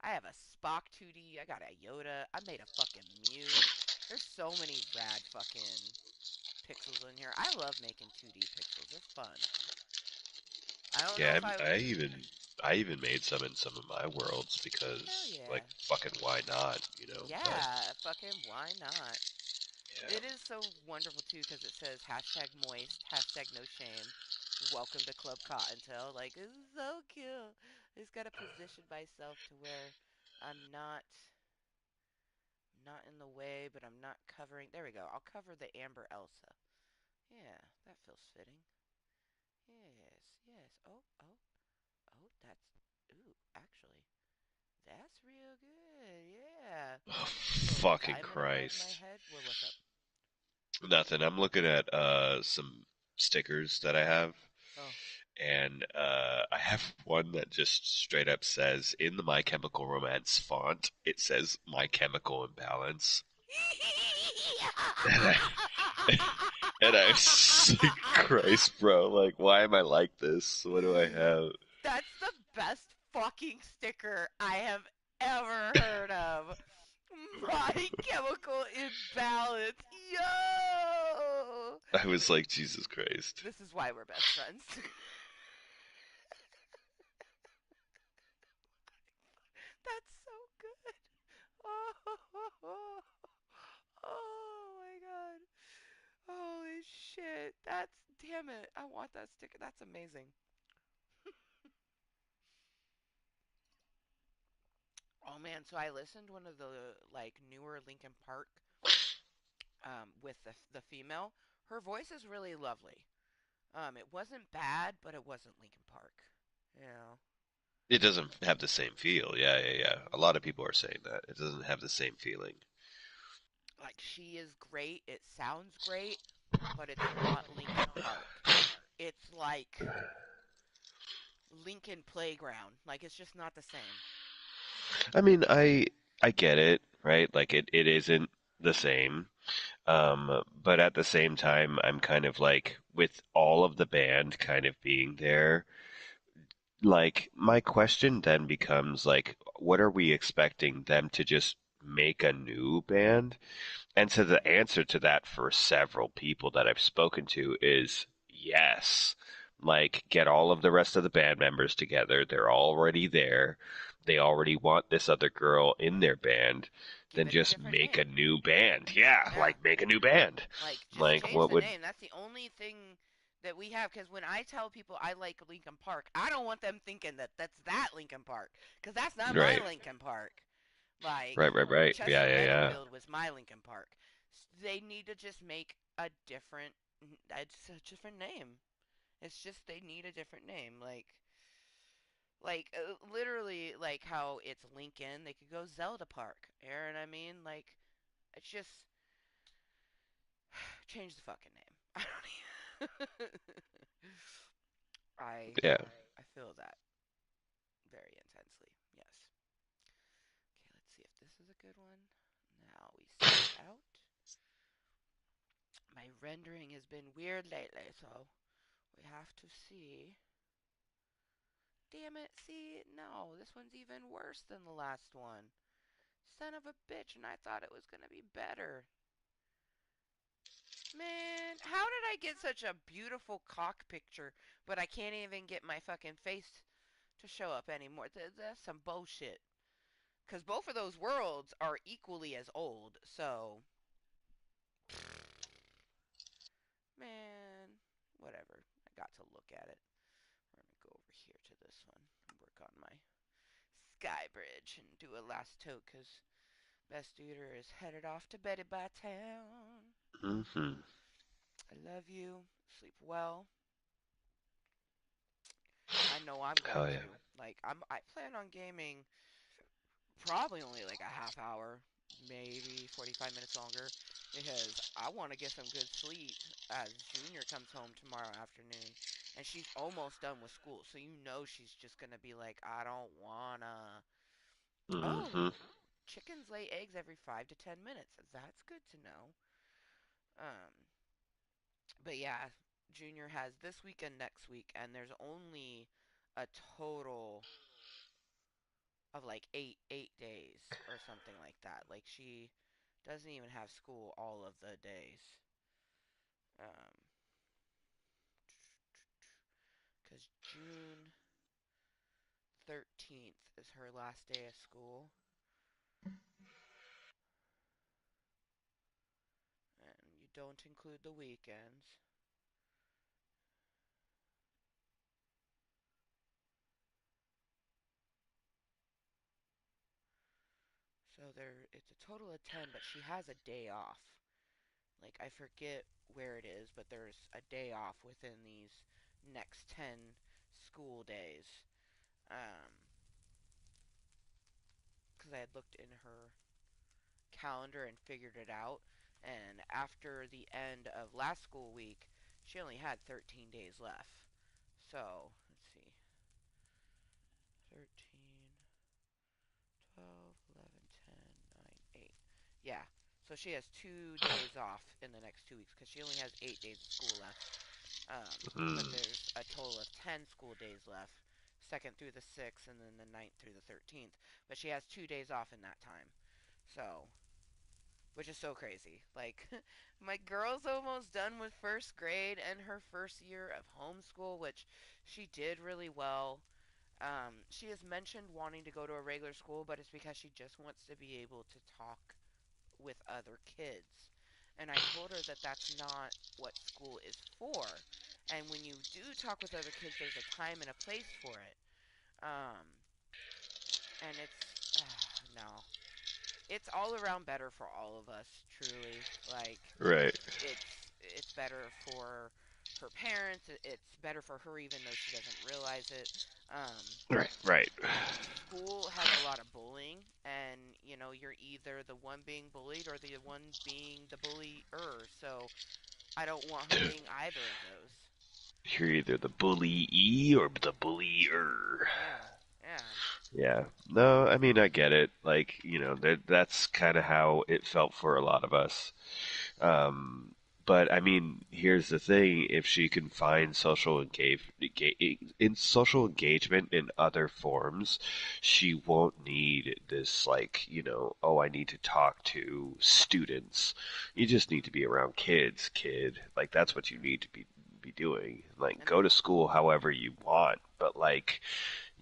Speaker 1: I have a Spock 2D. I got a Yoda. I made a fucking Mew. There's so many rad fucking pixels in here. I love making 2D pixels. They're fun. I don't know
Speaker 2: Yeah,
Speaker 1: if I.
Speaker 2: I even made some in some of my worlds
Speaker 1: Hell
Speaker 2: because like
Speaker 1: yeah.
Speaker 2: fucking why not. But
Speaker 1: Yeah, fucking why not?
Speaker 2: yeah.
Speaker 1: It is so wonderful too because it says hashtag moist, hashtag no shame. Welcome to Club Cottontail. Like, this is so cute. I just gotta position myself to where I'm not in the way, but I'm not covering. There we go. I'll cover the Amber Elsa. Yeah, that feels fitting. Yes, yes. Oh, oh, oh, actually, that's real good. Yeah.
Speaker 2: Oh,
Speaker 1: Little
Speaker 2: fucking
Speaker 1: diamond above my
Speaker 2: Christ.
Speaker 1: head. What's up?
Speaker 2: Nothing. I'm looking at some stickers that I have,
Speaker 1: Oh.
Speaker 2: and I have one that just straight up says in the My Chemical Romance font, it says My Chemical Imbalance, and I'm just like, Christ, bro, like, why am I like this? What do I have?
Speaker 1: That's the best fucking sticker I have ever heard of. My chemical imbalance. Yo!
Speaker 2: I was like, Jesus Christ.
Speaker 1: This is why we're best friends. That's so good. Oh, oh my god. Holy shit. That's, damn it. I want that sticker. That's amazing. Oh man, so I listened to one of the like newer Linkin Park with the female. Her voice is really lovely. It wasn't bad, but it wasn't Linkin Park. You know.
Speaker 2: It doesn't have the same feel. Yeah, yeah, yeah. A
Speaker 1: Hmm.
Speaker 2: lot of people are saying that. It doesn't have the same feeling.
Speaker 1: Like she is great. It sounds great, but it's not Linkin Park. It's like Linkin Playground. Like it's just not the same.
Speaker 2: I mean, I get it, right? Like it isn't the same. But at the same time, I'm kind of like with all of the band kind of being there, like my question then becomes like, what are we expecting them to just make a new band? And so the answer to that for several people that I've spoken to is yes. Like, get all of the rest of the band members together. They're already there. They already want this other girl in their band.
Speaker 1: Give
Speaker 2: Then
Speaker 1: it a
Speaker 2: just
Speaker 1: different
Speaker 2: make a
Speaker 1: name.
Speaker 2: new band. Yeah,
Speaker 1: Yeah.
Speaker 2: like make a new band.
Speaker 1: Like, just
Speaker 2: Like,
Speaker 1: change
Speaker 2: what
Speaker 1: the
Speaker 2: would.
Speaker 1: name. That's the only thing that we have. Because when I tell people I like Lincoln Park, I don't want them thinking that that's that Lincoln Park. Because that's not my
Speaker 2: Right,
Speaker 1: Lincoln Park. Like,
Speaker 2: right. Yeah,
Speaker 1: Chester
Speaker 2: yeah, yeah.
Speaker 1: Benningfield was my Lincoln Park. They need to just make a different name. It's just they need a different name. Literally, like how it's Lincoln, they could go Zelda Park. You know what I mean? Like, it's just change the fucking name. I don't even. I
Speaker 2: Yeah.
Speaker 1: I feel that very intensely. Yes. Okay, let's see if this is a good one. Now we save out. My rendering has been weird lately, so we have to see. Damn it, see? No, this one's even worse than the last one. Son of a bitch, and I thought it was gonna be better. Man, how did I get such a beautiful cock picture, but I can't even get my fucking face to show up anymore? That's some bullshit. Because both of those worlds are equally as old, so. Man, whatever. I got to look at it. We're going to go over here to this one and work on my sky bridge and do a last toke because Best Eater is headed off to Betty by town.
Speaker 2: Hmm.
Speaker 1: I love you. Sleep well. I know I'm going
Speaker 2: Hell yeah.
Speaker 1: to. Like, I plan on gaming probably only like a half hour, maybe 45 minutes longer, because I want to get some good sleep as Junior comes home tomorrow afternoon. And she's almost done with school, so you know she's just going to be like, I don't wanna.
Speaker 2: Hmm.
Speaker 1: Oh, chickens lay eggs every 5 to 10 minutes. That's good to know. Um, but yeah, Junior has this week and next week, and there's only a total of like eight days or something like that. Like she doesn't even have school all of the days. Um, because June 13th is her last day of school, and you don't include the weekends. So it's a total of 10, but she has a day off. Like I forget where it is, but there's a day off within these next 10 school days. Um, because I had looked in her calendar and figured it out. And after the end of last school week, she only had 13 days left. So, let's see. 13, 12, 11, 10, 9, 8. Yeah. So she has 2 days off in the next 2 weeks because she only has 8 days of school left. But
Speaker 2: Mm.
Speaker 1: there's a total of 10 school days left, second through the 6th, and then the ninth through the 13th. But she has 2 days off in that time. So, which is so crazy. Like, my girl's almost done with first grade and her first year of homeschool, which she did really well. She has mentioned wanting to go to a regular school, but it's because she just wants to be able to talk with other kids. And I told her that that's not what school is for. And when you do talk with other kids, there's a time and a place for it. Um, and it's, no. It's all around better for all of us, truly. Like,
Speaker 2: Right.
Speaker 1: it's better for her parents. It's better for her, even though she doesn't realize it. Um,
Speaker 2: Right. Right.
Speaker 1: School has a lot of bullying, and you're either the one being bullied or the one being the bullier. So I don't want her being either of those.
Speaker 2: You're either the bully or the bullier.
Speaker 1: Yeah, yeah,
Speaker 2: Yeah. No, I mean I get it. Like, that's kind of how it felt for a lot of us. But I mean, here's the thing: if she can find social engagement in other forms, she won't need this like, oh, I need to talk to students. You just need to be around kids, kid. Like that's what you
Speaker 1: hmm
Speaker 2: need to be doing. Like
Speaker 1: and
Speaker 2: go to school however you want, but like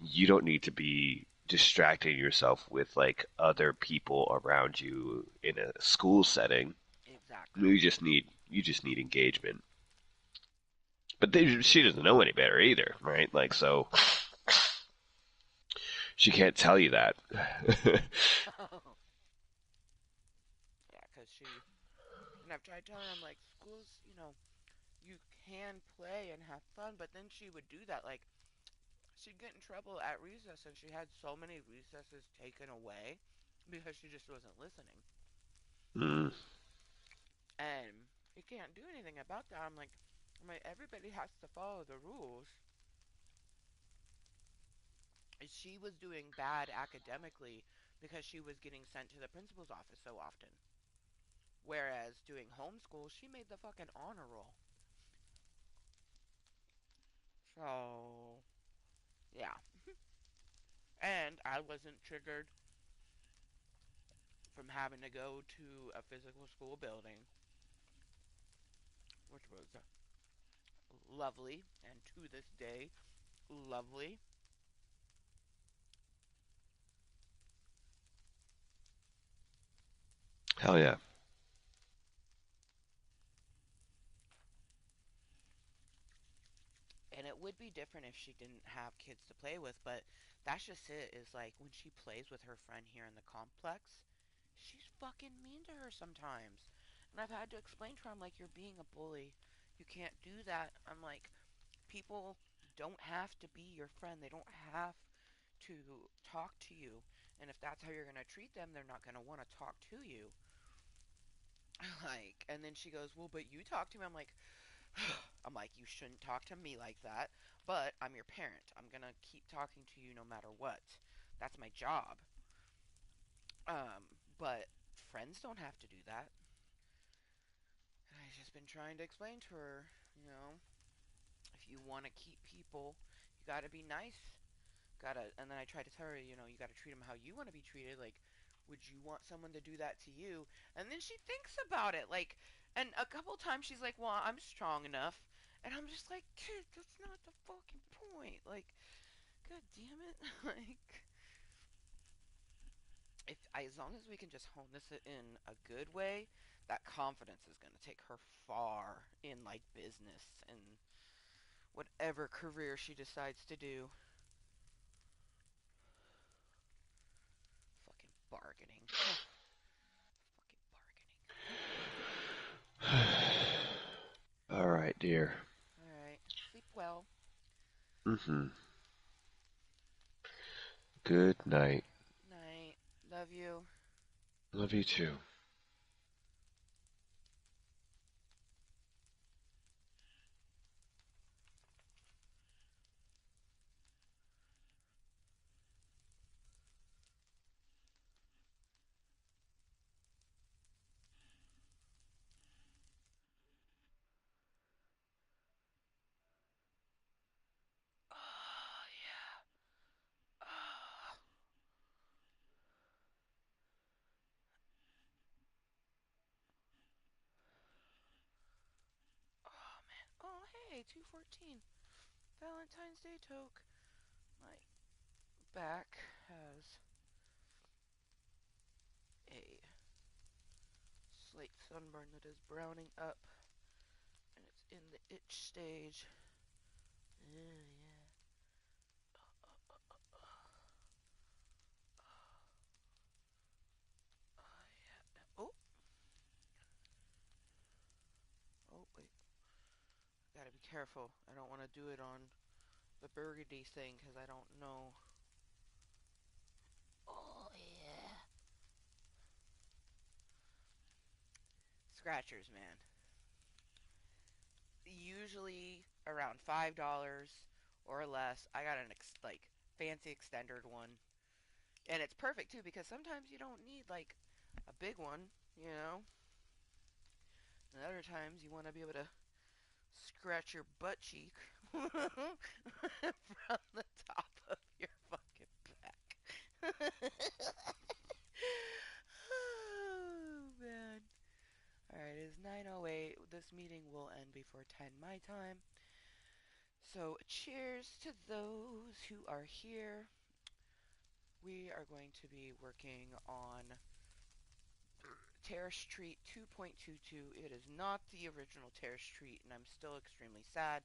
Speaker 2: you don't need to be distracting yourself with like other people around you in a school setting.
Speaker 1: exactly.
Speaker 2: You just need engagement. But she doesn't know any better either, right? Like so she can't tell you that.
Speaker 1: Yeah, because and I've tried telling her, I'm like, schools, you can play and have fun, but then she would do that. Like, she'd get in trouble at recess, and she had so many recesses taken away because she just wasn't listening.
Speaker 2: Mm,
Speaker 1: And you can't do anything about that. I'm like, everybody has to follow the rules. She was doing bad academically because she was getting sent to the principal's office so often. Whereas doing homeschool, she made the fucking honor roll. So, yeah. And I wasn't triggered from having to go to a physical school building, which was lovely, and to this day, lovely.
Speaker 2: hell yeah.
Speaker 1: And it would be different if she didn't have kids to play with, but that's just it. Is like when she plays with her friend here in the complex, she's fucking mean to her sometimes. And I've had to explain to her, I'm like, you're being a bully. You can't do that. I'm like, people don't have to be your friend. They don't have to talk to you. And if that's how you're going to treat them, they're not going to want to talk to you. Like, and then she goes, well, but you talk to me. I'm like, you shouldn't talk to me like that, but I'm your parent. I'm going to keep talking to you no matter what. That's my job. But friends don't have to do that. And I've just been trying to explain to her, if you want to keep people, you got to be nice. And then I try to tell her, you gotta treat them how you want to be treated. Like, would you want someone to do that to you? And then she thinks about it. Like, and a couple times she's like, well, I'm strong enough. And I'm just like, kid, that's not the fucking point. Like, god damn it. Like, as long as we can just hone this in a good way, that confidence is gonna take her far in like business and whatever career she decides to do. Fucking bargaining. Oh, fucking bargaining.
Speaker 2: All right, dear.
Speaker 1: All right. Sleep well.
Speaker 2: Mm-hmm. Good night.
Speaker 1: Night. Love you.
Speaker 2: Love you too.
Speaker 1: Hey, 214. Valentine's Day toke. My back has a slight sunburn that is browning up, and it's in the itch stage. Yeah. Yeah. Oh, oh, wait. Gotta be careful. I don't want to do it on the burgundy thing because I don't know. Oh, yeah. Scratchers, man. Usually around $5 or less. I got an like fancy extended one, and it's perfect too because sometimes you don't need like a big one, you know. And other times you want to be able to scratch your butt cheek from the top of your fucking back. Oh man. Alright, it is 9:08. This meeting will end before 10 my time. So, cheers to those who are here. We are going to be working on Terrace Street 2.22. It is not the original Terrace Street, and I'm still extremely sad,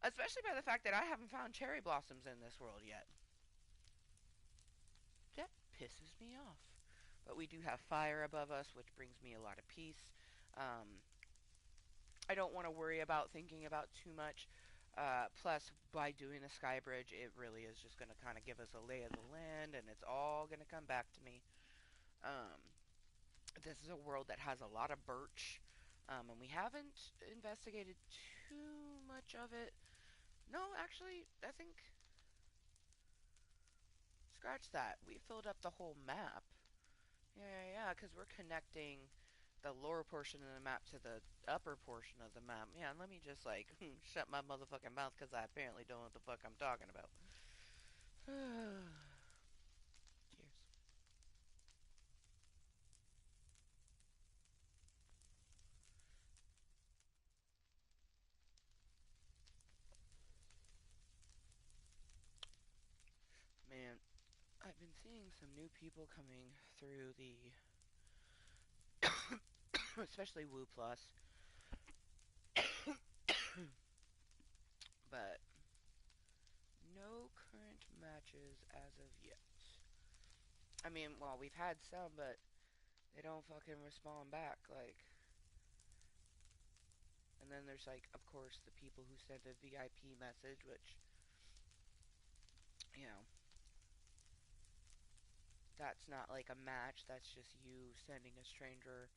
Speaker 1: especially by the fact that I haven't found cherry blossoms in this world yet. That pisses me off. But we do have fire above us, which brings me a lot of peace. Um, I don't want to worry about thinking about too much. Plus, by doing the sky bridge, it really is just going to kind of give us a lay of the land, and it's all going to come back to me. Um, this is a world that has a lot of birch, and we haven't investigated too much of it. No, actually, I think scratch that. We filled up the whole map. Yeah, because we're connecting the lower portion of the map to the upper portion of the map. Yeah, and let me just like shut my motherfucking mouth because I apparently don't know what the fuck I'm talking about. Cheers. Man, I've been seeing some new people coming through the, especially Woo Plus, but no current matches as of yet. I mean, well, we've had some, but they don't fucking respond back. Like, and then there's like, of course, the people who sent a VIP message, which, you know, that's not like a match. That's just you sending a stranger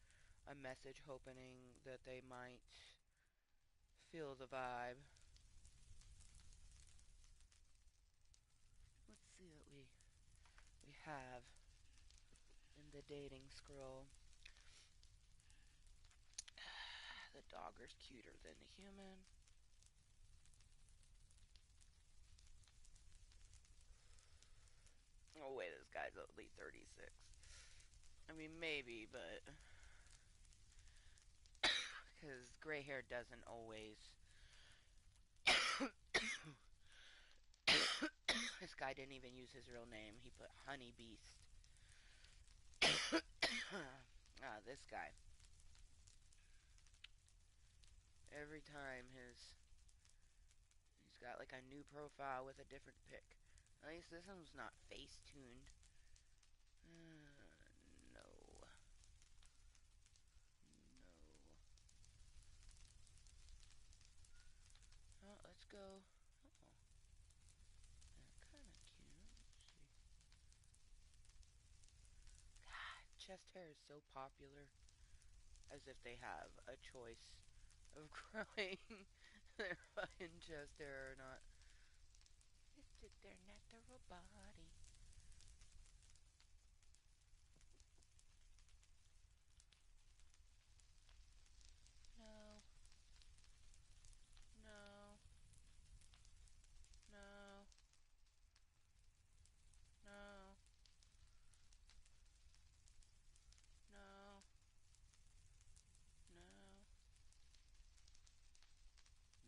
Speaker 1: a message, hoping that they might feel the vibe. Let's see what we have in the dating scroll. The dogger's cuter than the human. Oh wait, this guy's only 36. I mean, maybe, but because gray hair doesn't always. This guy didn't even use his real name. He put Honey Beast. This guy. Every time he's got like a new profile with a different pic. At least this one's not face tuned. No. No. Oh, let's go. Oh, kind of cute. Let's see. God, chest hair is so popular. As if they have a choice of growing their fucking chest hair or not. It's just their natural body. No. No. No. No. No. No.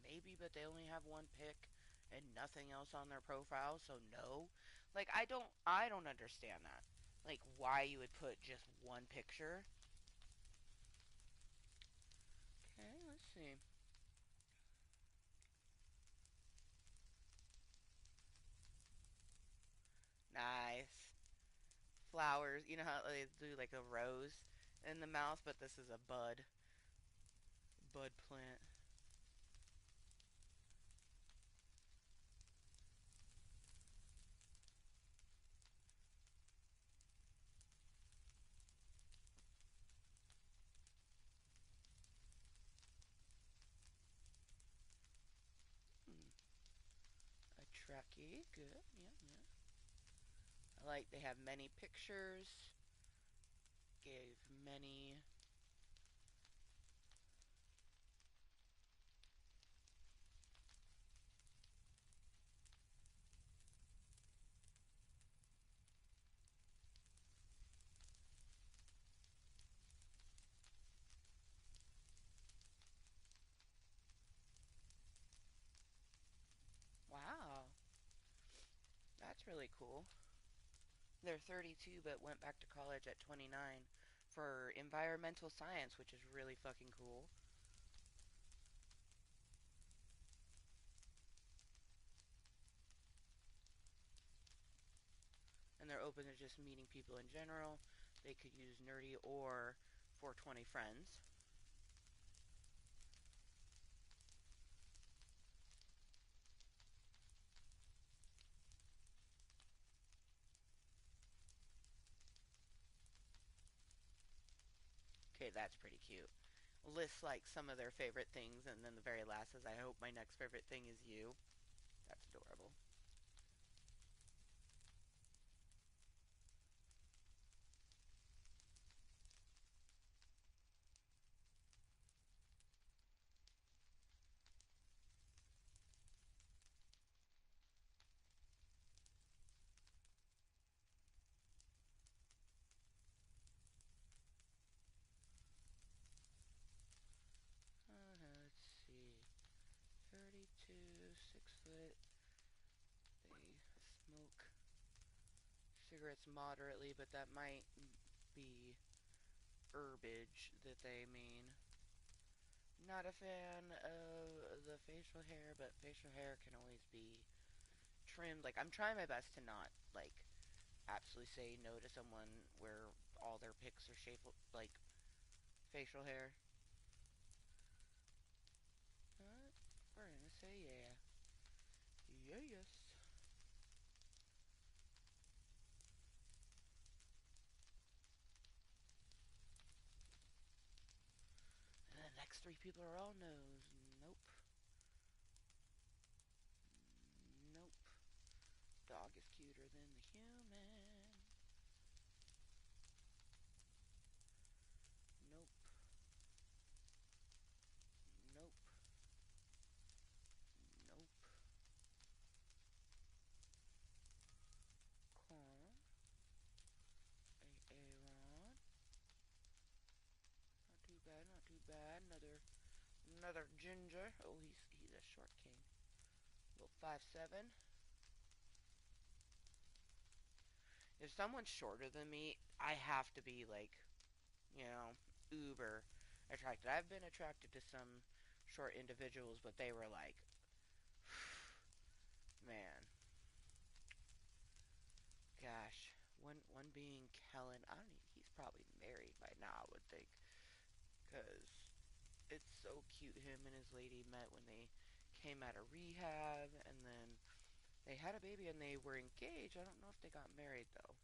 Speaker 1: Maybe, but they only have one pic and nothing else on their profile, so no. Like I don't understand that. Like why you would put just one picture. Okay, let's see. Nice. Flowers. You know how they do like a rose in the mouth, but this is a bud plant. Hmm. A Trekkie. Good. Yeah, yeah. I like they have many pictures. Gave many. Wow. That's really cool. They're 32 but went back to college at 29 for environmental science, which is really fucking cool. And they're open to just meeting people in general. They could use nerdy or 420 friends. Okay, that's pretty cute. Lists like some of their favorite things, and then the very last is, I hope my next favorite thing is you. That's adorable. Let's see. 32, 6 foot. They smoke cigarettes moderately, but that might be herbage that they mean. Not a fan of the facial hair, but facial hair can always be trimmed. Like, I'm trying my best to not, like, absolutely say no to someone where all their pics are shaped like facial hair. But we're gonna say yeah. Yeah, yes. And the next three people are all no's. Nope. Nope. Dog is cuter than the human. Nope. Nope. Nope. Corn. Aaron. Not too bad, not too bad. Another ginger. Oh, he's a short king. Little 5'7". If someone's shorter than me, I have to be like, you know, uber attracted. I've been attracted to some short individuals, but they were like, man, gosh. One being Kellen. I don't. He's probably married by now, I would think, because it's so cute. Him and his lady met when they came out of rehab, and then they had a baby, and they were engaged. I don't know if they got married though.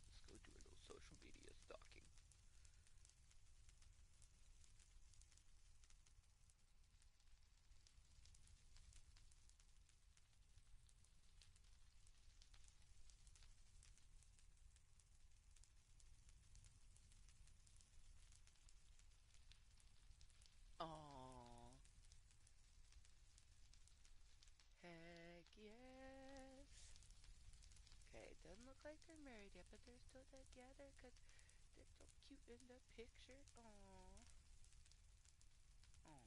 Speaker 1: Let's go do a little social media stalking. Aww. Heck yes. Okay, it doesn't look like they're married yet, but they're still together because they're so cute in the picture. Aww. Aww.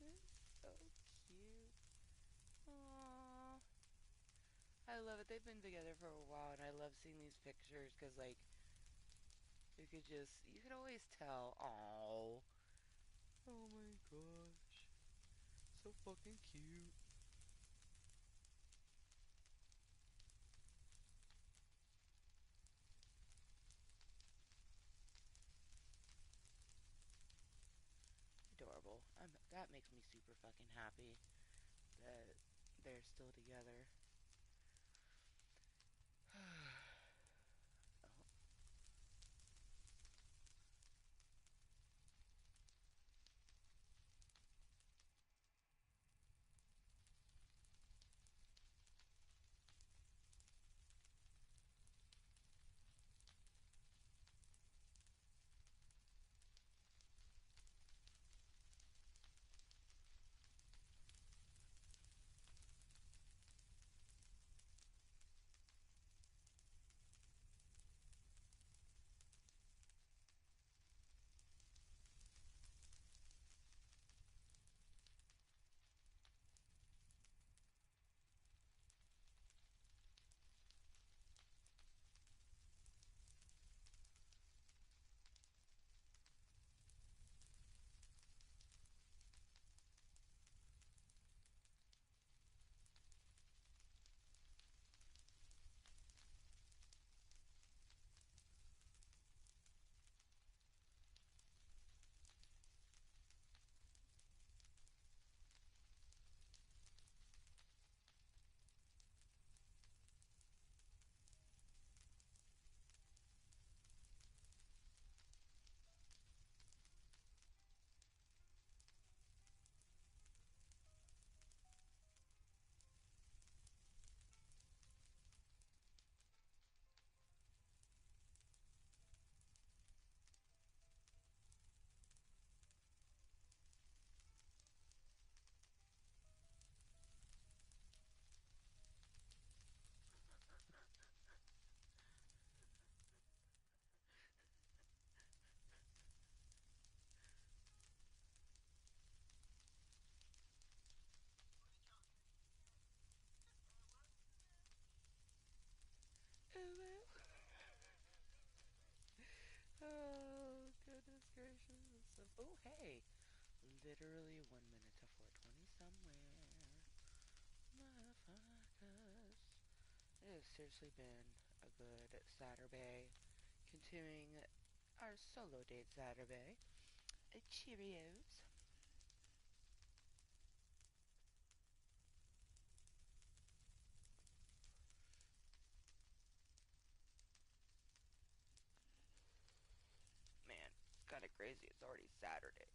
Speaker 1: It's so cute. Aww. I love it. They've been together for a while, and I love seeing these pictures because, like, you could always tell. Aww. Oh my gosh. So fucking cute. Adorable. That makes me super fucking happy that they're still together. Oh, oh, oh goodness gracious. Oh, hey. Literally 1 minute to 4:20 somewhere. Motherfuckers. It has seriously been a good Saturday. Continuing our solo date Saturday. Cheerios. Man, it's kind of crazy. It's already Saturday.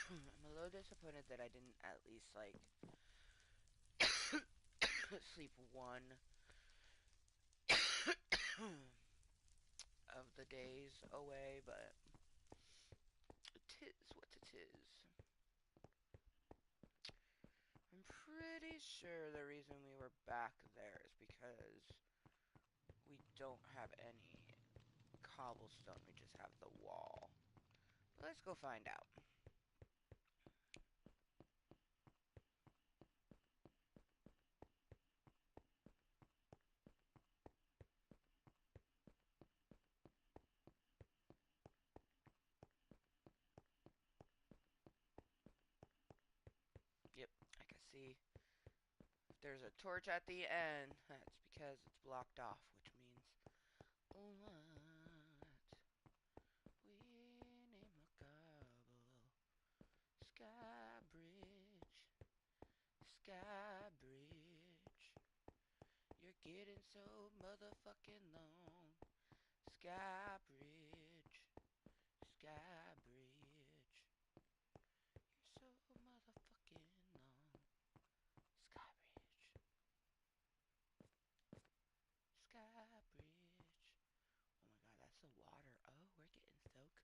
Speaker 1: I'm a little disappointed that I didn't at least, like, sleep one of the days away, but tis what it is. I'm pretty sure the reason we were back there is because we don't have any cobblestone, we just have the wall. But let's go find out. Yep, I can see if there's a torch at the end, that's because it's blocked off, which means what we name a cobble. Sky bridge, sky bridge. You're getting so motherfucking long. Sky bridge, sky bridge. You're so motherfucking long. Sky bridge, sky bridge. Oh my god, that's the water. Oh, we're getting so close.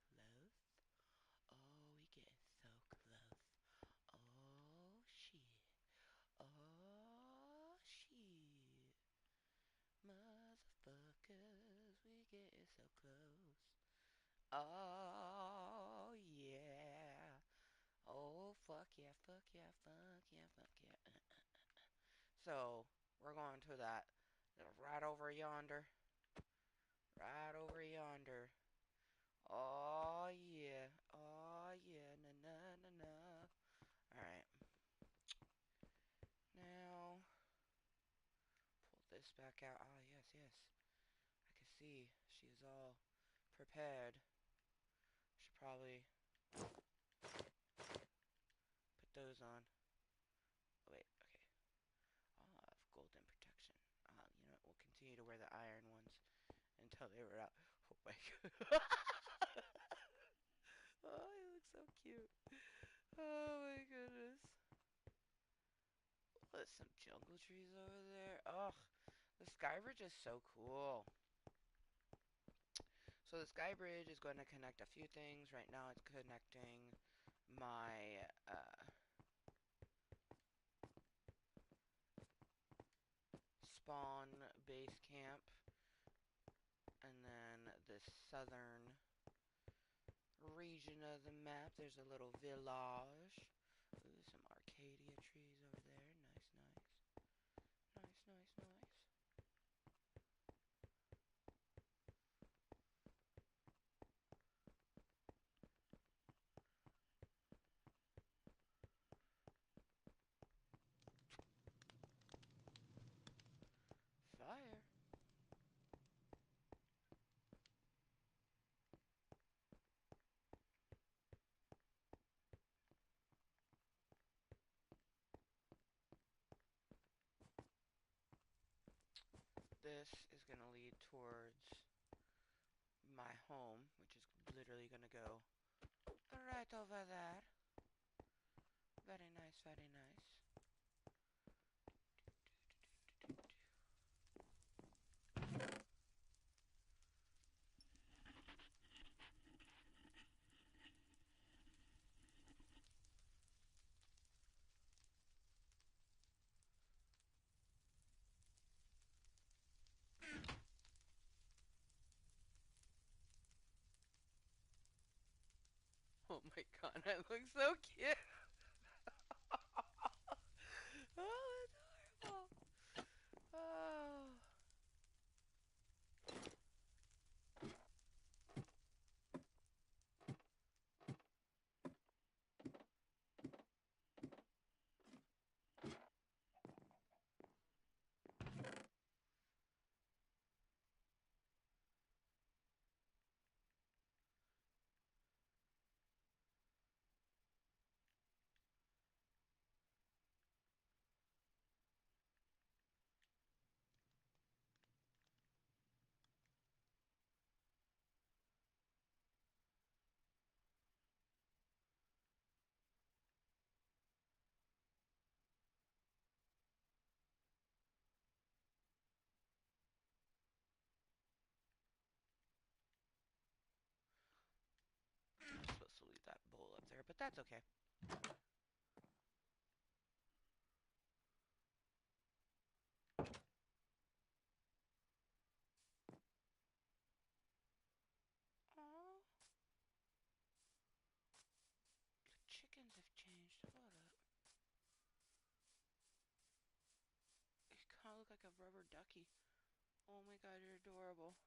Speaker 1: Oh, we getting so close. Oh shit. get so close. Oh, yeah. Oh, fuck yeah, fuck yeah, fuck yeah, fuck yeah. So, we're going to that right over yonder. Right over yonder. Oh, yeah. Oh, yeah. Na na na na. Alright. Now, pull this back out. Ah, yes, yes. I can see she is all prepared. Should probably put those on. Oh, wait, okay. I'll have golden protection. You know what? We'll continue to wear the iron ones until they were out. Oh my god. Oh, you look so cute. Oh my goodness. There's some jungle trees over there. Ugh. The sky bridge is so cool. So the sky bridge is going to connect a few things. Right now it's connecting my spawn base camp and then the southern region of the map. There's a little village. Ooh, some Arcadia trees over there. Nice, nice. Nice, nice, nice. Fire. This is going to lead towards my home, which is literally going to go right over there. Very nice, very nice. Oh my god, I look so cute. Oh, adorable. Oh. I'm supposed to leave that bowl up there, but that's okay. Oh, the chickens have changed. Hold up. You kind of look like a rubber ducky. Oh my god, you're adorable.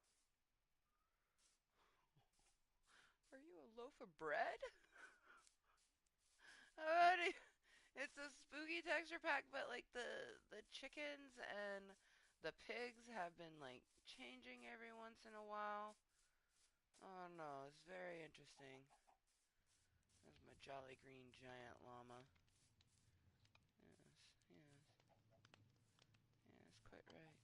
Speaker 1: Are you a loaf of bread? Alrighty. It's a spooky texture pack, but like the chickens and the pigs have been like changing every once in a while. Oh no, it's very interesting. That's my jolly green giant llama. Yes, yes, yes, quite right.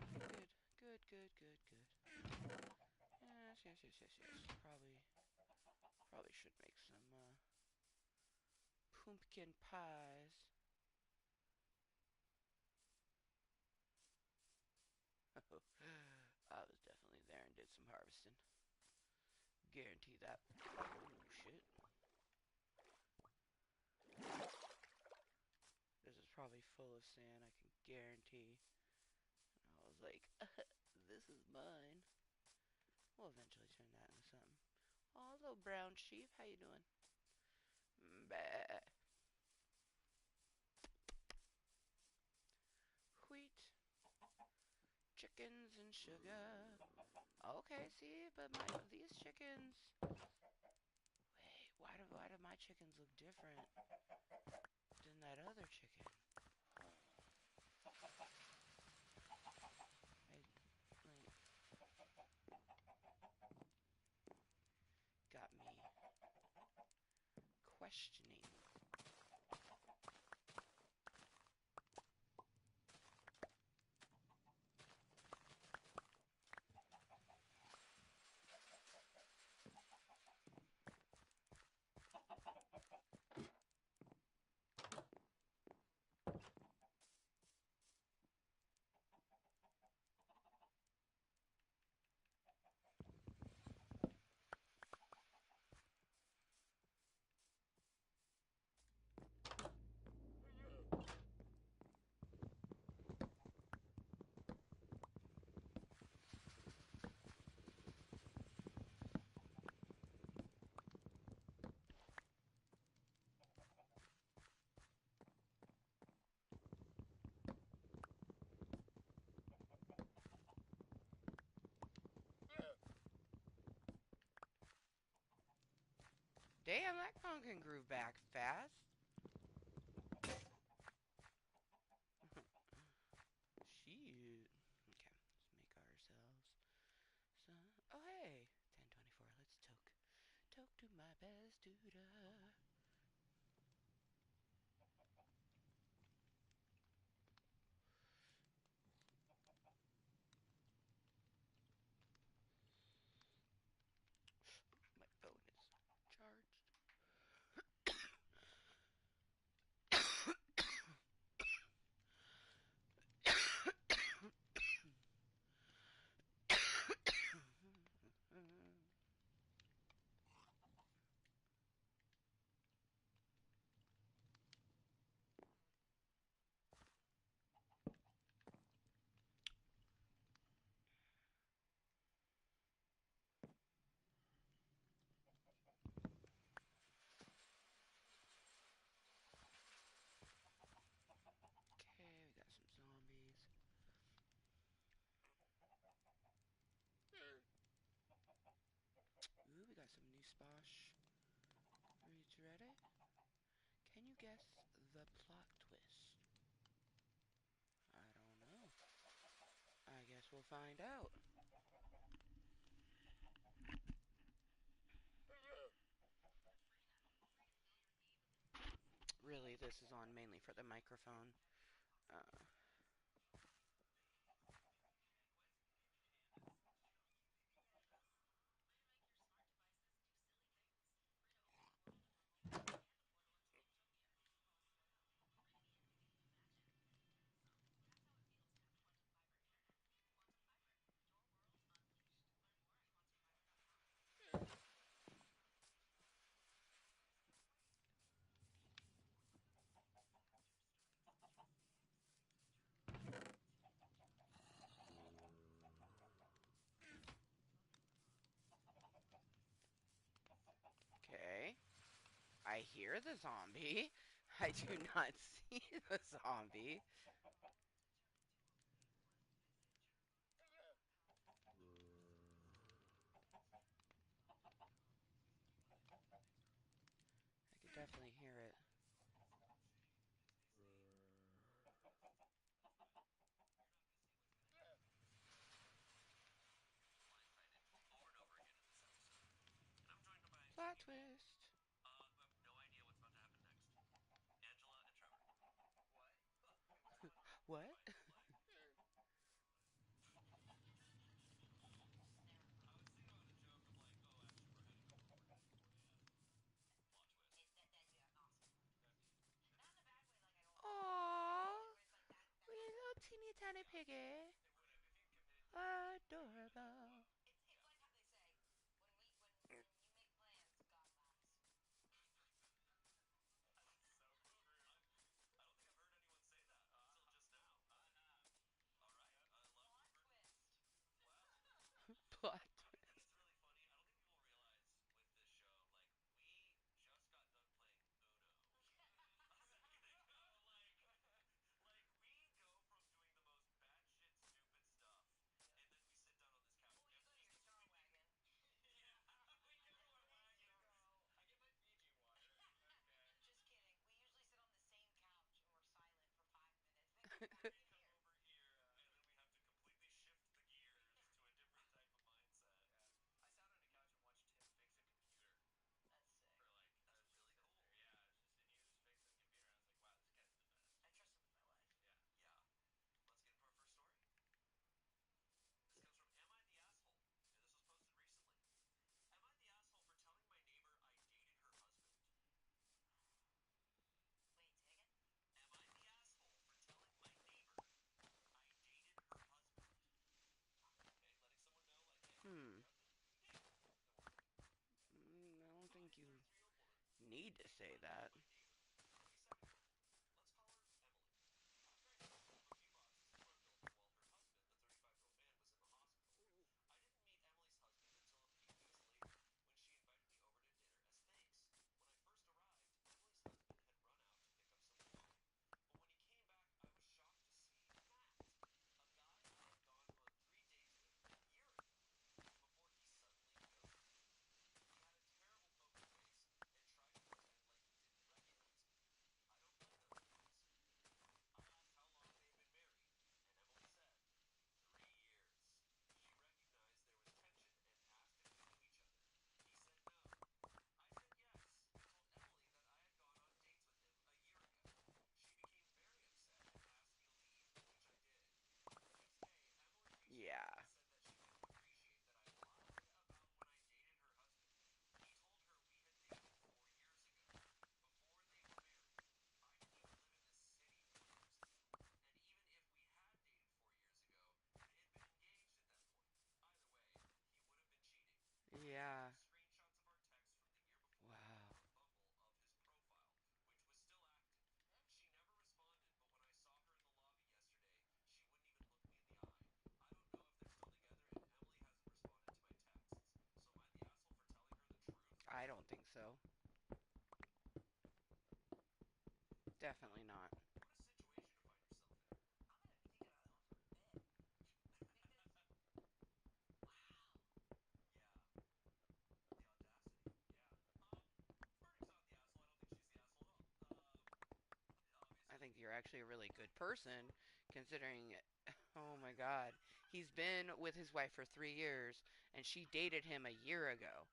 Speaker 1: Quite right. Good, good, good, good, good. Yes, yes, yes, yes, yes. Probably should make some pumpkin pies. I was definitely there and did some harvesting. Guarantee that. Oh shit. This is probably full of sand, I can guarantee. I was like, this is mine. We'll eventually turn that into something. Oh, hello, brown sheep. How you doing? Bah. Wheat, chickens, and sugar. Okay, see, but these chickens. Wait, why do my chickens look different than that other chicken? I like got me questioning. Damn, that pumpkin grew back fast. Shit. Okay, let's make ourselves some. Oh, hey. 1024. Let's toke. Toke to my best duda. My phone is charged. Okay, we got some zombies. Ooh, we got some new sposh. Are you ready? Can you guess the plot twist? I don't know. I guess we'll find out. Really, this is on mainly for the microphone. Uh, okay. I hear the zombie. I do not see the zombie. I can definitely hear it. Plot twist. What? Aww, little teeny tiny piggy. Adorable. Hmm. I don't think you need to say that. Yeah. Yeah. Wow. I don't think so. Definitely not. I think you're actually a really good person, considering. Oh my God, he's been with his wife for 3 years, and she dated him a year ago.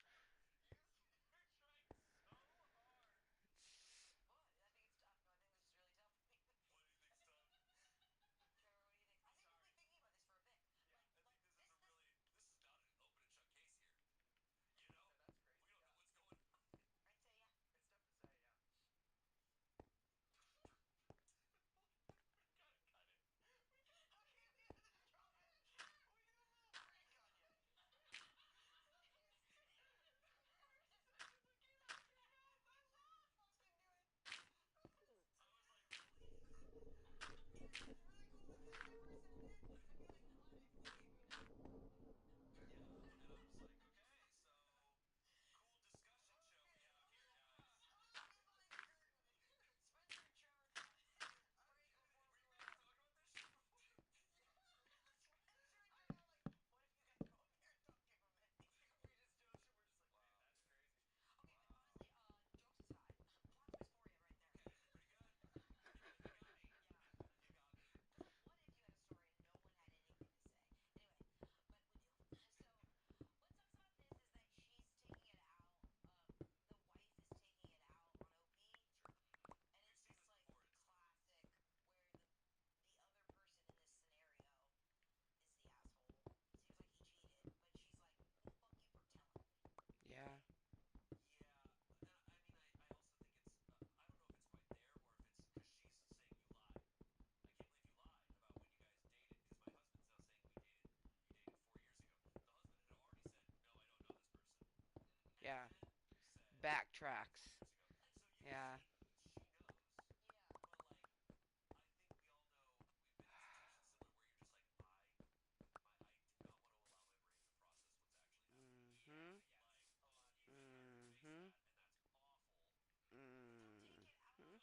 Speaker 1: It's, yeah. Yeah. Backtracks. Yeah. Mhm. Mhm. Mhm. Damn.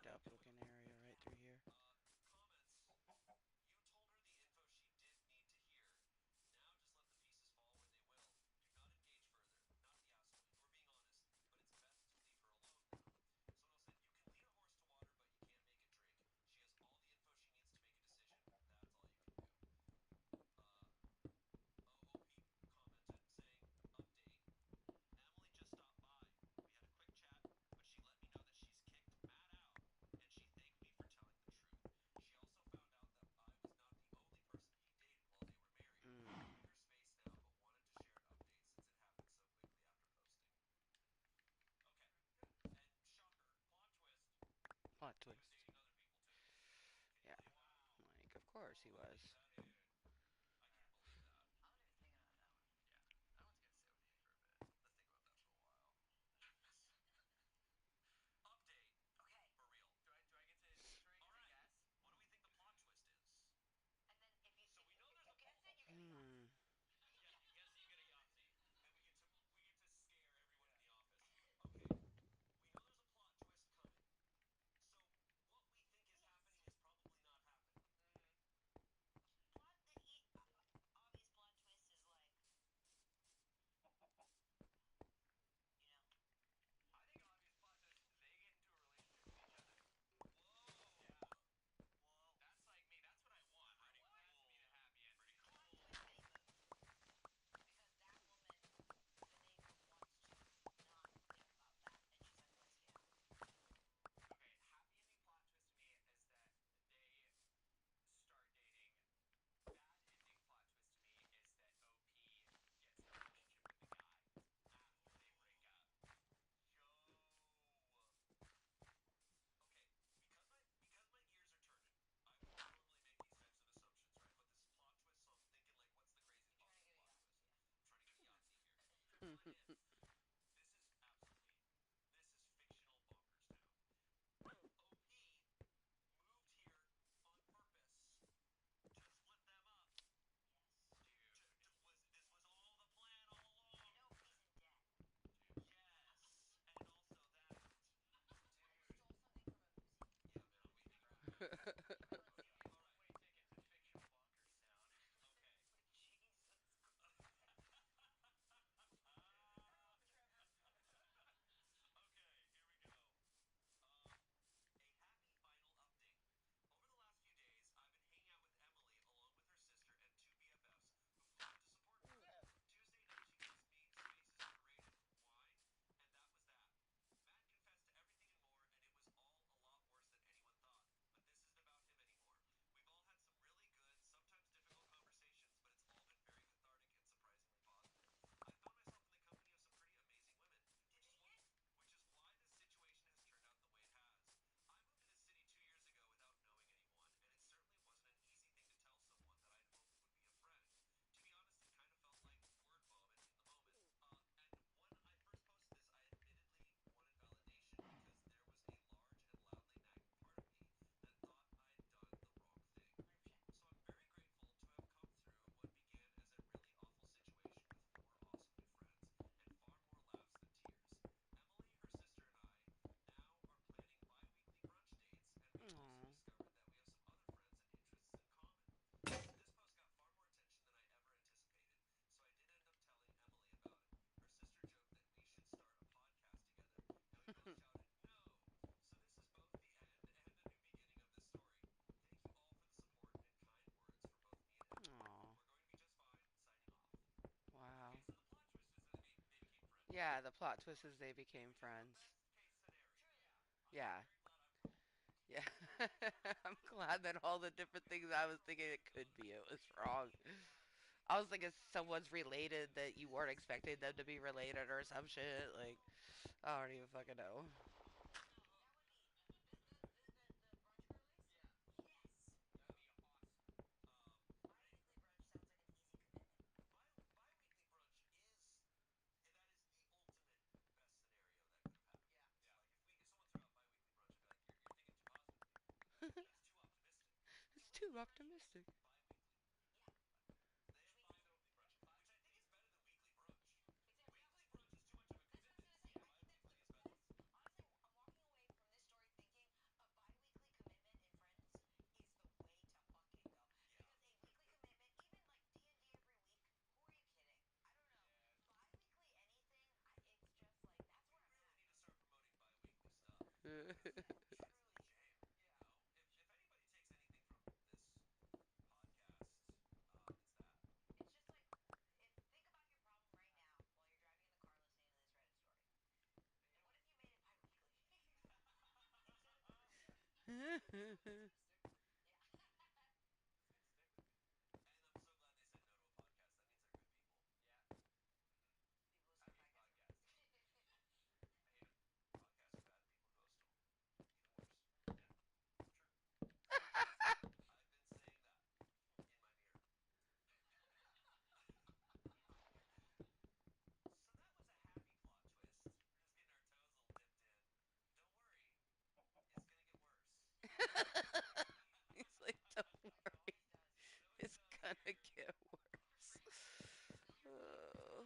Speaker 1: fucked up looking area right through here. Mm. Plot twist. Yeah. Like, of course he was. Hmm. Aw. Aw. Wow. Yeah, the plot twist is they became friends. Yeah. Yeah. I'm glad that all the different things I was thinking it could be, it was wrong. I was thinking someone's related that you weren't expecting them to be related or some shit. Like, I don't even fucking know. It's too optimistic. He's like, don't worry, it's gonna get worse. Oh.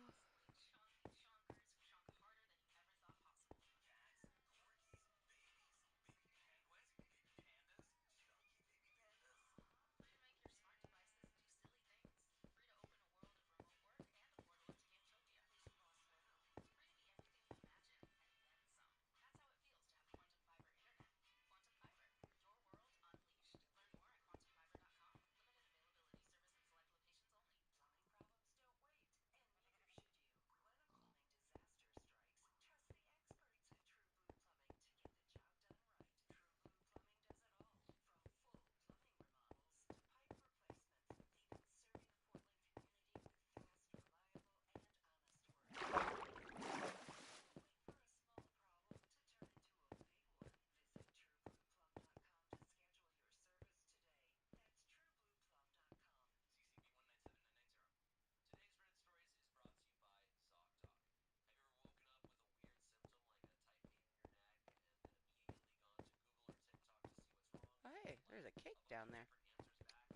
Speaker 1: Oh, hey, there's a cake down there.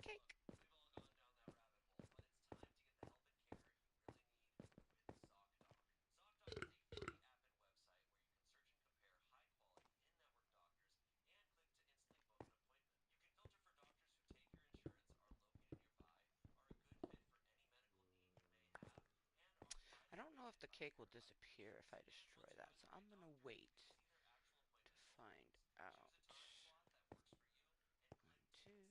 Speaker 1: Cake. I don't know if the cake will disappear if I destroy that, so I'm gonna wait to find out. One, two.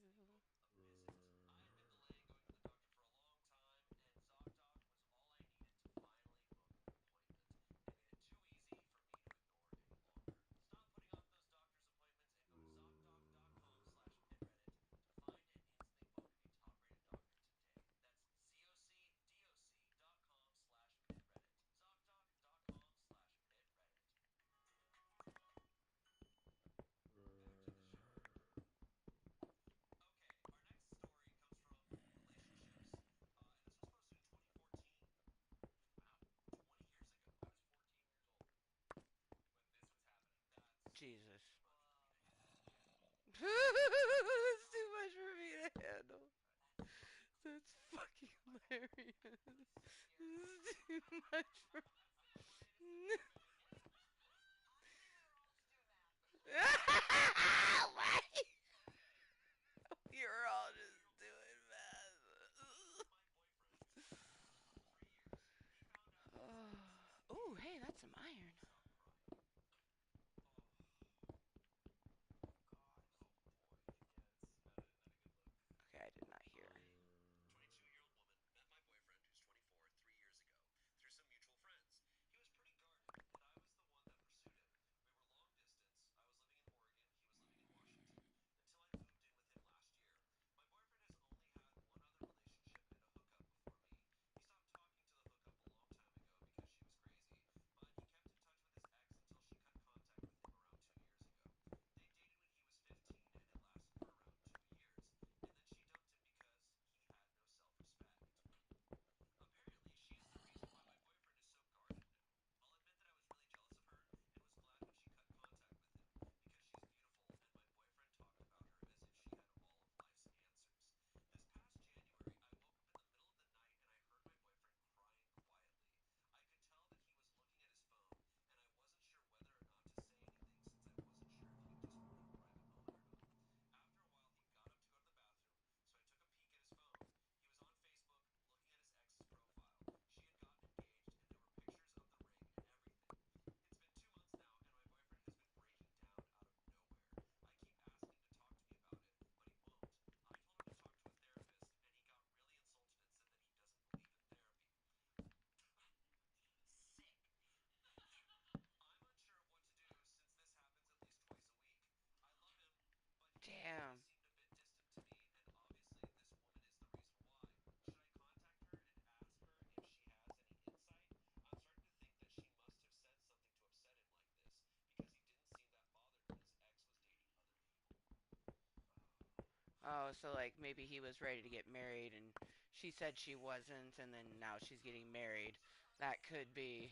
Speaker 1: Jesus. That's too much for me to handle. That's fucking hilarious. This is too much for Why? You're all just doing math. Oh, hey, that's some iron. Okay, I did not hear. Oh, so like maybe he was ready to get married and she said she wasn't, and then now she's getting married. That could be.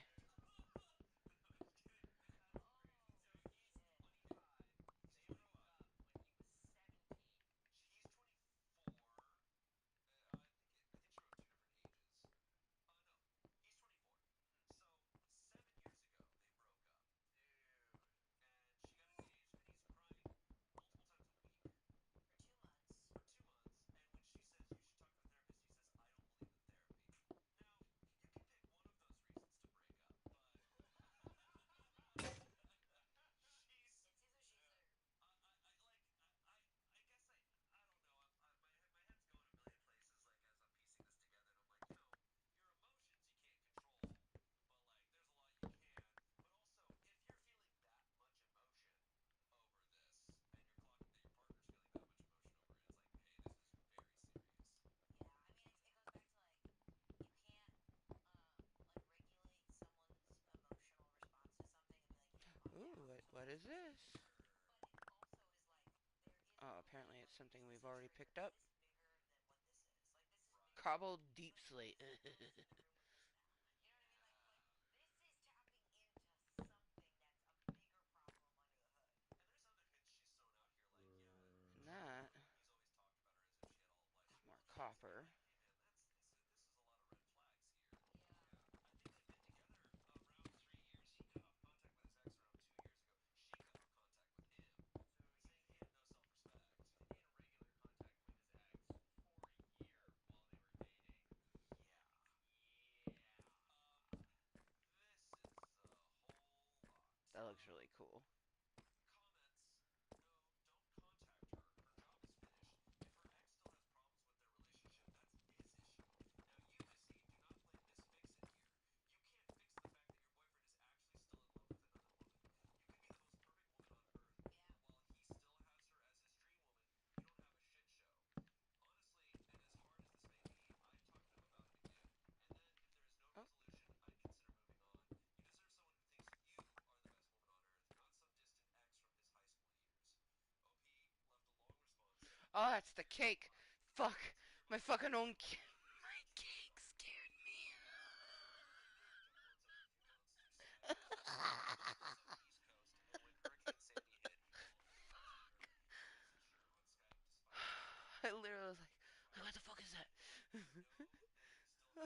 Speaker 1: Ooh, what is this? Oh, apparently it's something we've already picked up. Cobbled deep slate. And that is more copper. That looks really cool. Oh, oh, that's the cake. Fuck, my fucking own cake. My cake scared me. I literally was like, what the fuck is that? Yeah.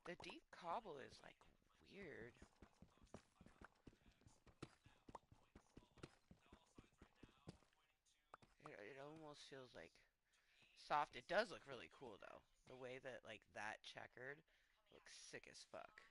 Speaker 1: The deep cobble is like weird. It almost feels like soft. It does look really cool though. The way that like that checkered looks sick as fuck.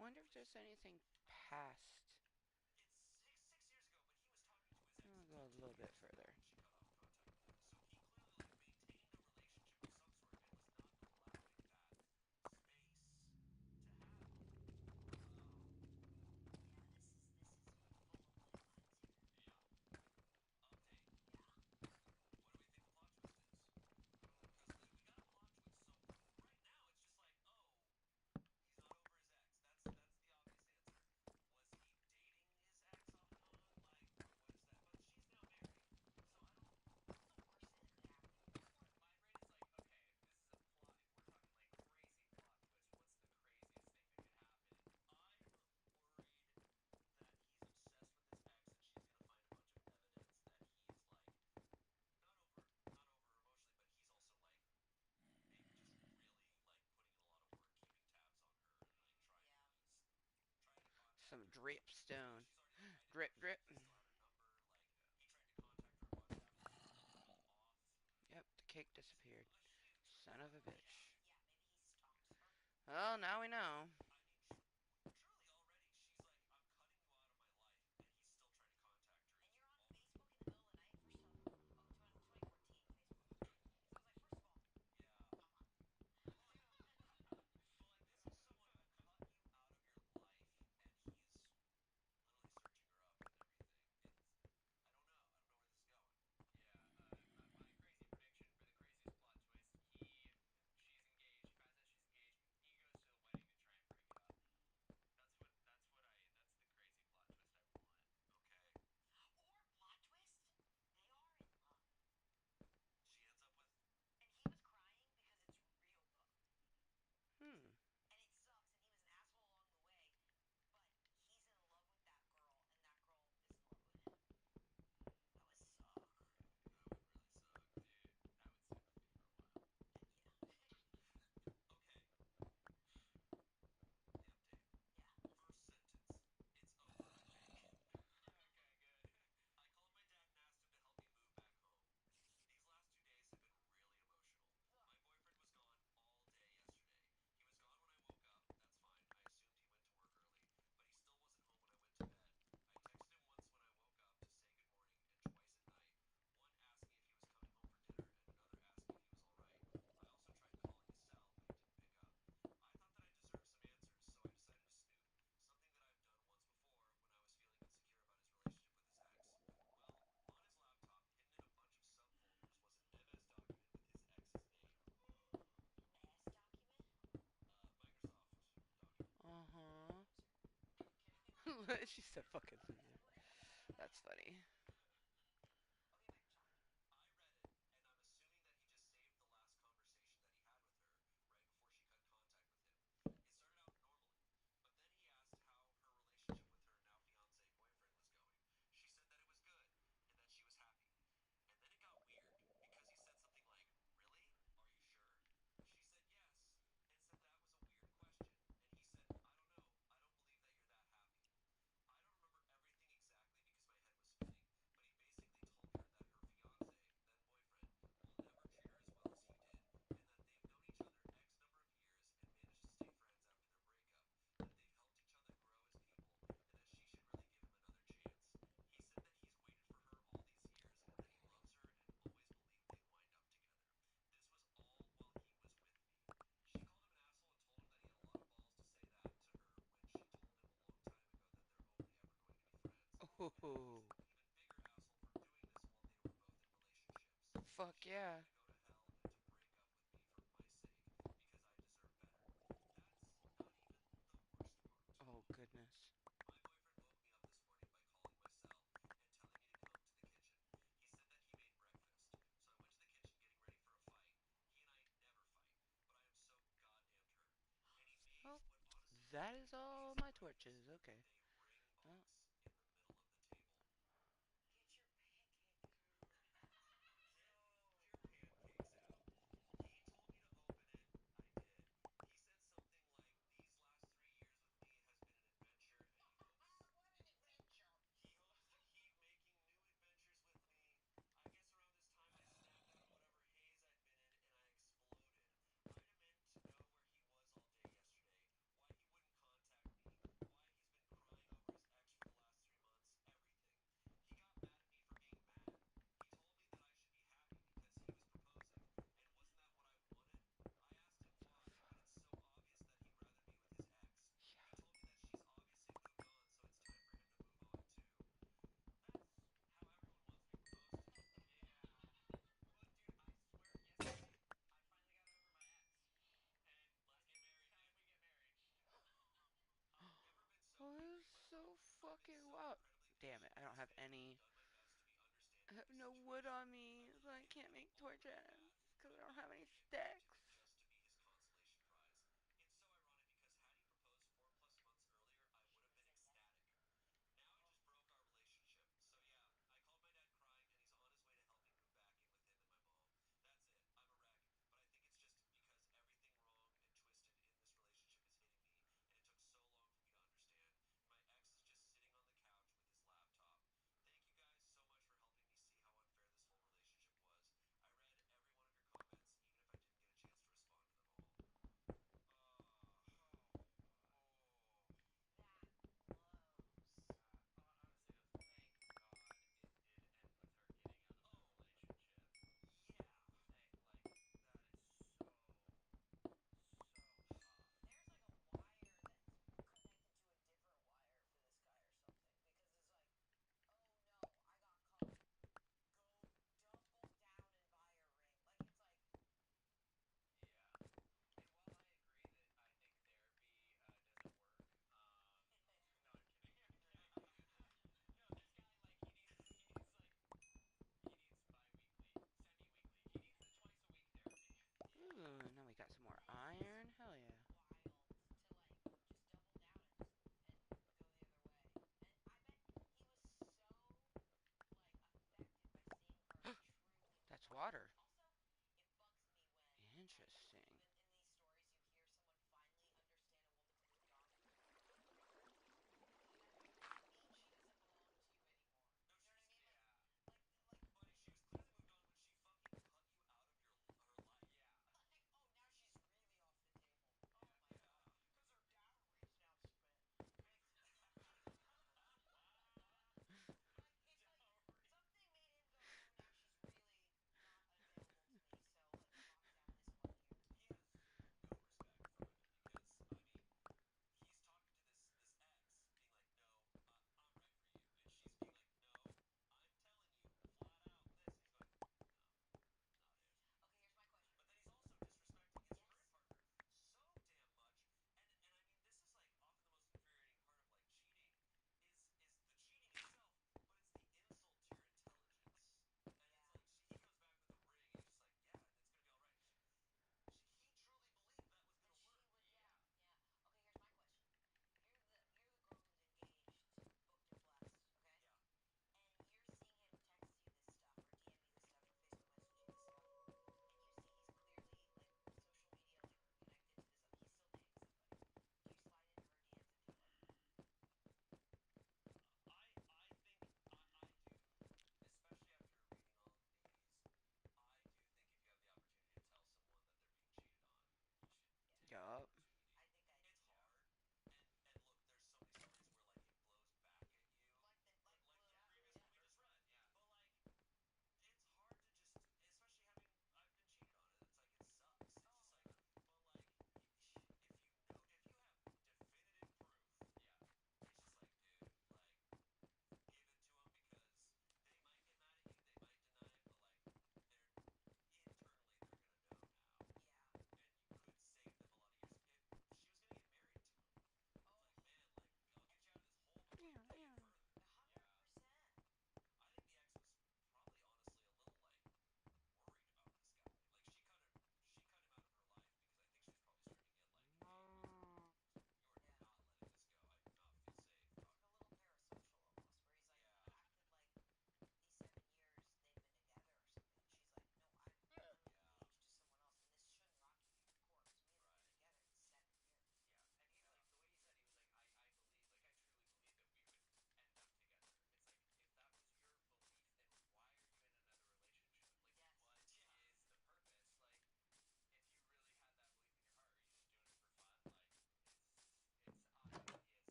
Speaker 1: Wonder if there's anything past. I'll go a little bit further. Some dripstone. Drip, drip. Yep, the cake disappeared. Son of a bitch. Well, now we know. Hmm. Uh huh. She said fucking. That's funny. Oh, fuck yeah. Oh, goodness. That is all my torches. Okay. Well, yeah. Oh, this is so fucking wild. Damn it, I don't have any. I have no wood on me, so I can't make torches. Because I don't have any sticks. Ooh, now we got some more iron. Hell yeah. That's water. Interesting.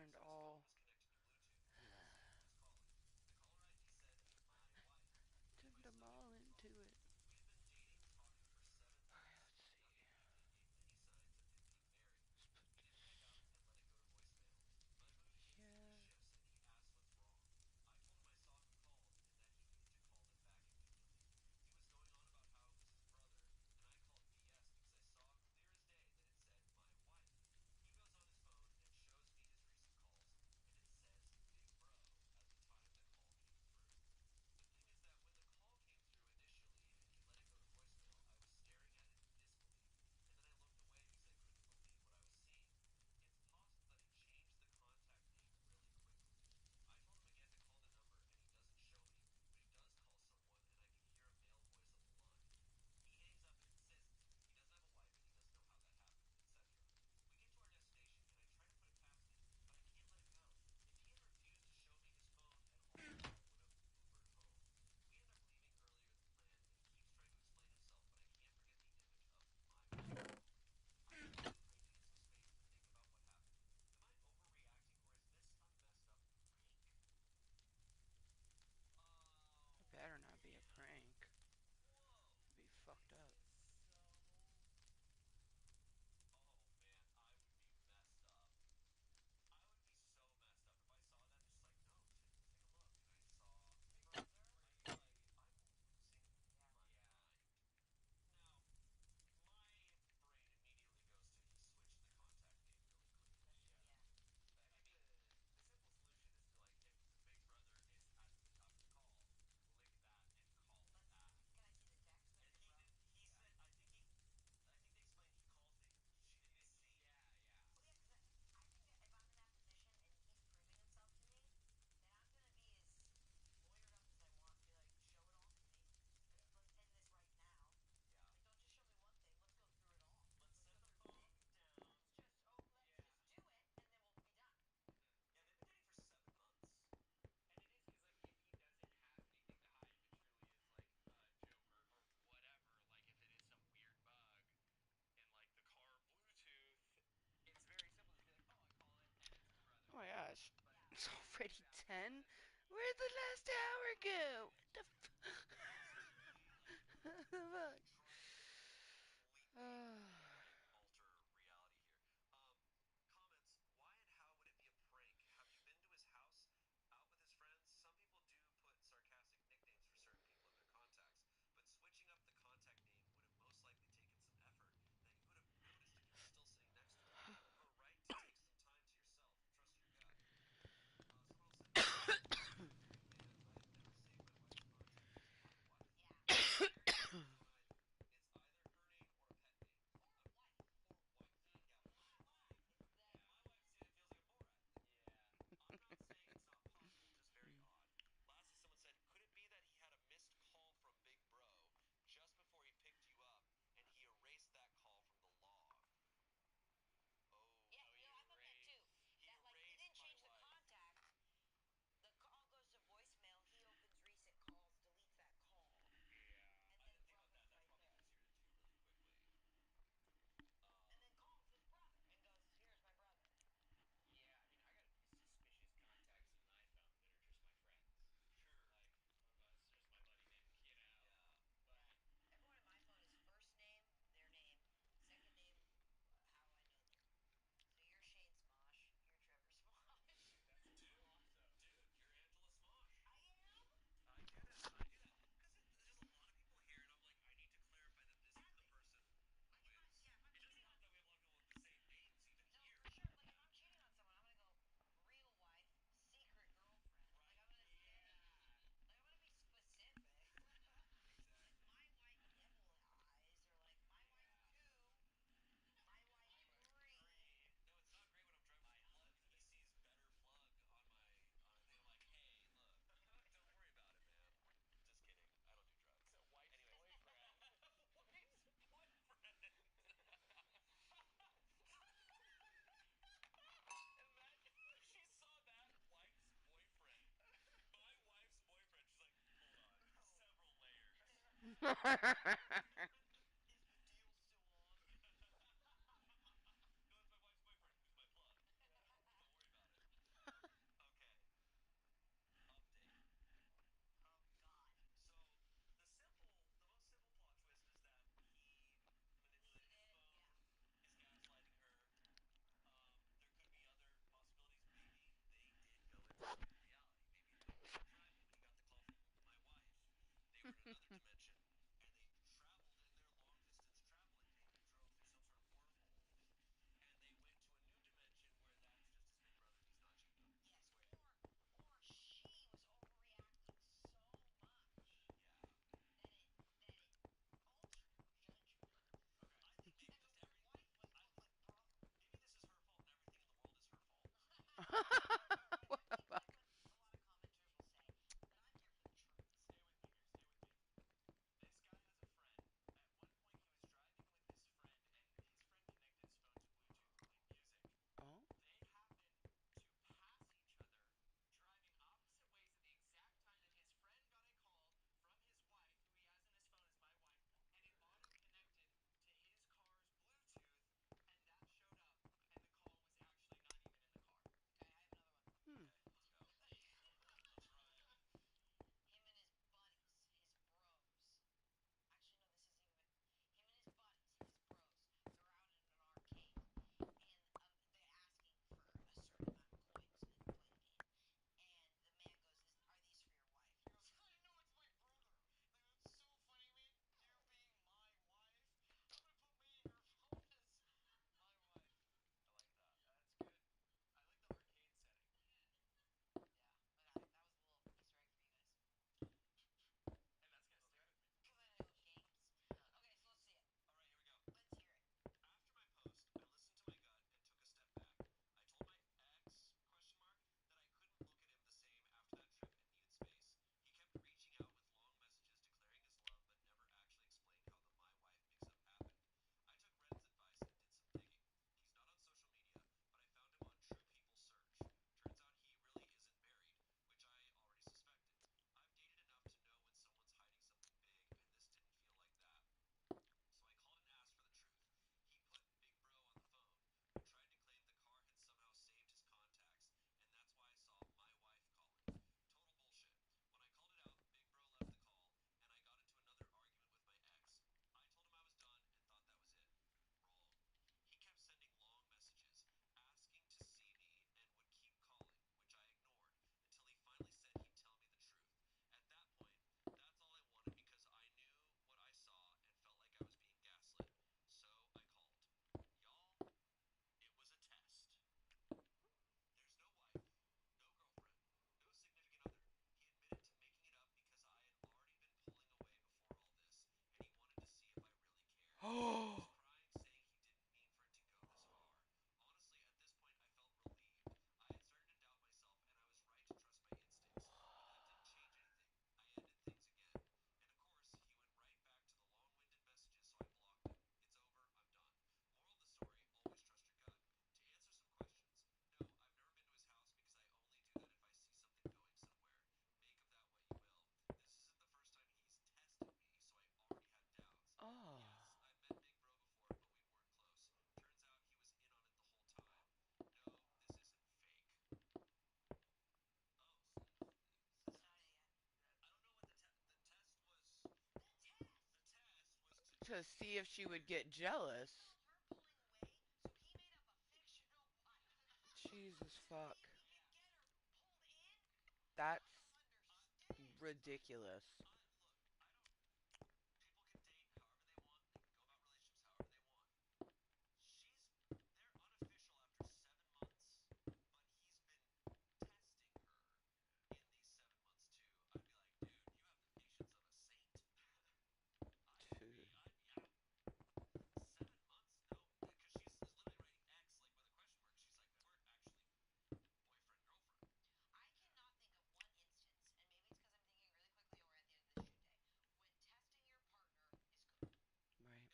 Speaker 1: and all. Turned them all into it. Okay, let's see. Let's put this. Yeah. It better not be a prank. It'd be fucked up. Oh my gosh. It's already 10? Where'd the last hour go? What the what the fuck? Uh, to see if she would get jealous. Jesus fuck. That's ridiculous. Dude. Right. Right.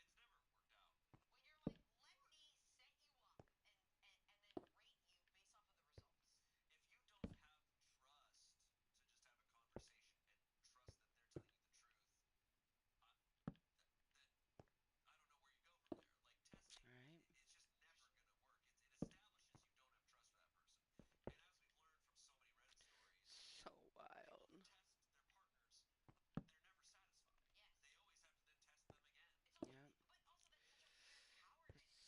Speaker 1: So wild. Yeah.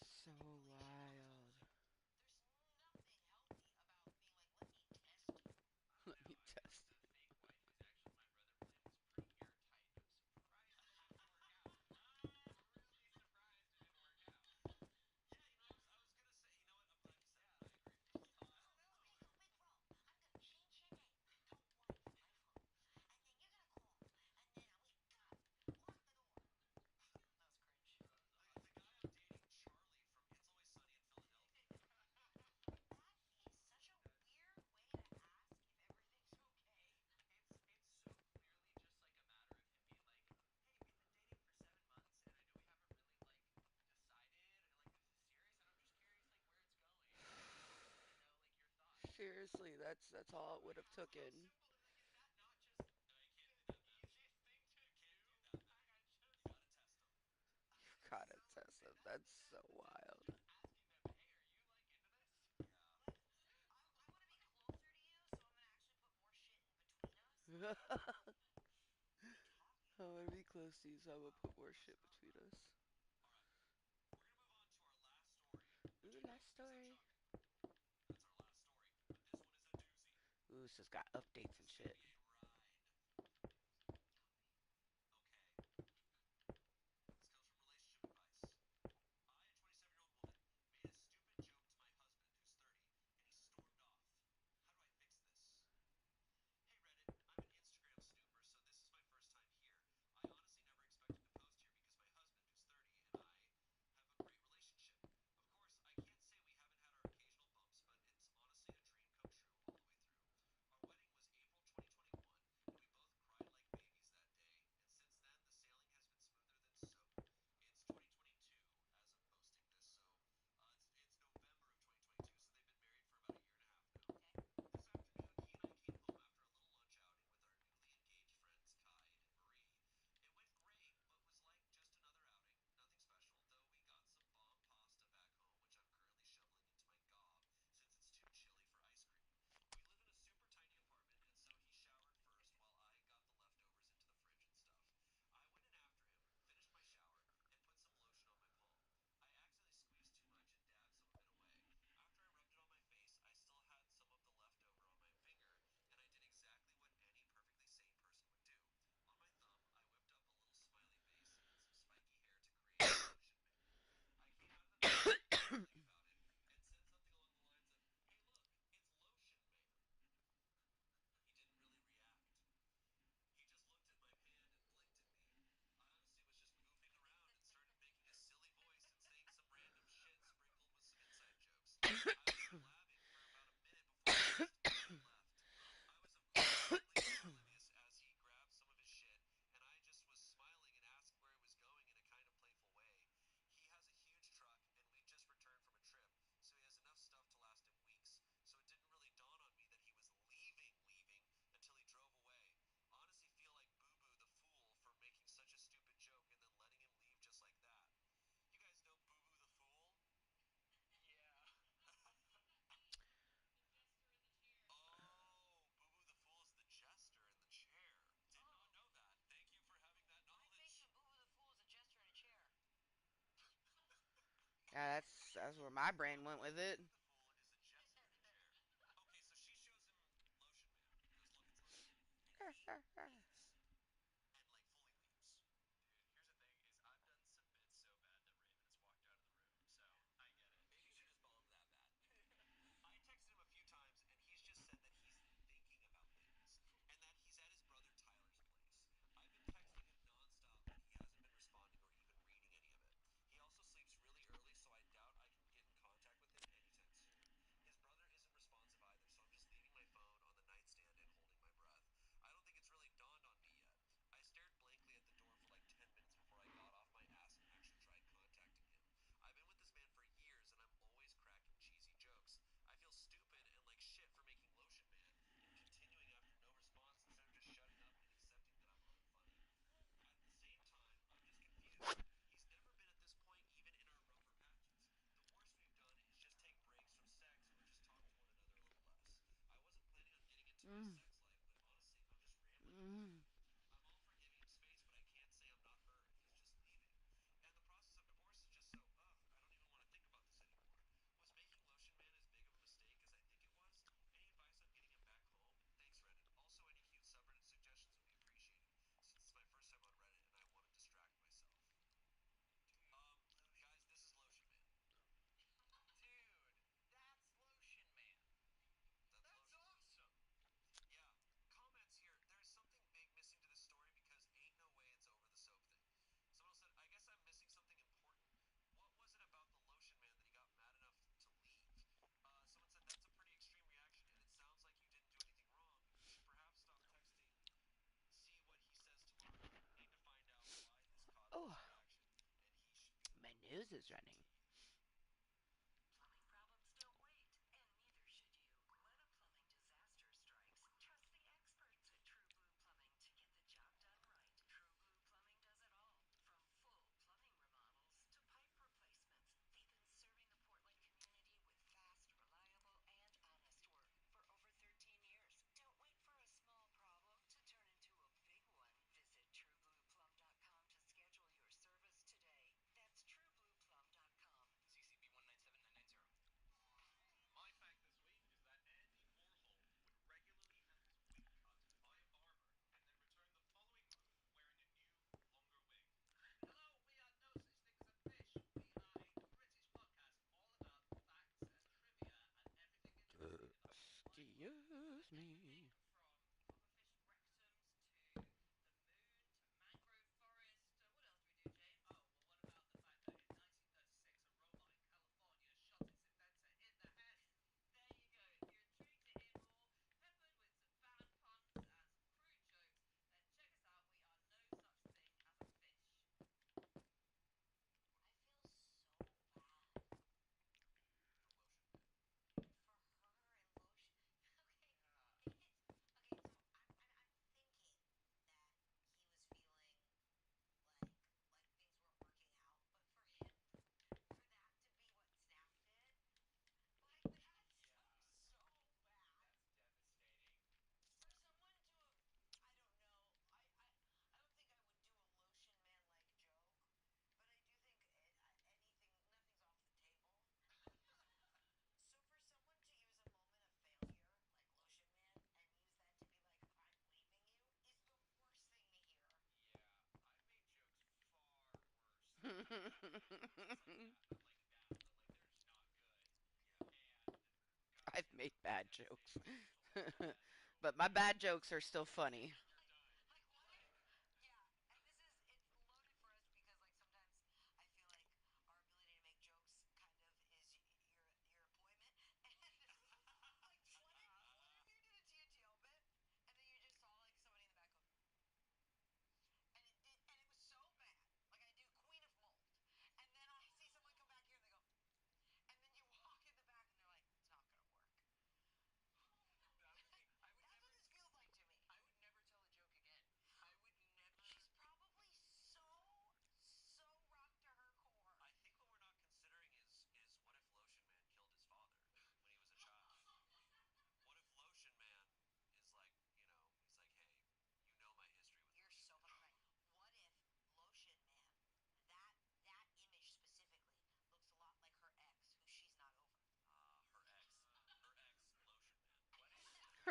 Speaker 1: It's so wild. Let me test it. Seriously, that's all it would have taken. You gotta test it. That's so wild. I want to be close to you, so I'm gonna put more shit between us. Ooh, last story. Ooh, it's just got updates and shit. Yeah, that's where my brain went with it. Mm. Mm. Oh, my nose is running. Excuse me. I've made bad jokes. But my bad jokes are still funny.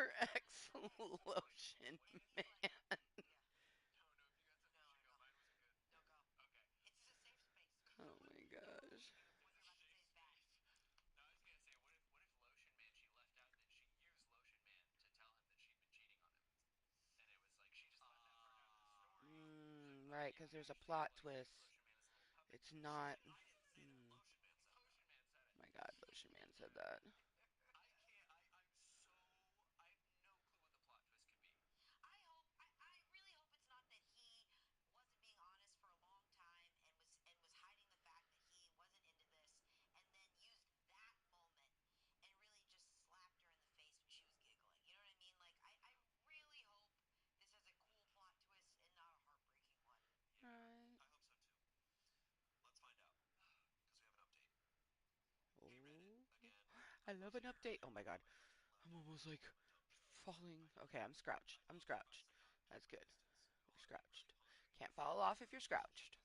Speaker 1: Her ex lotion man. Oh my gosh. Right, because there's a plot twist. It's not. My God, Lotion Man said that. Right. Oh, I love an update. Oh my God, I'm almost like falling. Okay, I'm scrouched. I'm scrouched. That's good. You're scrouched. Can't fall off if you're scrouched.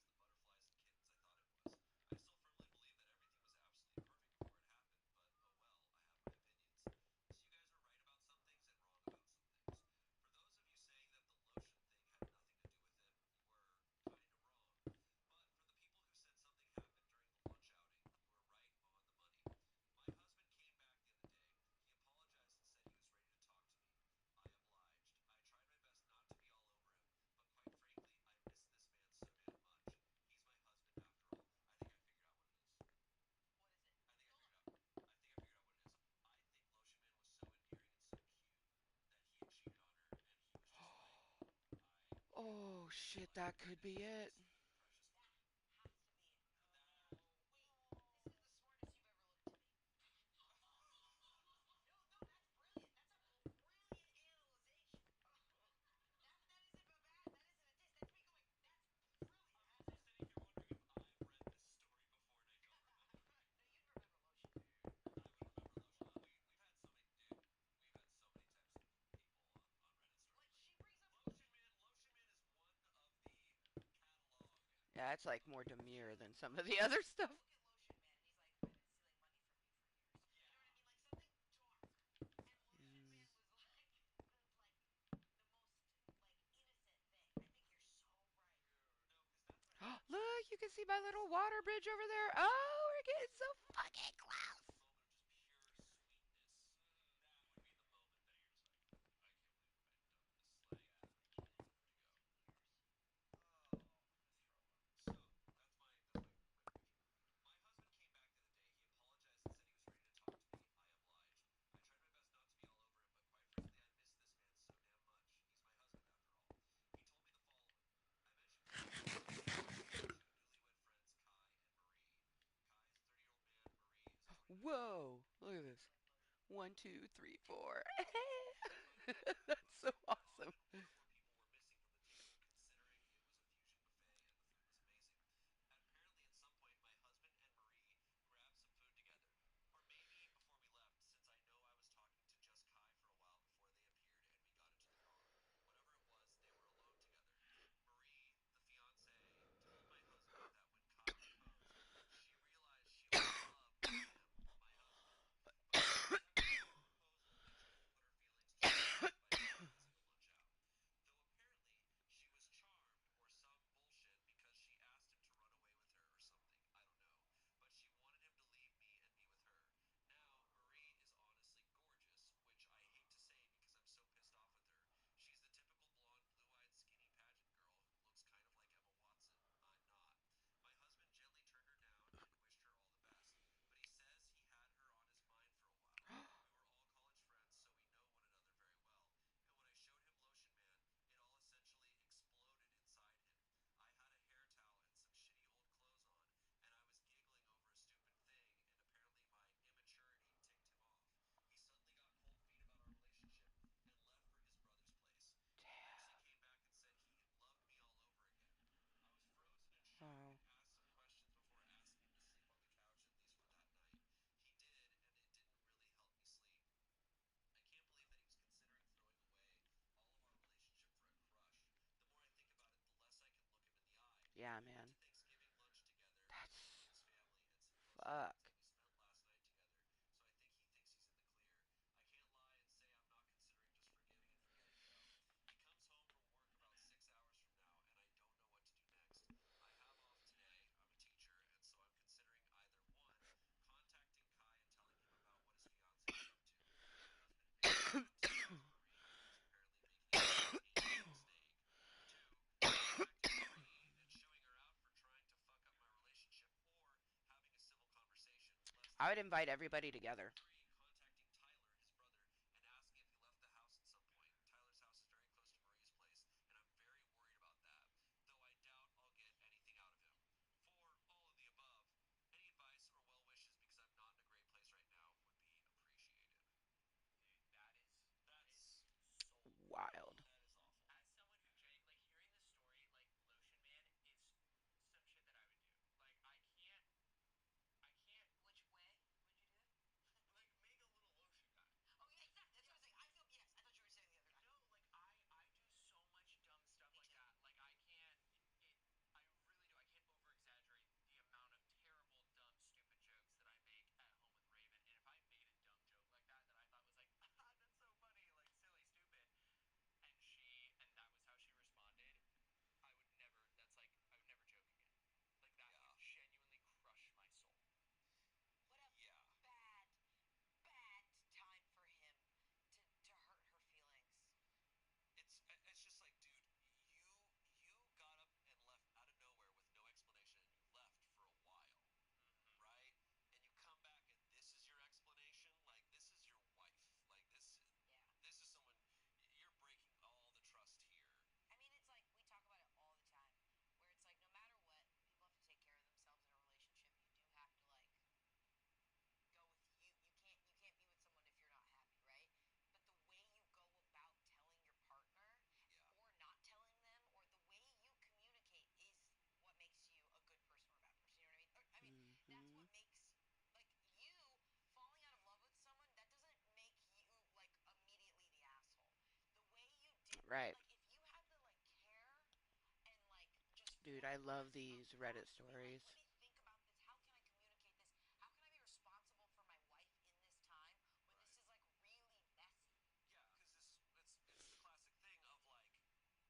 Speaker 1: Oh shit, that could be it. Yeah, it's like more demure than some of the other stuff. Mm. Look, you can see my little water bridge over there. Oh, we're getting so fucking close. Whoa, look at this. One, two, three, four. That's so awesome. Wow. Yeah, man. That's fuck. I would invite everybody together.
Speaker 2: contacting Tyler, his brother, and asking if he left the house at some point. Tyler's house is very close to Marie's place, and I'm very worried about that, though I doubt I'll get anything out of him. For all of the above, any advice or well wishes, because I'm not in a great place right now, would be appreciated. Dude, that's soul crushing.
Speaker 1: Wild.
Speaker 2: That is awful. As someone who like hearing the story, like Lotion Man is some shit that I would do. Like I can't. Which way would you do it? Like make a little lotion guy. Oh yeah, exactly. That's what I was saying. I feel yes. I thought you were saying the other guy. No, like I do so much dumb stuff like that. Like I can't. It. I really do. I can't over exaggerate the amount of terrible, dumb, stupid jokes that I make at home with Raven. And if I made a dumb joke like that I thought was like, ah, that's so funny, like silly, stupid, and that was how she responded, I would never. That's like I would never joke again. Like that would genuinely crush my soul. What a bad, bad time for him to hurt her feelings. It's just like, dude, you you got up and left out of nowhere with no explanation, and you left for a while, right? And you come back, and this is your explanation. Like this is your wife. Like this is someone you're breaking all the trust here. I mean, it's like we talk about it all the time, where it's like no matter what, people have to take care of themselves in a relationship. You do have to like go with you. You can't be with someone if you're not happy, right? But the way you go about telling your partner, or not telling them, or the way you communicate is what makes you a good person or a bad person. You know what I mean? Or, I mean, that's
Speaker 1: Mm-hmm.
Speaker 2: what makes like you falling out of love with someone. That doesn't make you like immediately the asshole. The way you did that,
Speaker 1: Right.
Speaker 2: like if you had the like care and like just
Speaker 1: Dude, I love
Speaker 2: forthrightness of
Speaker 1: these Reddit
Speaker 2: thought to be like, let
Speaker 1: stories.
Speaker 2: me think about this. How can I communicate this? How can I be responsible for my wife in this time when this is like really messy? Yeah, because it's the classic thing of like that I say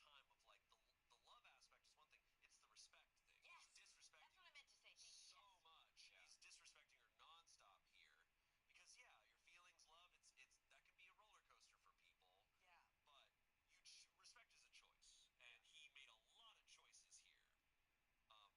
Speaker 2: all the time of like the love aspect is one thing. It's the respect thing. Yes, he's disrespecting. That's what I meant to say. So much. Yeah. He's disrespecting her nonstop here, because your feelings, love. It's that can be a roller coaster for people. Yeah. But respect is a choice, and he made a lot of choices here.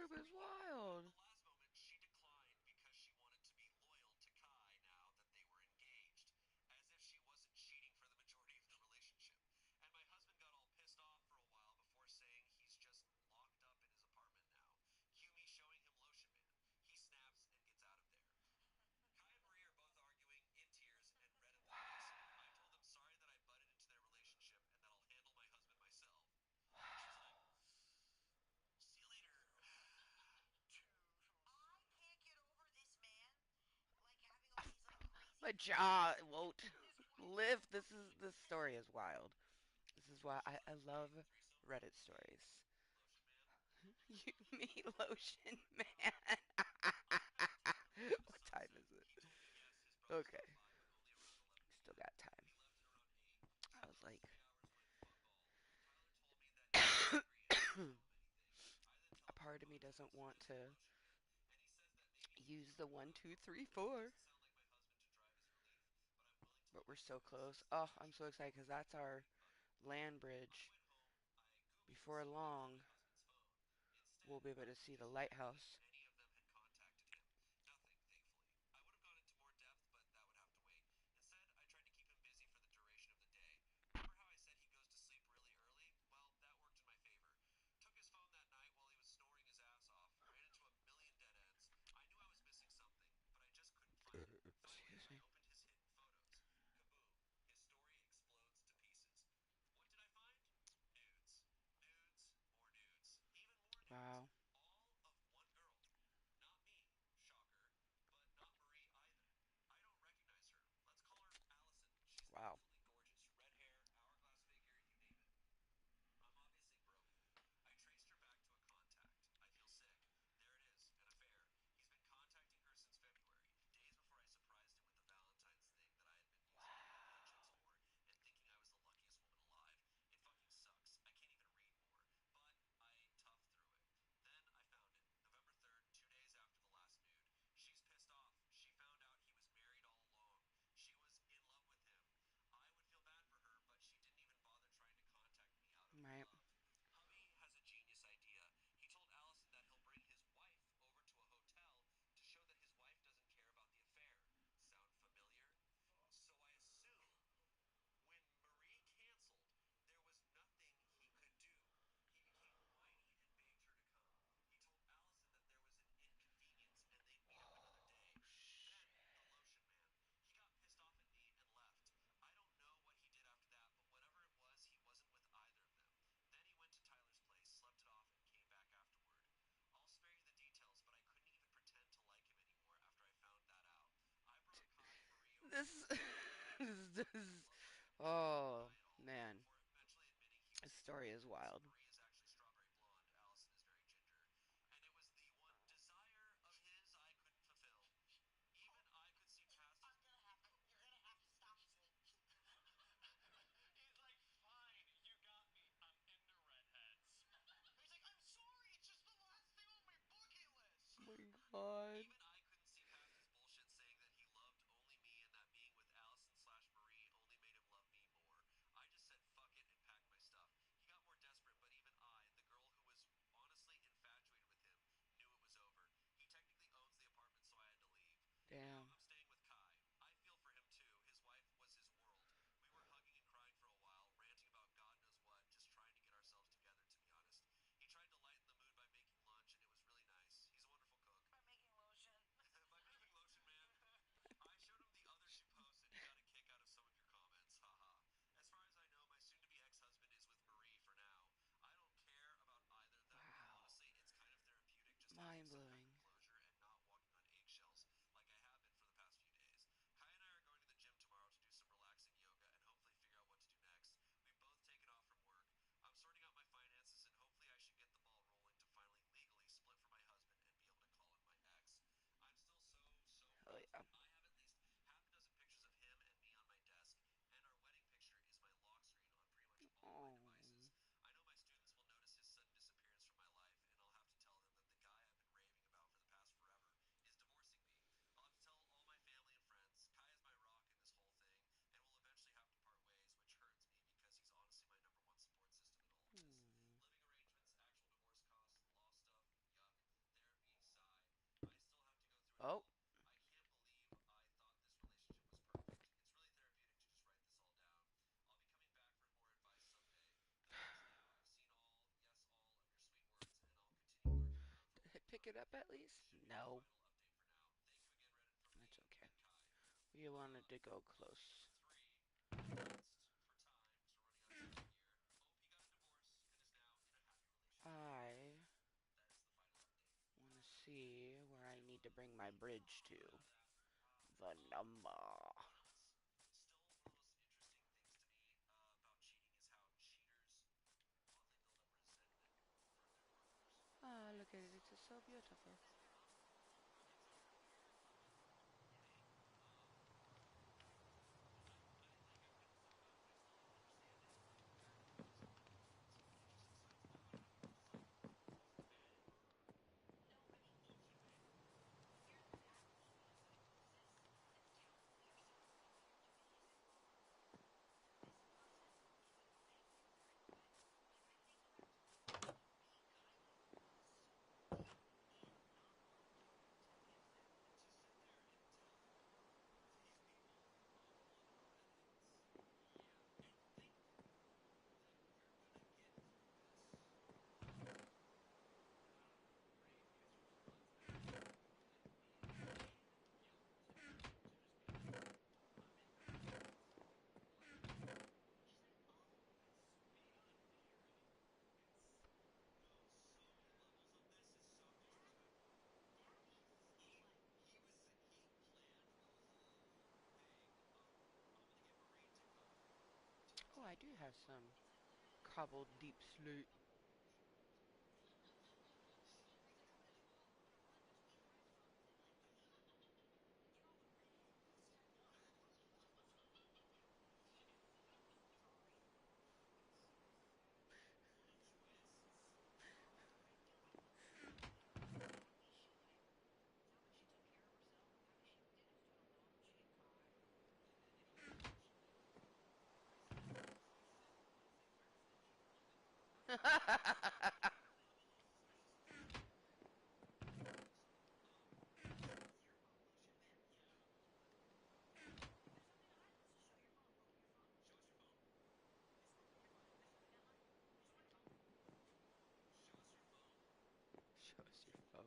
Speaker 1: group is wild.
Speaker 2: the last moment, she declined because she wanted to be loyal to Kai now that they were engaged, as if she wasn't cheating for the majority of the relationship. And my husband got all pissed off for a while before saying he's just locked up in his apartment now. Cue me showing him Lotion Man. He snaps and gets out of there. Kai and Marie are both arguing in tears and red in the face. I told them sorry that I butted into their relationship and that I'll handle my husband myself. And she's like, see you later. I can't get over this man. Like having all these like crazy
Speaker 1: My jaw
Speaker 2: fantasies.
Speaker 1: won't
Speaker 2: His
Speaker 1: live.
Speaker 2: 24/7 lotion
Speaker 1: This
Speaker 2: and
Speaker 1: story is wild. This is why
Speaker 2: she
Speaker 1: I
Speaker 2: says, hey,
Speaker 1: love
Speaker 2: threesome?
Speaker 1: Reddit
Speaker 2: Hey,
Speaker 1: stories.
Speaker 2: lotion man.
Speaker 1: You me
Speaker 2: What?
Speaker 1: lotion man.
Speaker 2: I'm counting towards
Speaker 1: What time
Speaker 2: sunset.
Speaker 1: is it?
Speaker 2: He told me yes, his brother
Speaker 1: Okay,
Speaker 2: stopped by, but only around 11
Speaker 1: still
Speaker 2: p.m.
Speaker 1: got time.
Speaker 2: He left at around 8.
Speaker 1: I
Speaker 2: So
Speaker 1: was
Speaker 2: those
Speaker 1: like,
Speaker 2: 3 hours went fuck all. Tyler told me that he was angry at so many things. I then
Speaker 1: a
Speaker 2: tell him to
Speaker 1: part of
Speaker 2: go
Speaker 1: me
Speaker 2: to
Speaker 1: doesn't
Speaker 2: town
Speaker 1: want
Speaker 2: visit
Speaker 1: to
Speaker 2: Lotion Man, and he says that maybe he can
Speaker 1: use the
Speaker 2: drive the
Speaker 1: one, two,
Speaker 2: Roto,
Speaker 1: three,
Speaker 2: which makes
Speaker 1: four.
Speaker 2: it sound like my husband to drive his relief, but I'm willing to
Speaker 1: But
Speaker 2: let
Speaker 1: we're
Speaker 2: him do
Speaker 1: so
Speaker 2: it
Speaker 1: close.
Speaker 2: since the
Speaker 1: Oh, I'm so
Speaker 2: relationship
Speaker 1: excited
Speaker 2: is
Speaker 1: because
Speaker 2: over
Speaker 1: that's our
Speaker 2: and bugging.
Speaker 1: land
Speaker 2: On the
Speaker 1: bridge.
Speaker 2: way home, I Googled to
Speaker 1: Before
Speaker 2: see if I found
Speaker 1: long,
Speaker 2: my husband's phone.
Speaker 1: we'll
Speaker 2: Instead,
Speaker 1: be able
Speaker 2: I
Speaker 1: to
Speaker 2: was
Speaker 1: see the
Speaker 2: wondering if
Speaker 1: lighthouse.
Speaker 2: any of them had contacted him. Nothing, thankfully. I would have gone into more depth, but that would have to wait. Instead, I tried to keep him busy for the duration of the day. Remember how I said he goes to sleep really early? Well, that worked in my favor. Took his phone that night while he was snoring his ass off. Ran into a million dead ends. I knew I was missing something, but I just couldn't find it. Finally,
Speaker 1: Excuse
Speaker 2: I
Speaker 1: me.
Speaker 2: opened his hidden photos. Kaboom. His story explodes to pieces. What did I find? Nudes. Nudes, more nudes, even more nudes.
Speaker 1: Wow.
Speaker 2: All of one girl. Not me, shocker, but not Marie either. I don't recognize her. Let's call her Allison. She's
Speaker 1: Wow.
Speaker 2: absolutely gorgeous. Red hair, hourglass figure, you name it. I'm obviously broken. I traced her back to a contact. I feel sick. There it is, an affair. He's been contacting her since February, days before I surprised him with the Valentine's thing that I had been using all my paychecks for and thinking I was the luckiest woman alive. It fucking sucks. I can't even read more, but I toughed through it. Then I found it. November 3rd, 2 days after the last nude. She's pissed off. She found out he was married all along. She was in love with him. I would feel bad for her, but she didn't even bother trying to contact me out of
Speaker 1: Right.
Speaker 2: love. Hubby has a genius idea. He told Allison that he'll bring his wife over to a hotel to show that his wife doesn't care about the affair. Sound familiar? So I assume when Marie canceled, there was nothing he could do. He became whiny and begged her to come. He told Allison that there was an inconvenience and they'd meet up another day. Then, the lotion man. He got pissed off at me and left. I don't know what he did after that, but whatever it was, he wasn't with either of them. Then he went to Tyler's place, slept it off, and came back afterward. I'll spare you the details, but I couldn't even pretend to like him anymore after I found that out. I brought Kai and Marie over to
Speaker 1: This,
Speaker 2: visit him, and I told them I
Speaker 1: this,
Speaker 2: love my new man and
Speaker 1: oh
Speaker 2: deny it all,
Speaker 1: man,
Speaker 2: before eventually admitting he was
Speaker 1: this story is
Speaker 2: stereotypes.
Speaker 1: wild.
Speaker 2: Marie is actually strawberry blonde, Allison is very ginger, and it was the one desire of his I couldn't fulfill. Even I could see past his... You're gonna have to stop me. He's like, fine, you got me. I'm into redheads. He's like, I'm sorry, it's just the last thing on my bucket list.
Speaker 1: Oh my god.
Speaker 2: Even I couldn't see past his bullshit saying that he loved only me and that being with Allison slash Marie only made him love me more. I just said fuck it and packed my stuff. He got more desperate, but even I, the girl who was honestly infatuated with him, knew it was over. He technically owns the apartment, so I had to leave. Now
Speaker 1: Damn.
Speaker 2: I'm staying with Kai. I feel for him too. His wife was his world. We were hugging and crying for a while, ranting about God knows what, just trying to get ourselves together, to be honest. He tried to lighten the mood by making lunch, and it was really nice. He's a wonderful cook.
Speaker 1: Oh, did it pick it up at least? No, that's okay. We wanted to go close. I want to see where I need to bring my bridge to. The number. Ah, look at it. It's so beautiful. Oh, I do have some cobbled deep slate. Show us your phone.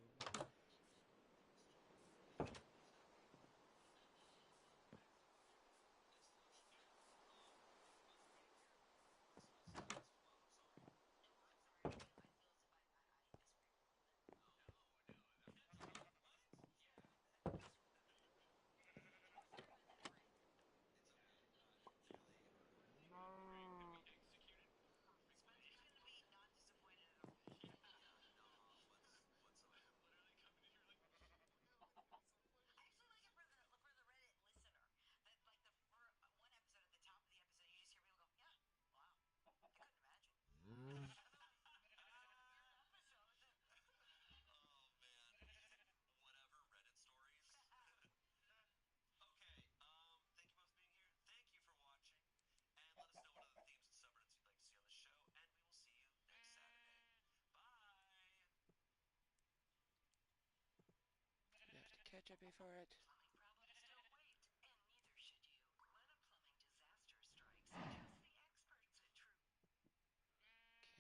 Speaker 1: You have to catch up before it.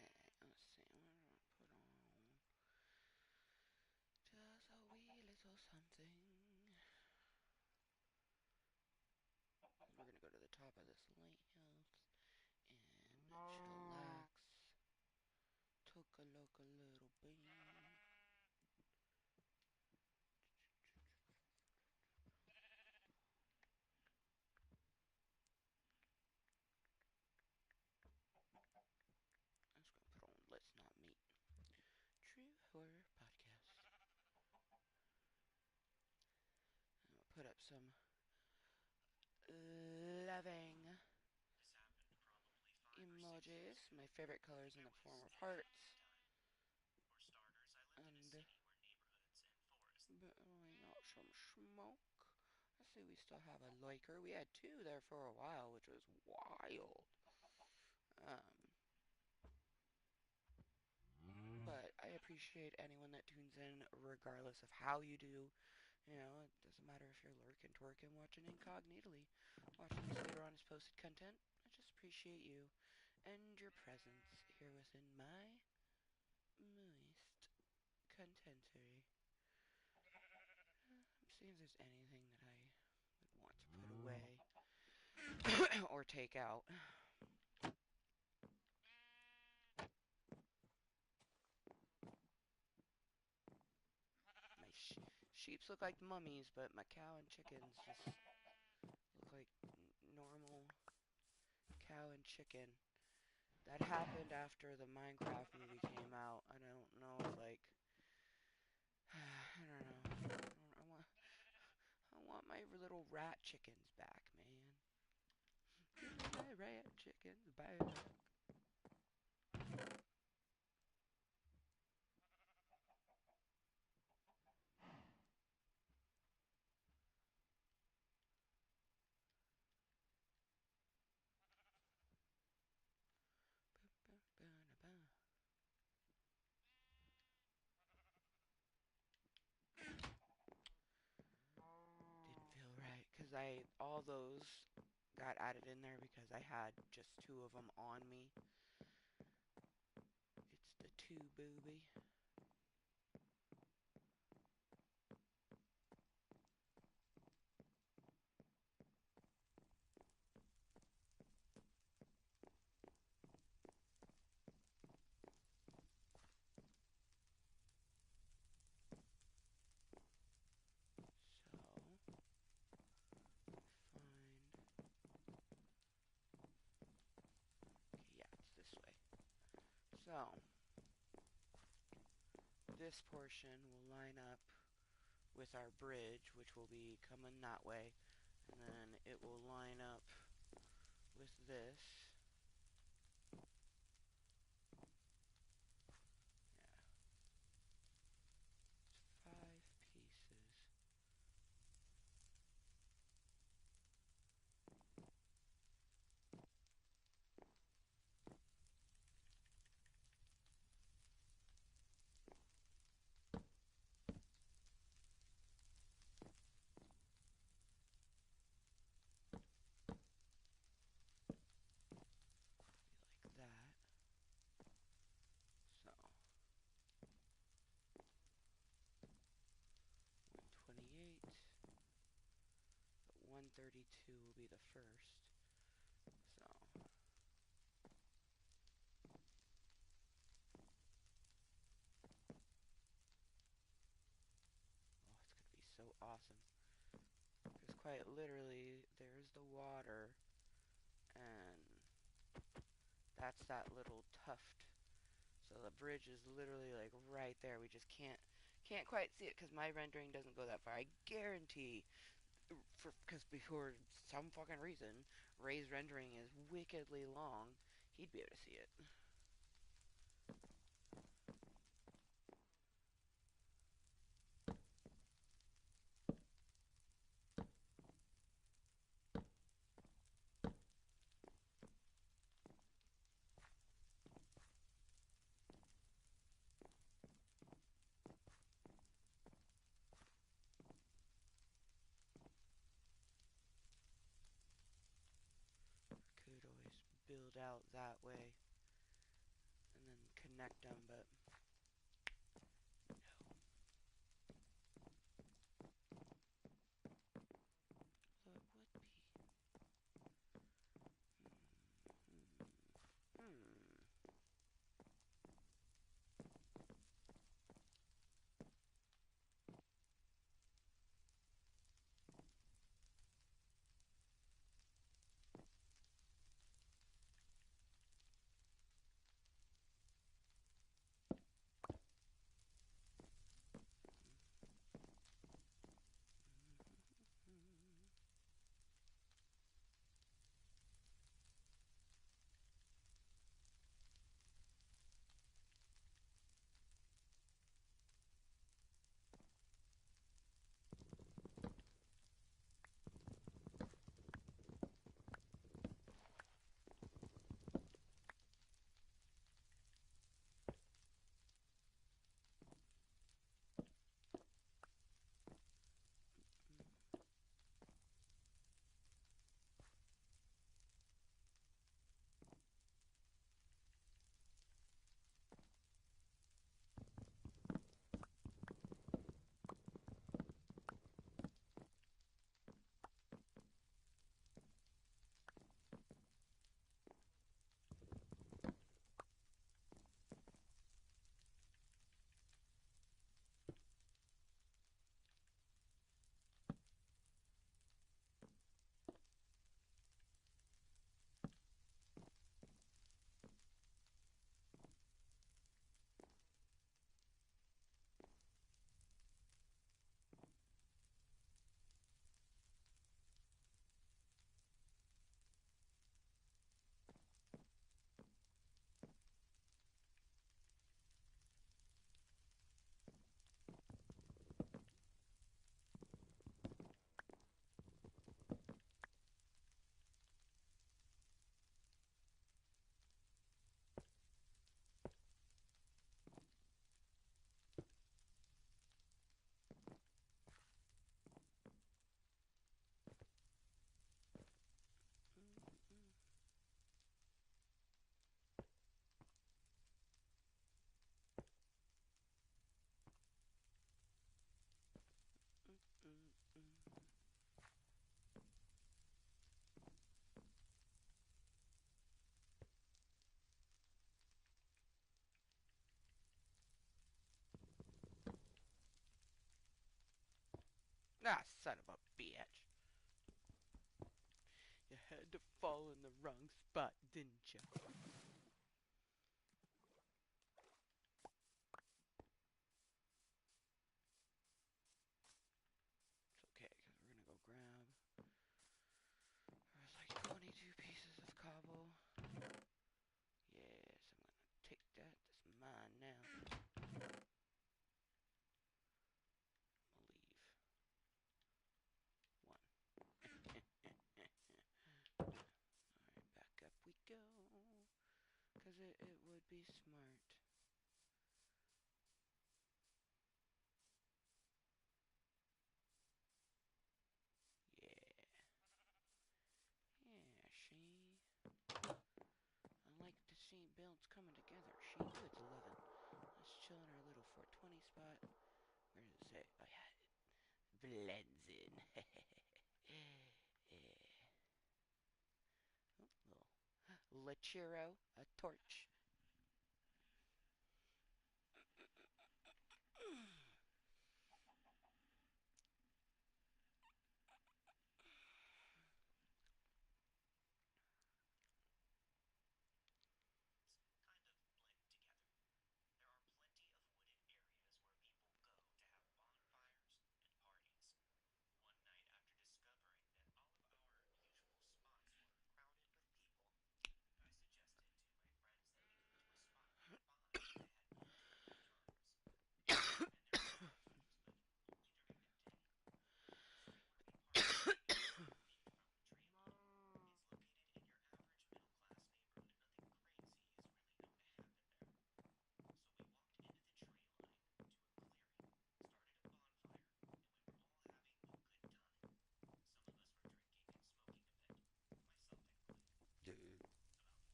Speaker 1: Okay, let's see. What do I put on? Just a wee little something. We're gonna go to the top of this lighthouse and chillax. Took a look a little bit. I'm just gonna put on Let's Not Meet. True Horror Podcast. I'm gonna put up some loving emojis. My favorite colors in the form of hearts. And blowing out some smoke. I see we still have a liker. We had two there for a while, which was wild. Um, but I appreciate anyone that tunes in, regardless of how you do. You know, it doesn't matter if you're lurking, twerking, watching incognitally, watching this later on as posted content. I just appreciate you and your presence here within my Mooiisstt Contentery. I'm seeing if there's anything that I would want to put away or take out. My sheeps look like mummies, but my cow and chickens just look like normal cow and chicken. That happened after the Minecraft movie came out. I don't know if like I don't know. I want my little rat chickens back, man. Give me my rat chickens back. Didn't feel right because I all those got added in there because I had just two of them on me. It's the two booby. So find. Okay, yeah, it's this way. So this portion will line up with our bridge, which will be coming that way, and then it will line up with this. Yeah, it's 5 pieces. Like that. So 128, but 132 will be the first. So oh, it's gonna be so awesome. Because quite literally, there's the water, and that's that little tuft. So the bridge is literally like right there. We just can't quite see it because my rendering doesn't go that far. I guarantee, because before some fucking reason, Ray's rendering is wickedly long. He'd be able to see it. Could always build out that way and then connect them, but no. Although it would be. Hmm. Hmm. Ah, son of a bitch. You had to fall in the wrong spot, didn't you? It's okay, because we're going to go grab. There's like 22 pieces of cobble. Yes, I'm going to take that. That's mine now. I'll leave. One. Alright, back up we go. Because it would be smart. Yeah. Yeah, she. I like to see builds coming together. She good 11. Let's chill in our little 420 spot. Where does it say? Oh yeah, blends in. Yeah. Oh, little Lechiro, a torch. Dude.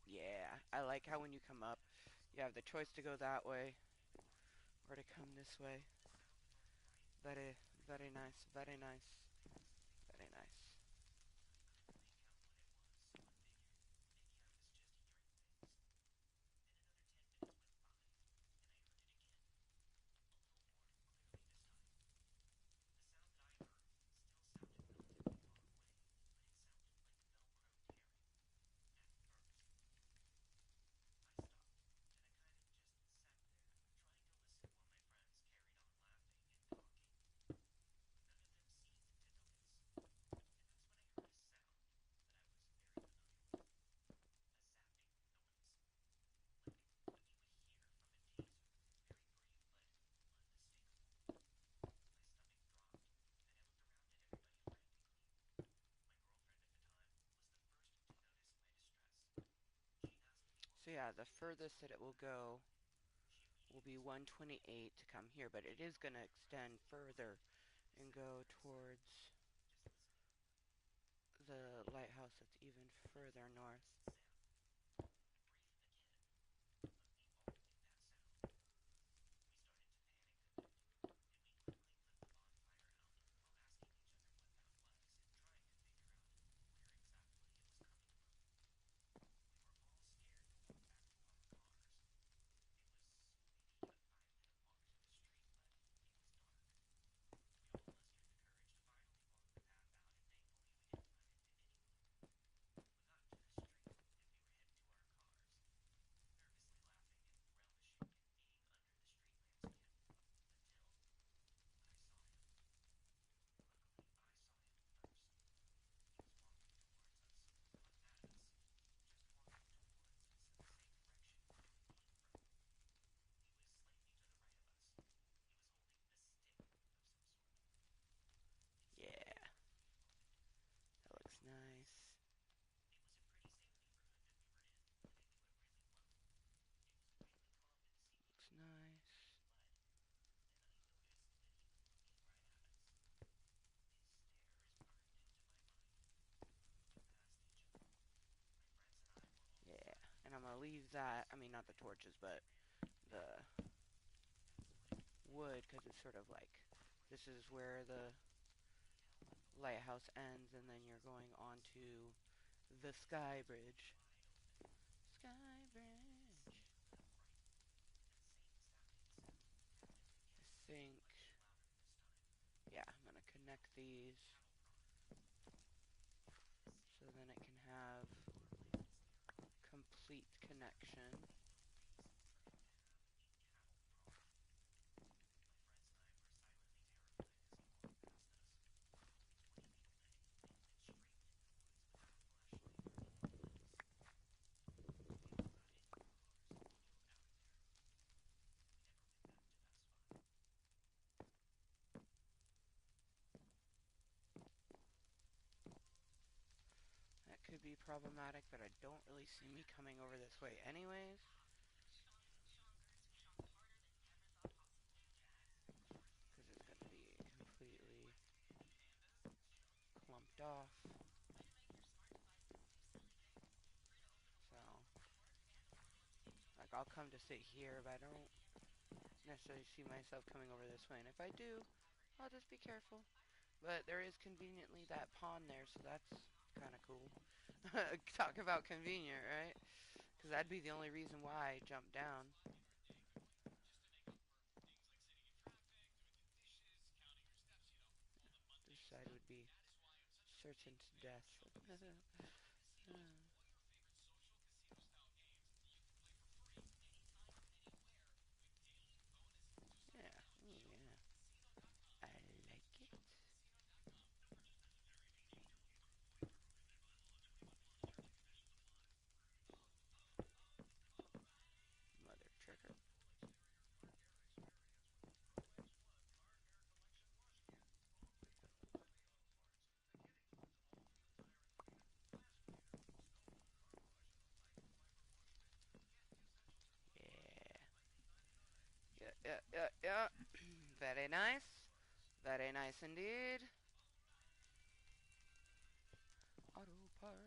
Speaker 1: Yeah, I like how when you come up, you have the choice to go that way or to come this way. Very, very nice, very nice, very nice. So yeah, the furthest that it will go will be 128 to come here, but it is going to extend further and go towards the lighthouse that's even further north. Yeah, that looks nice. Looks nice. Yeah, and I'm gonna leave that. I mean, not the torches, but the wood, because it's sort of like this is where the lighthouse ends, and then you're going on to the sky bridge. Sky bridge. I think. Yeah, I'm gonna connect these so then it can have complete connection. That could be problematic, but I don't really see me coming over this way anyways, because it's going to be completely clumped off. So, like, I'll come to sit here, but I don't necessarily see myself coming over this way. And if I do, I'll just be careful. But there is conveniently that pond there, so that's kind of cool. Talk about convenient, right? Because that'd be the only reason why I jumped down. This side would be certain to death. Yeah, ooh, yeah. I like it. Mother trucker. Yeah. Yeah, yeah, yeah, yeah. Very nice. Very nice indeed. Auto parts.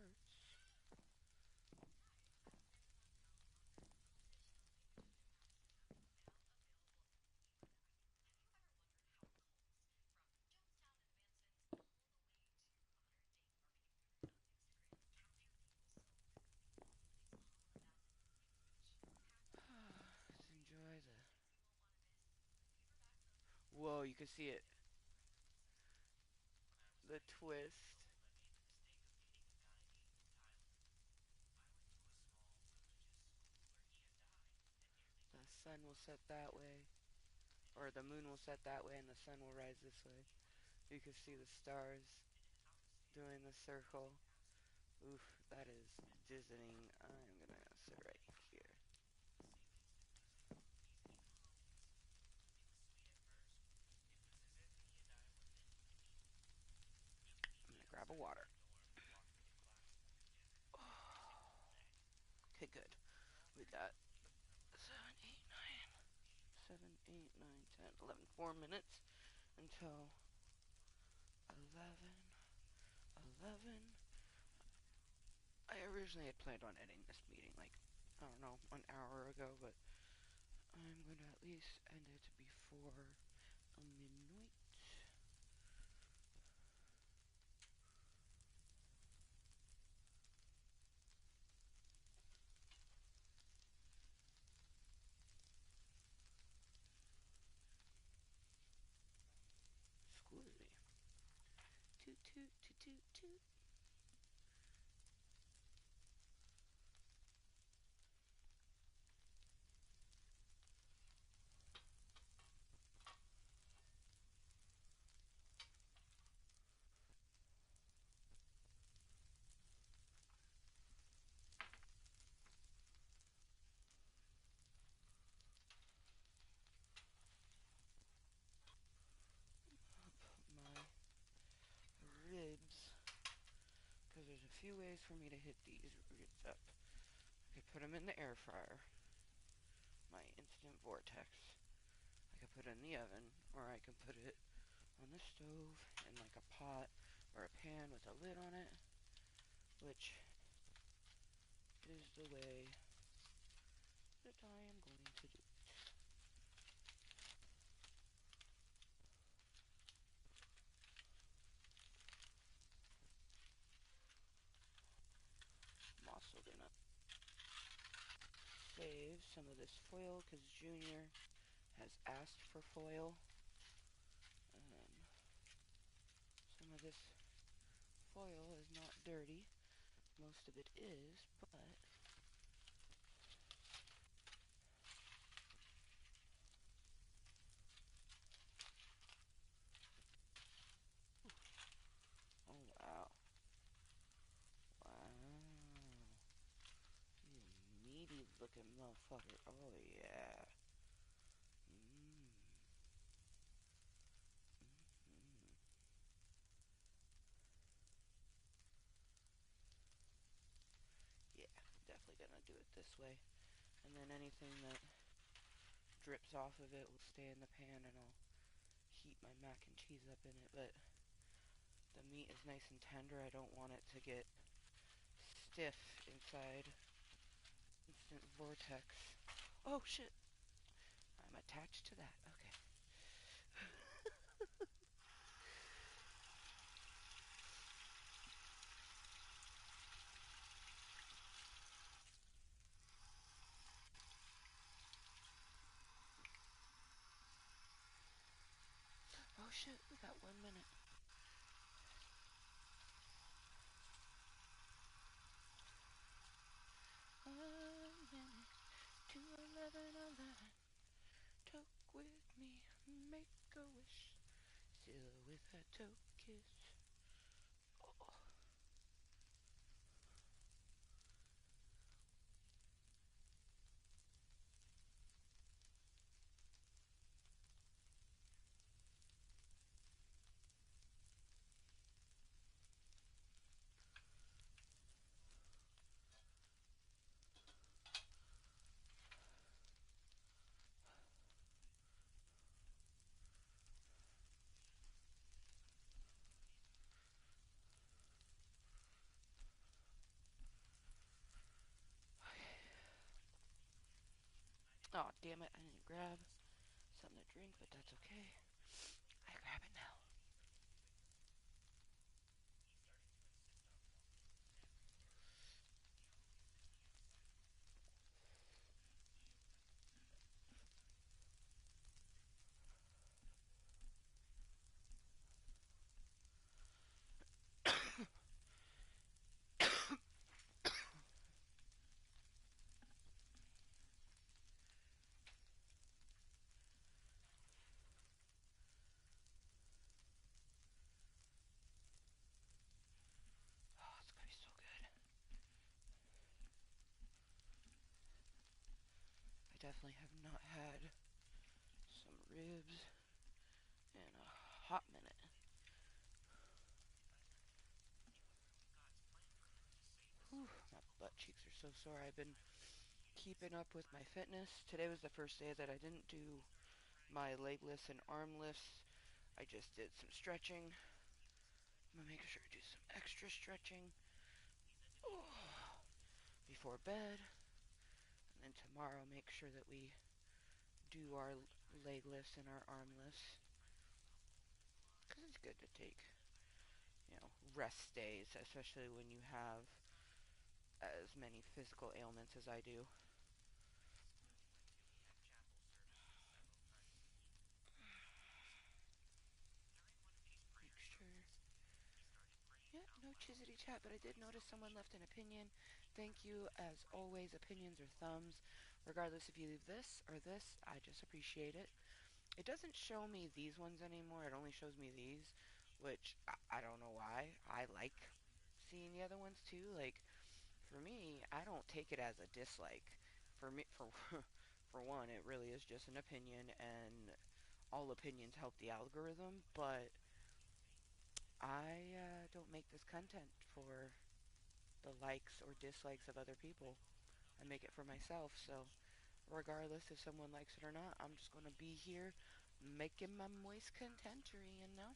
Speaker 1: Let's enjoy the. Whoa, you can see it. The twist. The sun will set that way. Or the moon will set that way and the sun will rise this way. You can see the stars doing the circle. Oof, that is dizzying. I'm gonna sit right here. I'm gonna grab a water. Okay, good. We got 7, 8, 9, 7, 8, 9, 10, 11. 4 minutes until 11. 11. I originally had planned on ending this meeting like, I don't know, an hour ago, but I'm going to at least end it before midnight. Excuse me. Toot toot toot toot toot. Up my ribs. Because there's a few ways for me to hit these ribs up. I could put them in the air fryer. My instant vortex. I could put it in the oven, or I could put it on the stove in like a pot or a pan with a lid on it, which is the way that I am going to do it. I'm also gonna save some of this foil because Junior has asked for foil. Um, of this foil is not dirty. Most of it is, but oh wow, wow, you meaty looking motherfucker. Oh yeah. Mm. Mm. Yeah, definitely gonna do it this way. And then anything that drips off of it will stay in the pan and I'll heat my mac and cheese up in it. But the meat is nice and tender. I don't want it to get stiff inside. Instant vortex. Oh shit! I'm attached to that. Okay. Oh shit, we got 1 minute. 1 minute to 11:11. Talk with me, make a wish. Still with that toe kiss. Oh. Oh, damn it, I didn't grab something to drink, but that's okay. I grab it now. Oh, it's gonna be so good. I definitely have not had some ribs in a hot minute. Whew, my butt cheeks are so sore. I've been keeping up with my fitness. Today was the first day that I didn't do my leg lifts and arm lifts. I just did some stretching. I'm gonna make sure I do some extra stretching before bed. And then tomorrow make sure that we do our leg lifts and our arm lifts. Because it's good to take, rest days, especially when you have as many physical ailments as I do. Make sure. Yeah, no chizzity chat, but I did notice someone left an opinion. Thank you, as always. Opinions or thumbs, regardless if you leave this or this, I just appreciate it. It doesn't show me these ones anymore. It only shows me these, which I don't know why. I like seeing the other ones too. Like, for me, I don't take it as a dislike. For me, for for one, it really is just an opinion, and all opinions help the algorithm. But I don't make this content for the likes or dislikes of other people. I make it for myself. So, regardless if someone likes it or not, I'm just gonna be here making my moist contentery, you know.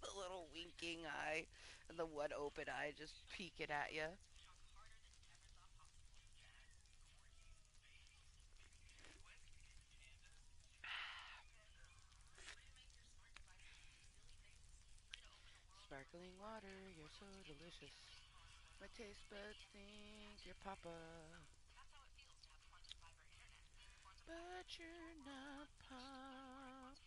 Speaker 1: The little winking eye and the one open eye just peeking at you. Sparkling water, you're so delicious. My taste buds think you're Papa, but you're not Pop.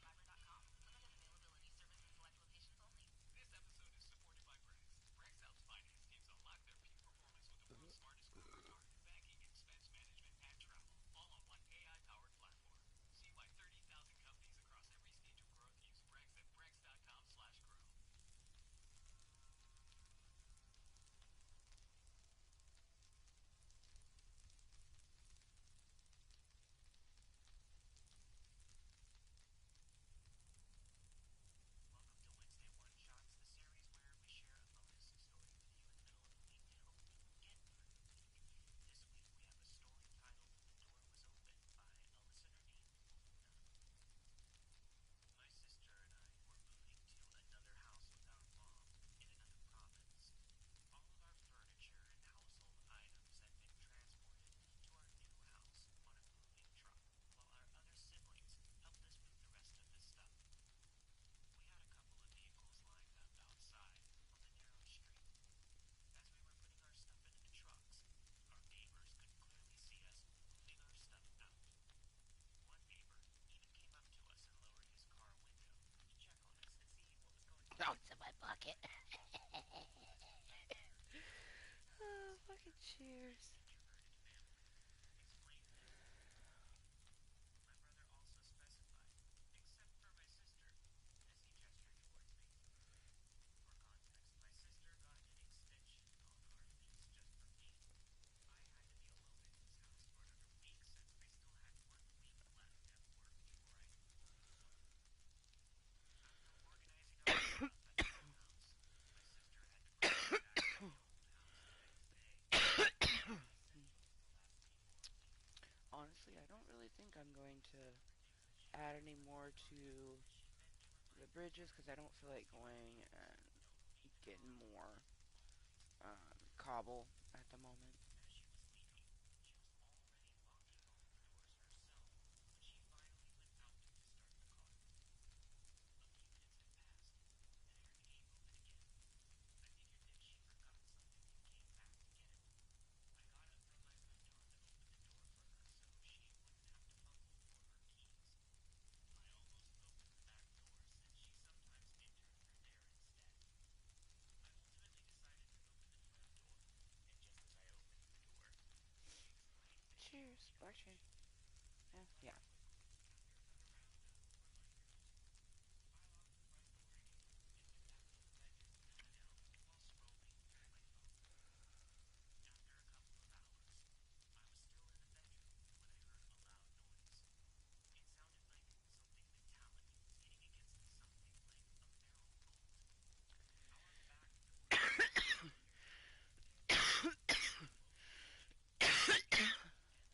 Speaker 1: Oh, it's in my pocket. Oh, fucking cheers. Honestly, I don't really think I'm going to add any more to the bridges because I don't feel like going and getting more cobble at the moment. Cheers, blockchain. Yeah.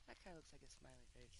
Speaker 1: That kind of looks like a smiley face.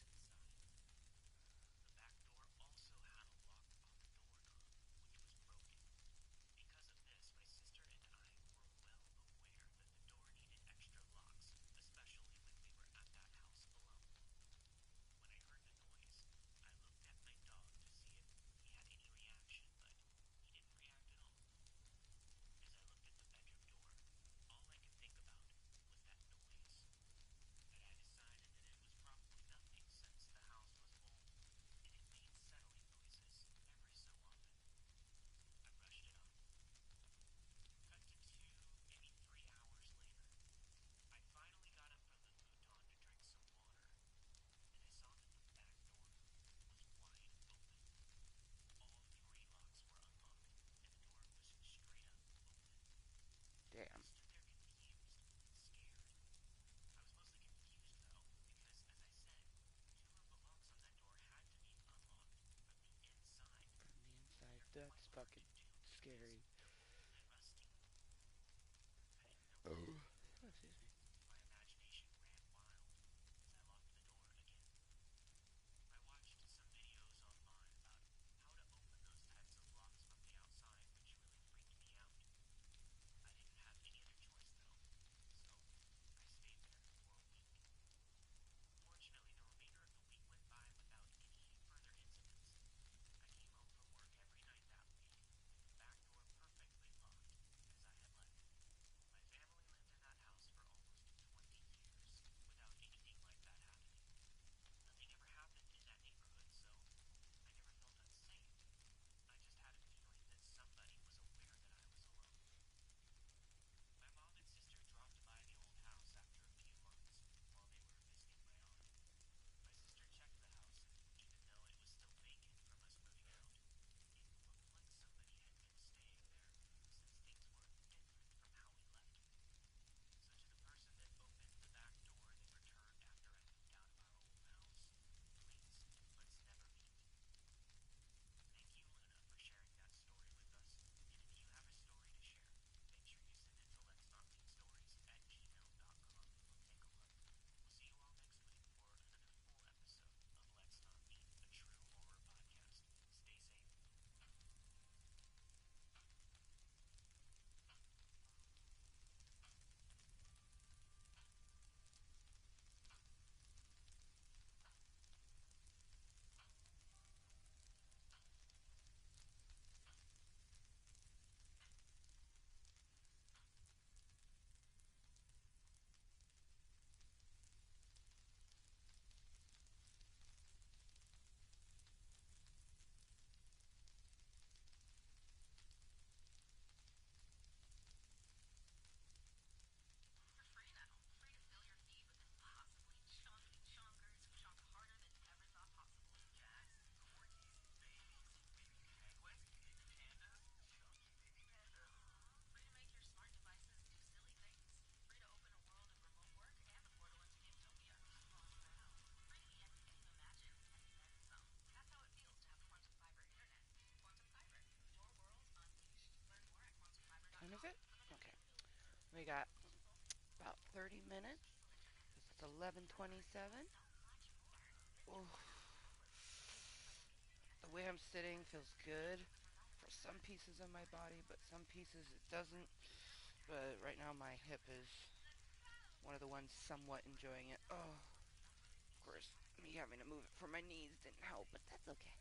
Speaker 1: Damn. From the inside. That's fucking scary. Oh. Excuse me. 30 minutes because it's 11:27. Oh, the way I'm sitting feels good for some pieces of my body, but some pieces it doesn't. But right now my hip is one of the ones somewhat enjoying it. Oh, of course, me having to move it for my knees didn't help, but that's okay.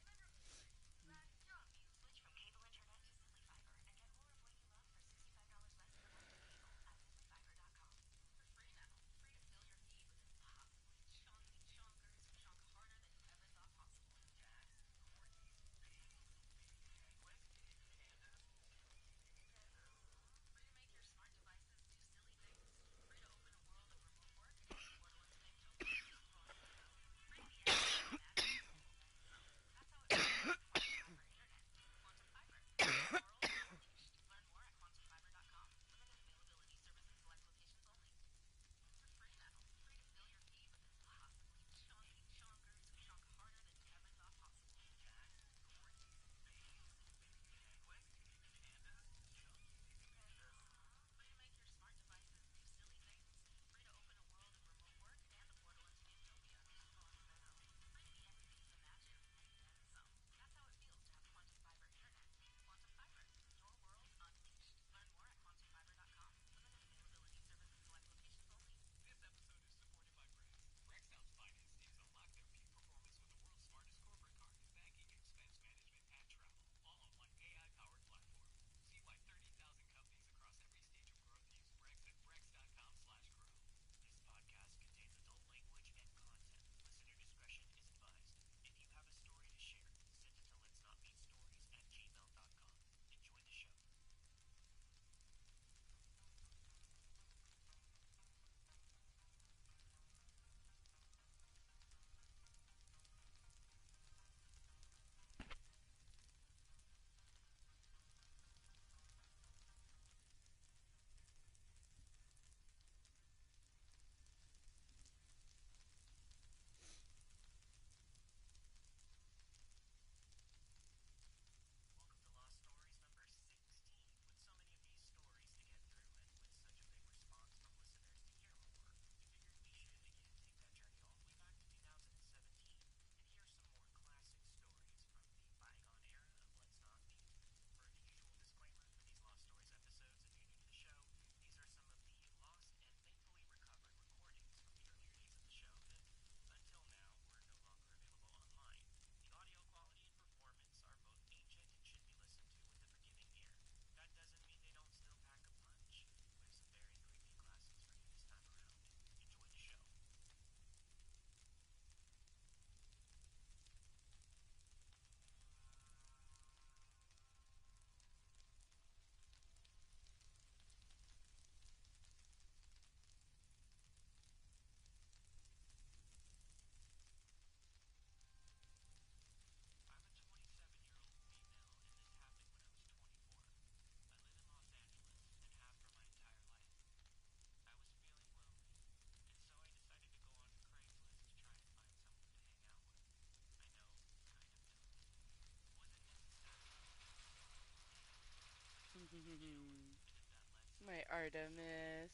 Speaker 1: My Artemis.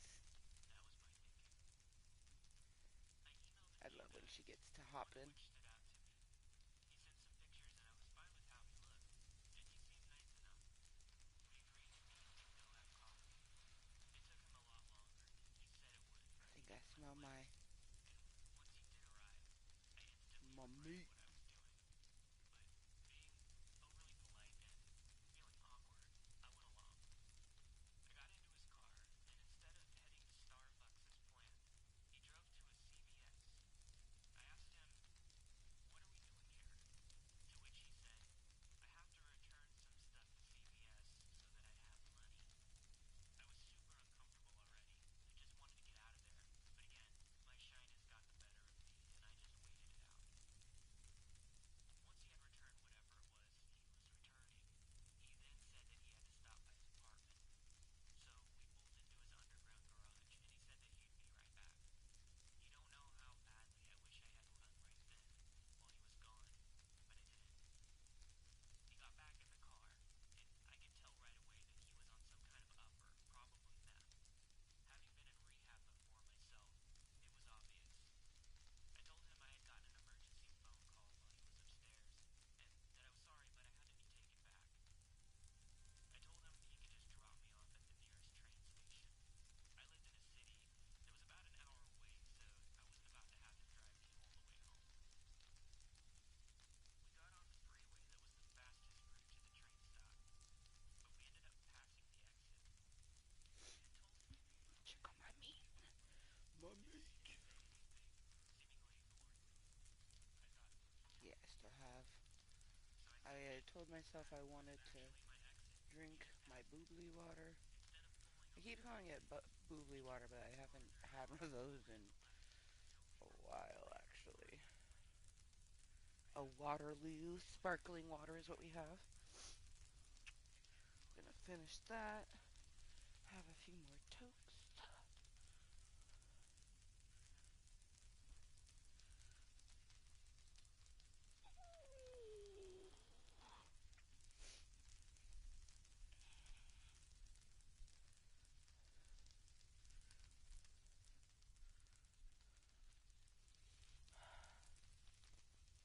Speaker 1: I love when she gets to hopping. I think I smell my meat. told myself I wanted to drink my boobly water. I keep calling it boobly water, but I haven't had one of those in a while, actually. A Waterloo sparkling water is what we have. Gonna finish that. Have a few more tokes.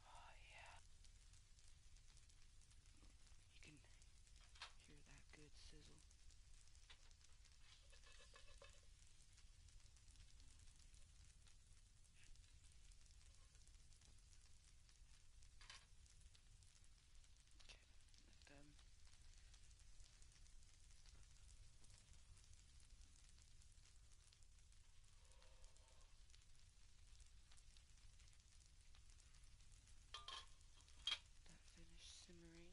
Speaker 1: Oh yeah, you can hear that good sizzle. Okay, let them. That finish simmering.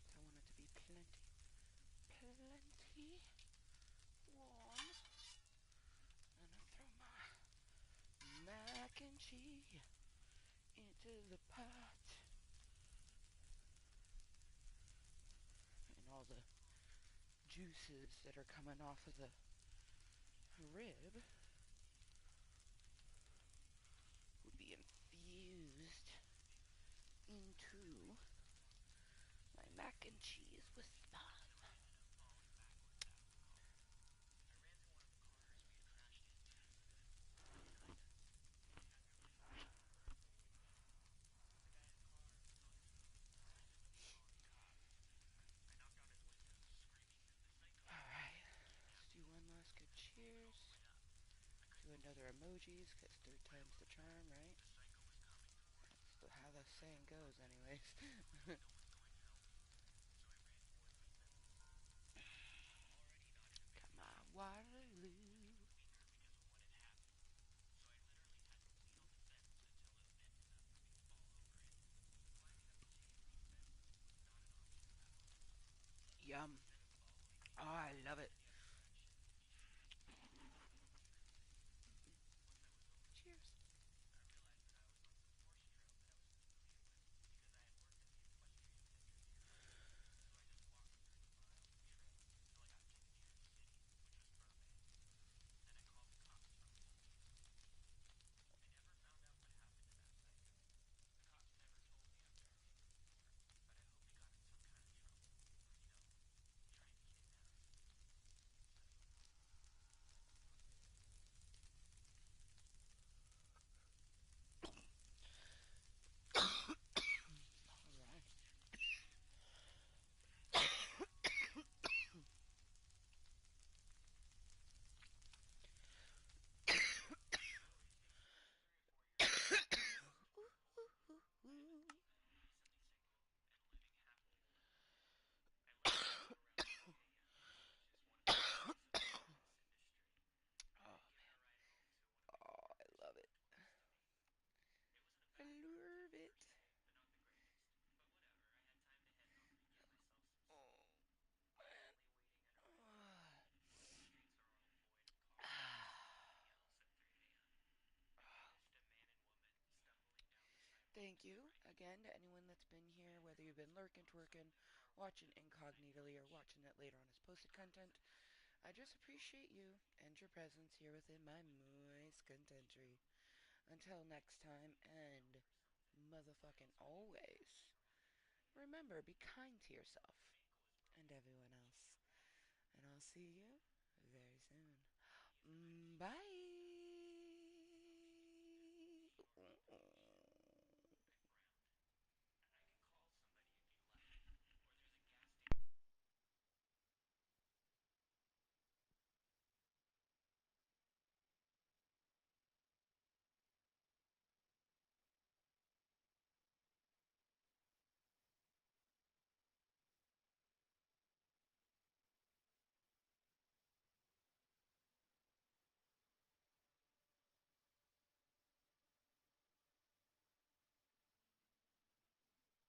Speaker 1: I want it to be plenty, plenty warm. And I throw my mac and cheese into the pot. And all the juices that are coming off of the rib will be infused into my mac and cheese with spam. Alright, let's do one last good cheers. Do another emojis, because third time's the charm, right? That's how the saying goes, anyways. Come on, Waterloo. Yum. Oh, I love it. Cheers. Alright. Oh, oh, I love it. I love it. Oh, man. Thank you again to anyone that's been here, whether you've been lurking, twerking, watching incognitally, or watching it later on as posted content. I just appreciate you and your presence here within my moist contentry. Until next time, and motherfucking always, remember, be kind to yourself and everyone else. And I'll see you very soon. Bye.